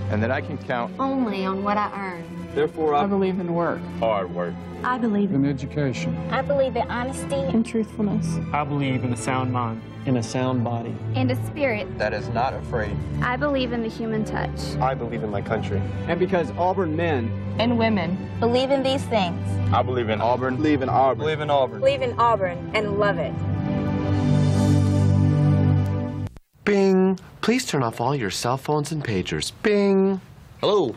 S16: And that I can count
S15: Only on what I earn.
S16: Therefore, I believe in work. Hard work.
S15: I believe
S17: In education.
S15: I believe in honesty
S17: In truthfulness. I believe in a sound mind.
S16: In a sound body.
S15: and a spirit.
S16: That is not afraid.
S15: I believe in the human touch.
S16: I believe in my country. And because Auburn men
S15: And women believe in these things.
S16: I believe in Auburn. Believe in Auburn. Believe in Auburn.
S15: Believe in Auburn and love it.
S18: Bing. Please turn off all your cell phones and pagers. Bing. Hello.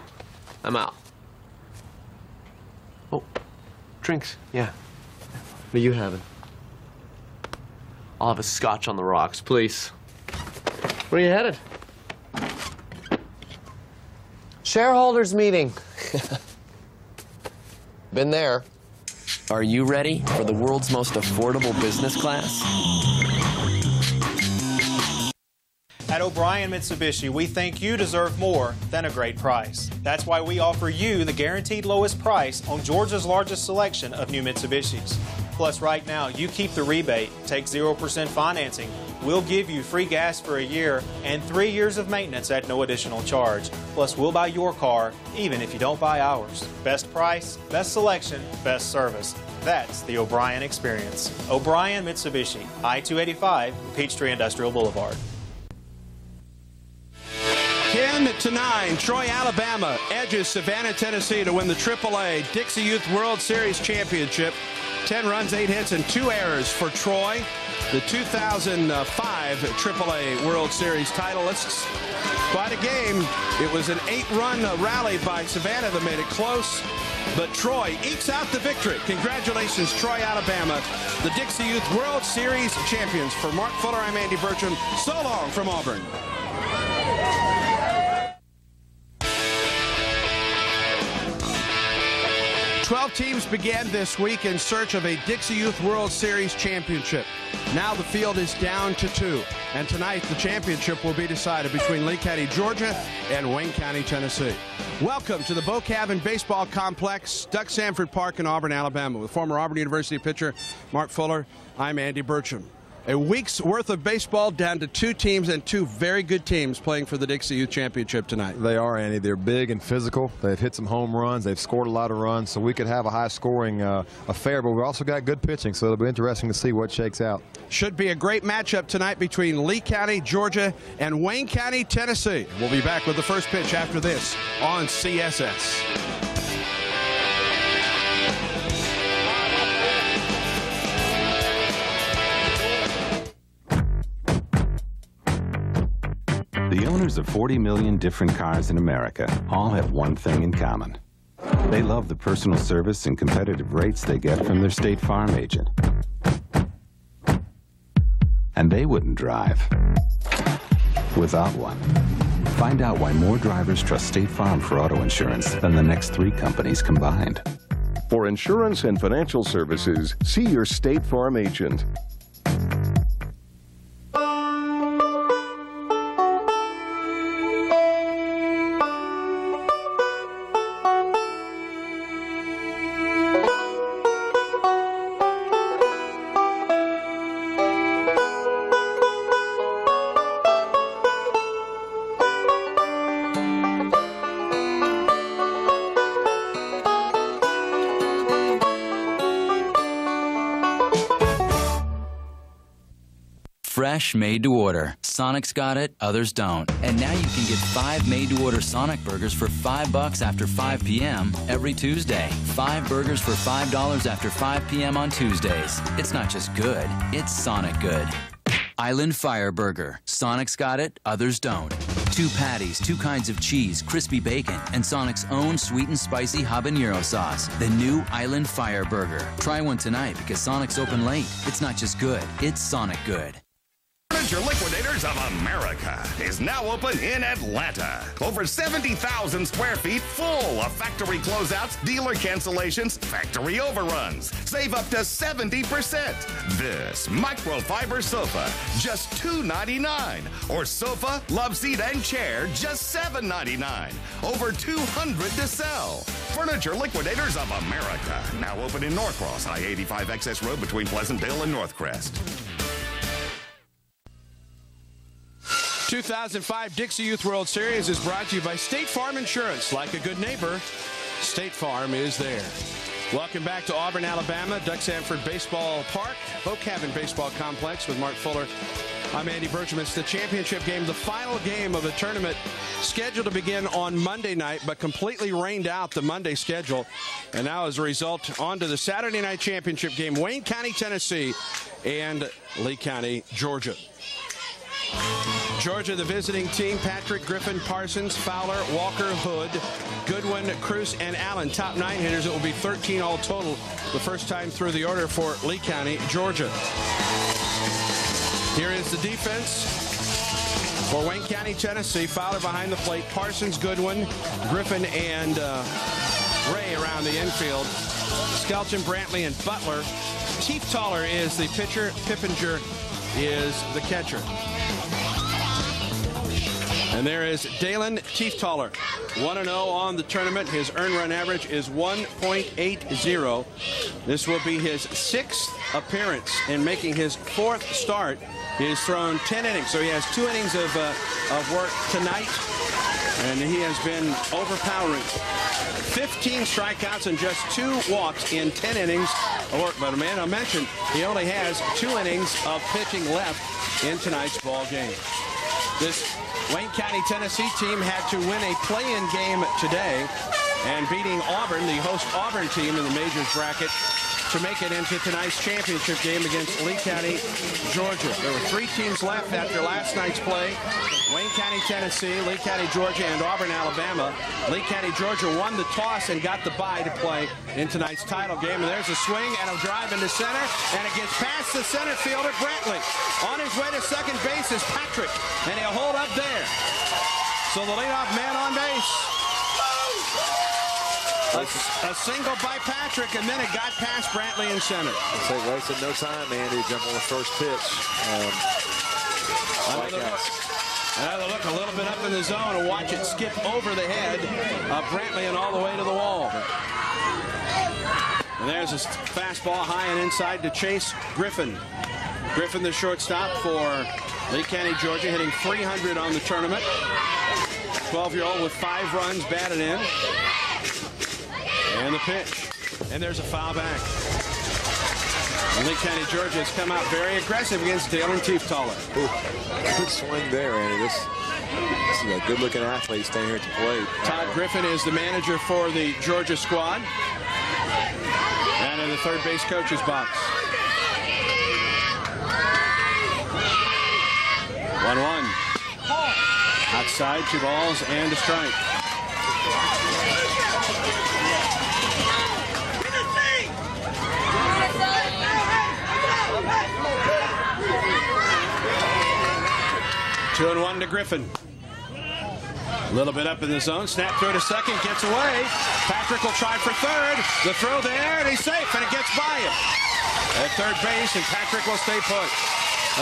S18: I'm out. Oh, drinks. Yeah. What are you having? I'll have a scotch on the rocks, please. Where are you headed? Shareholders meeting. Been there.
S19: Are you ready for the world's most affordable business class?
S4: At O'Brien Mitsubishi, we think you deserve more than a great price. That's why we offer you the guaranteed lowest price on Georgia's largest selection of new Mitsubishis. Plus, right now, you keep the rebate, take 0% financing. We'll give you free gas for a year and 3 years of maintenance at no additional charge. Plus, we'll buy your car, even if you don't buy ours. Best price, best selection, best service. That's the O'Brien experience. O'Brien Mitsubishi, I-285, Peachtree Industrial Boulevard.
S7: 10-9, Troy, Alabama edges Savannah, Tennessee to win the AAA Dixie Youth World Series Championship. 10 runs, 8 hits, and 2 errors for Troy. The 2005 AAA World Series title. Quite a game. It was an 8-run rally by Savannah that made it close. But Troy ekes out the victory. Congratulations, Troy, Alabama, the Dixie Youth World Series champions. For Mark Fuller, I'm Andy Bertram. So long from Auburn. Twelve teams began this week in search of a Dixie Youth World Series championship. Now the field is down to 2. And tonight the championship will be decided between Lee County, Georgia and Wayne County, Tennessee. Welcome to the Bo Cabin Baseball Complex, Duck Sanford Park in Auburn, Alabama. With former Auburn University pitcher Mark Fuller, I'm Andy Bertram. A week's worth of baseball down to 2 teams, and 2 very good teams playing for the Dixie Youth Championship tonight.
S20: They are, Andy. They're big and physical. They've hit some home runs. They've scored a lot of runs, so we could have a high-scoring affair, but we've also got good pitching, so it'll be interesting to see what shakes out.
S7: Should be a great matchup tonight between Lee County, Georgia, and Wayne County, Tennessee. We'll be back with the first pitch after this on CSS.
S9: The owners of 40 million different cars in America all have one thing in common. They love the personal service and competitive rates they get from their State Farm agent. And they wouldn't drive without one. Find out why more drivers trust State Farm for auto insurance than the next 3 companies combined.
S10: For insurance and financial services, see your State Farm agent.
S1: Fresh, made to order. Sonic's got it, others don't. And now you can get 5 made to order Sonic burgers for $5 after 5 p.m. every Tuesday. 5 burgers for $5 after 5 p.m. on Tuesdays. It's not just good, it's Sonic good. Island Fire Burger. Sonic's got it, others don't. 2 patties, 2 kinds of cheese, crispy bacon, and Sonic's own sweet and spicy habanero sauce. The new Island Fire Burger. Try one tonight because Sonic's open late. It's not just good, it's Sonic good.
S5: Furniture Liquidators of America is now open in Atlanta. Over 70,000 square feet full of factory closeouts, dealer cancellations, factory overruns. Save up to 70%. This microfiber sofa, just $299. Or sofa, love seat, and chair, just $799. Over 200 to sell. Furniture Liquidators of America. Now open in Norcross, I-85 Access Road between Pleasantdale and Northcrest.
S7: 2005 Dixie Youth World Series is brought to you by State Farm Insurance. Like a good neighbor, State Farm is there. Welcome back to Auburn, Alabama, Duck Sanford Baseball Park, Oak Cabin Baseball Complex with Mark Fuller. I'm Andy Bertram. It's the championship game, the final game of the tournament, scheduled to begin on Monday night, but completely rained out the Monday schedule. And now, as a result, on to the Saturday night championship game, Wayne County, Tennessee, and Lee County, Georgia. Georgia, the visiting team, Patrick, Griffin, Parsons, Fowler, Walker, Hood, Goodwin, Cruz, and Allen. Top 9 hitters. It will be 13 all total. The first time through the order for Lee County, Georgia. Here is the defense for Wayne County, Tennessee. Fowler behind the plate. Parsons, Goodwin, Griffin, and Ray around the infield. Skelton, Brantley, and Butler. Tieftaller is the pitcher. Pippinger is the catcher. And there is Dalen Tieftaller, 1-0 on the tournament. His earned run average is 1.80. This will be his 6th appearance and making his 4th start. He has thrown 10 innings, so he has 2 innings of work tonight, and he has been overpowering. 15 strikeouts and just 2 walks in 10 innings of work. But man, I mentioned he only has 2 innings of pitching left in tonight's ball game. This Wayne County, Tennessee team had to win a play-in game today, and beating Auburn, the host Auburn team in the majors bracket, to make it into tonight's championship game against Lee County, Georgia. There were 3 teams left after last night's play. Wayne County, Tennessee, Lee County, Georgia, and Auburn, Alabama. Lee County, Georgia won the toss and got the bye to play in tonight's title game. And there's a swing and a drive into center, and it gets past the center fielder, Brantley. On his way to second base is Patrick, and he'll hold up there. So the leadoff man on base. A single by Patrick, and then it got past Brantley in center.
S12: They wasted no time, Andy, to jump on the first pitch.
S7: Another look a little bit up in the zone and watch it skip over the head of Brantley and all the way to the wall. And there's a fastball high and inside to Chase Griffin. Griffin, the shortstop for Lee County, Georgia, hitting .300 on the tournament. 12-year-old with 5 runs batted in. And the pitch. And there's a foul back. And Lee County, Georgia has come out very aggressive against Dalen Tieftaller.
S12: Good swing there, Andy. This is a good-looking athlete standing here at the plate.
S7: Todd Griffin is the manager for the Georgia squad. And in the third base coach's box. 1-1. Outside, 2 balls and a strike. Two and one to Griffin. A little bit up in the zone. Snap throw to second. Gets away. Patrick will try for third. The throw there, and he's safe, and it gets by him. At third base, and Patrick will stay put.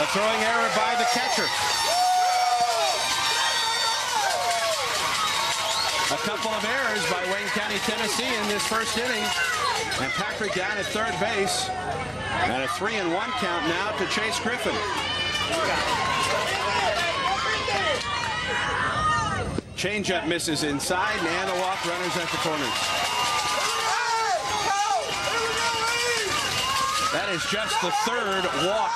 S7: A throwing error by the catcher. A couple of errors by Wayne County, Tennessee in this first inning. And Patrick down at third base. And a 3-1 count now to Chase Griffin. Changeup misses inside, and the walk, runners at the corners. That is just the third walk.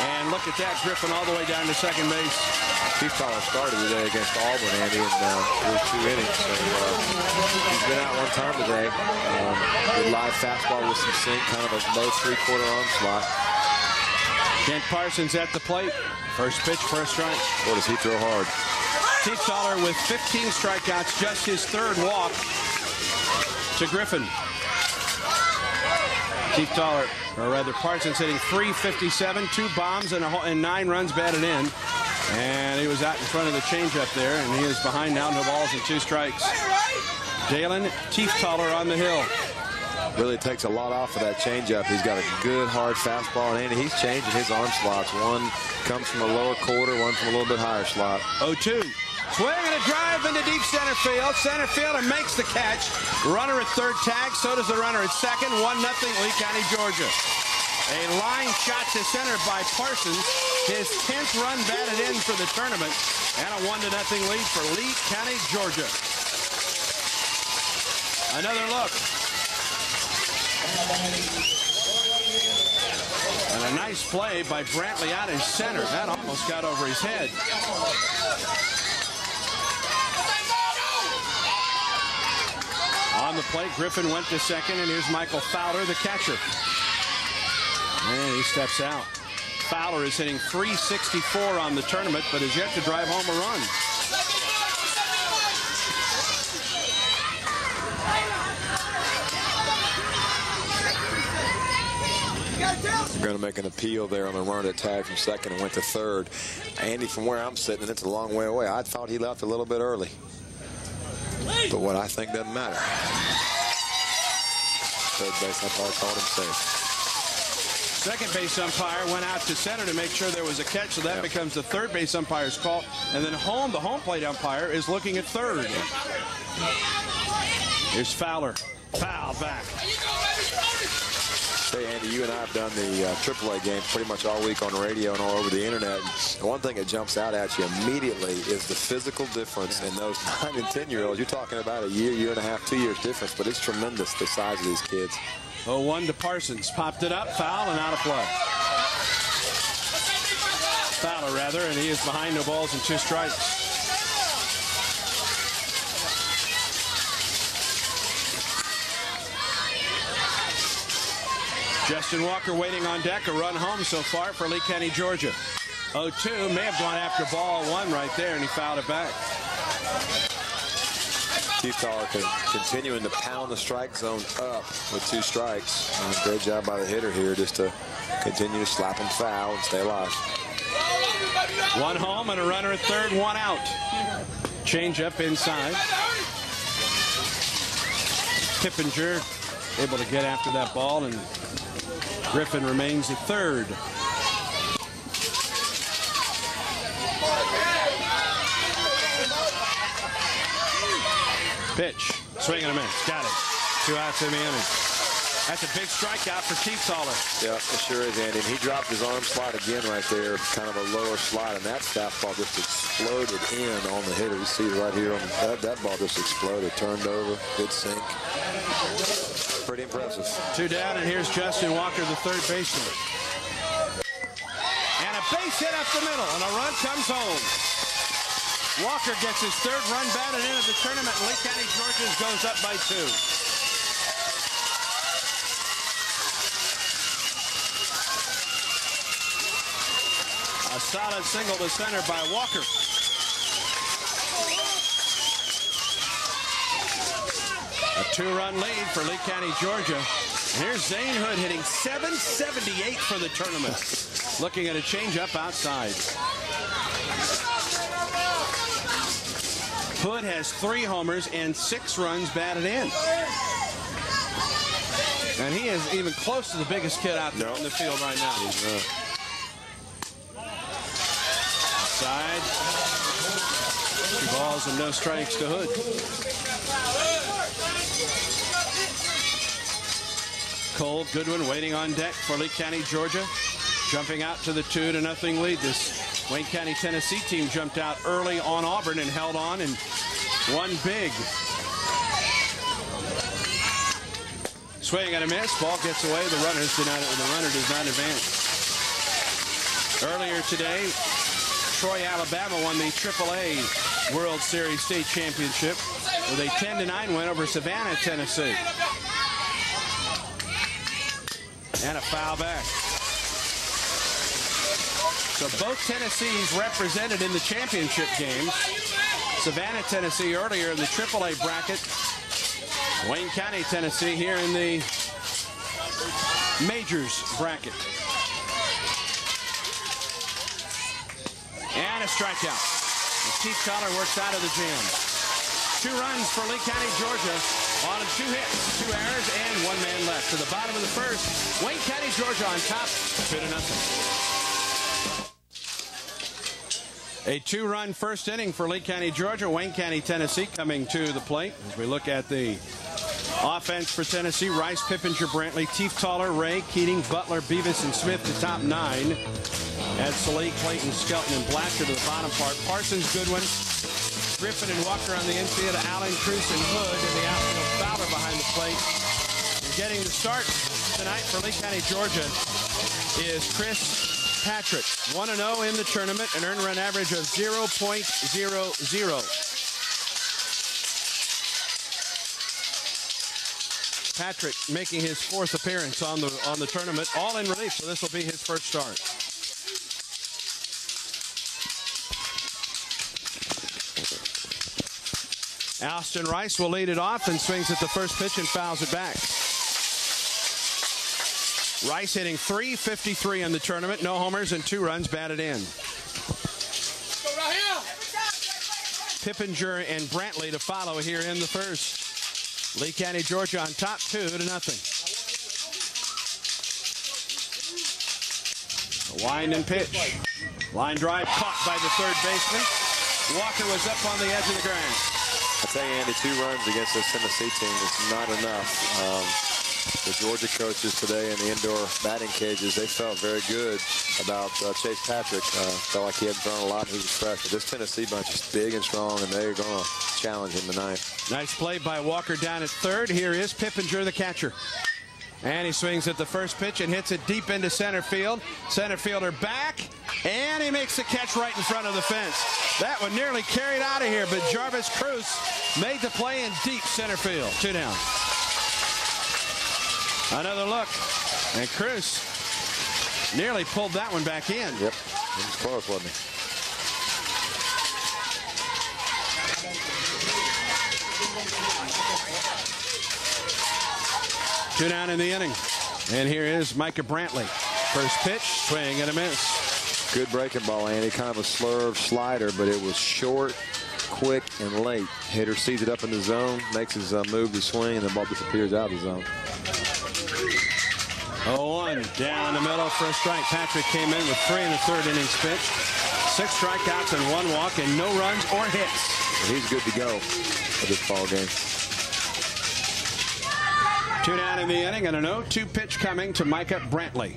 S7: And look at that, Griffin all the way down to second base.
S12: Chief Tyler started today against Auburn, Andy, in those 2 innings. So he's been out one time today. Good live fastball with some sink, kind of a low 3/4 arm slot.
S7: Kent Parsons at the plate. First pitch, first strike.
S12: Boy, does he throw hard.
S7: Chief Tyler with 15 strikeouts, just his third walk to Griffin. Chief Tyler, or rather Parsons, hitting .357, 2 bombs and 9 runs batted in. And he was out in front of the changeup there, and he is behind now, no balls and 2 strikes. Dalen Tieftaler on the hill.
S12: Really takes a lot off of that changeup. He's got a good hard fastball, and he's changing his arm slots. One comes from a lower quarter, one from a little bit higher slot.
S7: 0-2. Swing and a drive into deep center field. Center fielder makes the catch. Runner at third tag. So does the runner at second. 1-0 Lee County, Georgia. A line shot to center by Parsons. His 10th run batted in for the tournament. And a 1-0 lead for Lee County, Georgia. Another look. And a nice play by Brantley out in center. That almost got over his head. On the plate, Griffin went to second, and here's Michael Fowler, the catcher. And he steps out. Fowler is hitting .364 on the tournament, but has yet to drive home a run.
S12: Going to make an appeal there on the runner that tagged from second and went to third. Andy, from where I'm sitting, and it's a long way away, I thought he left a little bit early. But what I think doesn't matter. Third base umpire called him safe.
S7: Second base umpire went out to center to make sure there was a catch, so that becomes the third base umpire's call. And then the home plate umpire is looking at third. Here's Fowler. Foul back.
S12: Hey, Andy, you and I have done the AAA games pretty much all week on radio and all over the internet. And one thing that jumps out at you immediately is the physical difference in those 9 and 10-year-olds. You're talking about a year and a half, 2 years difference, but it's tremendous, the size of these kids.
S7: 0-1 to Parsons. Popped it up, foul, and out of play. Fowler, rather, and he is behind, no balls and 2 strikes. Justin Walker waiting on deck. A run home so far for Lee County, Georgia. 0-2. May have gone after ball 1 right there, and he fouled it back.
S12: Chief Tyler continuing to pound the strike zone up with 2 strikes. Great job by the hitter here just to continue to slap him foul and stay alive.
S7: 1 home and a runner at third, 1 out. Change up inside. Pippinger able to get after that ball, and Griffin remains at third. Pitch. Swing and a miss. Got it. 2 outs in the inning. That's a big strikeout for Chief Tyler.
S12: Yeah, it sure is, Andy. And he dropped his arm slot again right there, kind of a lower slot, and that fastball just exploded in on the hitter. You see it right here on that ball just exploded, turned over, good sink. Pretty impressive.
S7: 2 down, and here's Justin Walker, the third baseman. And a base hit up the middle, and a run comes home. Walker gets his 3rd run batted into the tournament, and Lee County, Georgia goes up by 2. A solid single to center by Walker. A 2-run lead for Lee County, Georgia. Here's Zane Hood hitting .778 for the tournament. Looking at a changeup outside. Hood has 3 homers and 6 runs batted in. And he is even close to the biggest kid out there in the field right now. Outside. 2 balls and no strikes to Hood. Cole Goodwin waiting on deck for Lee County, Georgia. Jumping out to the 2-0 lead. This Wayne County, Tennessee team jumped out early on Auburn and held on and won big. Swing and a miss. Ball gets away. The runner does not advance. Earlier today, Troy, Alabama won the AAA World Series State Championship with a 10-9 win over Savannah, Tennessee. And a foul back. So both Tennessees represented in the championship games. Savannah, Tennessee earlier in the AAA bracket. Wayne County, Tennessee here in the majors bracket. And a strikeout. The Chief Collar works out of the jam. 2 runs for Lee County, Georgia on 2 hits, 2 errors, and 1 man left. To the bottom of the first, Wayne County, Georgia on top, 2-0. A 2-run first inning for Lee County, Georgia. Wayne County, Tennessee coming to the plate. As we look at the offense for Tennessee, Rice, Pippinger, Brantley, Tieftaler, Ray, Keating, Butler, Beavis, and Smith to top 9. Add Salik, Clayton, Skelton, and Blatcher to the bottom part. Parsons, Goodwin, Griffin, and Walker on the infield. Allen, Cruz, and Hood in the outfield. Fowler behind the plate. And getting the start tonight for Lee County, Georgia is Chris Patrick, 1-0 in the tournament, an earned run average of 0.00. Patrick making his 4th appearance on the tournament, all in relief, so this will be his first start. Alston Rice will lead it off and swings at the first pitch and fouls it back. Rice hitting .353 in the tournament, no homers and 2 runs batted in. Pippinger and Brantley to follow here in the first. Lee County, Georgia on top, 2-0. A wind and pitch. Line drive caught by the third baseman. Walker was up on the edge of the grass.
S12: I tell you, Andy, 2 runs against this Tennessee team is not enough. The Georgia coaches today in the indoor batting cages, they felt very good about Chase Patrick. Felt like he had thrown a lot and he was fresh. But this Tennessee bunch is big and strong, and they're going to challenge him tonight. Nice play by Walker down at third. Here is Pippinger, the catcher. And he swings at the first pitch and hits it deep into center field. Center fielder back, and he makes the catch right in front of the fence. That one nearly carried out of here, but Jarvis Cruz made the play in deep center field. 2 down. Another look, and Cruz nearly pulled that one back in. Yep, he was close, wasn't he? Two down in the inning. And here is Micah Brantley. First pitch, swing and a miss. Good breaking ball, Andy. Kind of a slurve slider, but it was short, quick, and late. Hitter sees it up in the zone, makes his move to swing, and the ball disappears out of the zone. 0-1 down the middle for a strike. Patrick came in with 3 in the third innings pitch. 6 strikeouts and 1 walk and no runs or hits. He's good to go for this ball game. 2 down in the inning and an 0-2 pitch coming to Micah Brantley.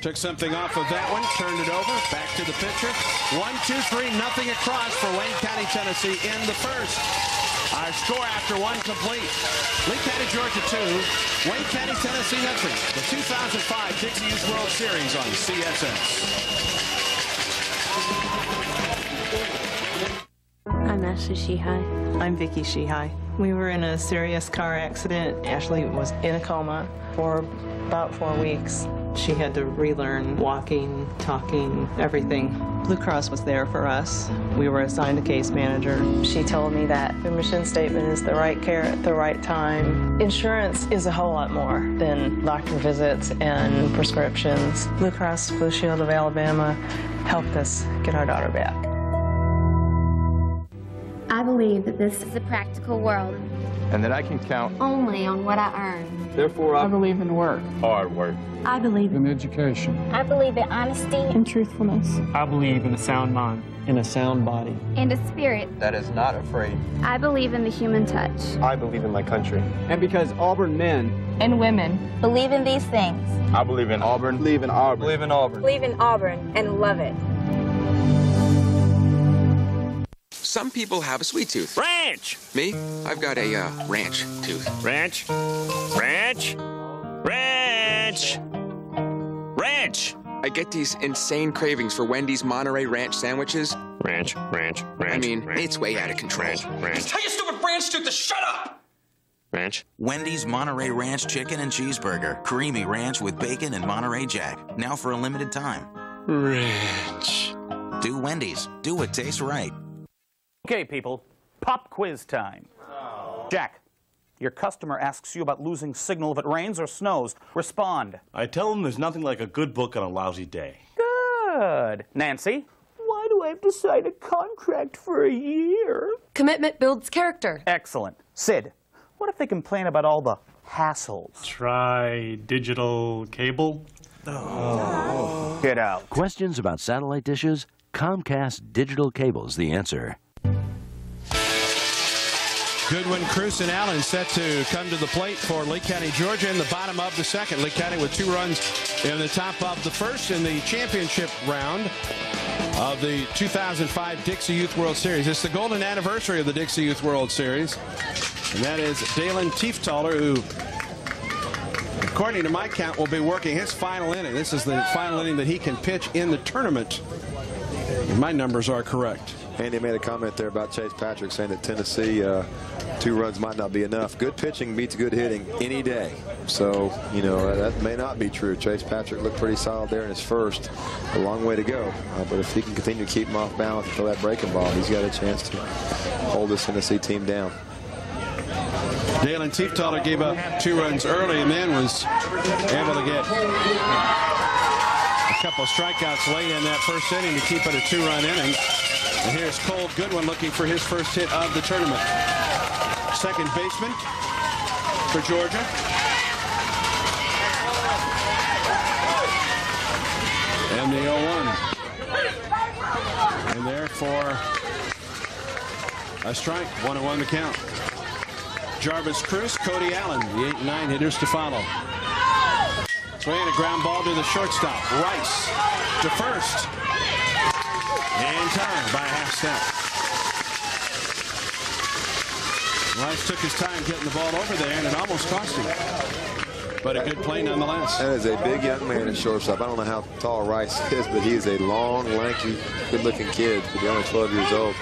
S12: Took something off of that one, turned it over, back to the pitcher. 1-2-3, nothing across for Wayne County, Tennessee in the first. Our score after 1 complete. Lee County, Georgia 2, Wayne County, Tennessee nothing. The 2005 Dixie Youth World Series on CSS.
S13: I'm Ashley Shihai.
S14: I'm Vicki Shihai. We were in a serious car accident. Ashley was in a coma for about 4 weeks. She had to relearn walking, talking, everything. Blue Cross was there for us. We were assigned a case manager. She told me that the mission statement is the right care at the right time. Insurance is a whole lot more than doctor visits and prescriptions. Blue Cross Blue Shield of Alabama helped us get our daughter back.
S15: I believe that this is a practical world.
S16: And that I can count
S15: Only on what I earn.
S16: Therefore, I
S17: believe in work.
S16: hard work.
S15: I believe
S17: In education.
S15: I believe in honesty
S17: In truthfulness. I believe in a sound mind.
S16: In a sound body.
S15: and a spirit.
S16: That is not afraid.
S15: I believe in the human touch.
S16: I believe in my country. And because Auburn men
S15: And women believe in these things.
S16: I believe in Auburn. Believe in Auburn. Believe in Auburn.
S15: Believe in Auburn and love it.
S8: Some people have a sweet tooth.
S21: Ranch!
S8: Me? I've got a ranch tooth.
S21: Ranch? Ranch? Ranch! Ranch!
S8: I get these insane cravings for Wendy's Monterey Ranch sandwiches.
S21: Ranch, ranch, ranch.
S8: I mean,
S21: ranch,
S8: it's way out of control.
S21: Ranch, ranch.
S8: Tell your stupid ranch tooth to shut up!
S21: Ranch?
S1: Wendy's Monterey Ranch Chicken and Cheeseburger. Creamy ranch with bacon and Monterey Jack. Now for a limited time.
S21: Ranch.
S1: Do Wendy's. Do what tastes right.
S2: Okay, people, pop quiz time. Jack, your customer asks you about losing signal if it rains or snows. Respond.
S22: I tell them there's nothing like a good book on a lousy day.
S2: Good. Nancy? Why do I have to sign a contract for a year?
S3: Commitment builds character.
S2: Excellent. Sid, what if they complain about all the hassles?
S17: Try digital cable.
S2: Get out.
S6: Questions about satellite dishes? Comcast Digital Cable's the answer.
S7: Goodwin, Cruz, and Allen set to come to the plate for Lee County, Georgia in the bottom of the second. Lee County with 2 runs in the top of the first in the championship round of the 2005 Dixie Youth World Series. It's the golden anniversary of the Dixie Youth World Series. And that is Dalen Tieftaler, who, according to my count, will be working his final inning. This is the final inning that he can pitch in the tournament. And my numbers are correct.
S12: Andy made a comment there about Chase Patrick saying that Tennessee 2 runs might not be enough. Good pitching beats good hitting any day. So, you know, that may not be true. Chase Patrick looked pretty solid there in his first. A long way to go. But if he can continue to keep him off balance and throw that breaking ball, he's got a chance to hold this Tennessee team down.
S7: Dalen Tieftaler gave up 2 runs early and then was able to get a couple of strikeouts late in that first inning to keep it a 2-run inning. And here's Cole Goodwin looking for his first hit of the tournament. Second baseman for Georgia. And the 0-1. And there for a strike. 1-1 the count. Jarvis Cruz, Cody Allen, the 8 and 9 hitters to follow. Swinging a ground ball to the shortstop. Rice to first. And time by a half step. Rice took his time getting the ball over there, and it almost cost him. But a good play nonetheless.
S12: That is a big young man at shortstop. I don't know how tall Rice is, but he is a long, lanky, good-looking kid. He's only 12 years old.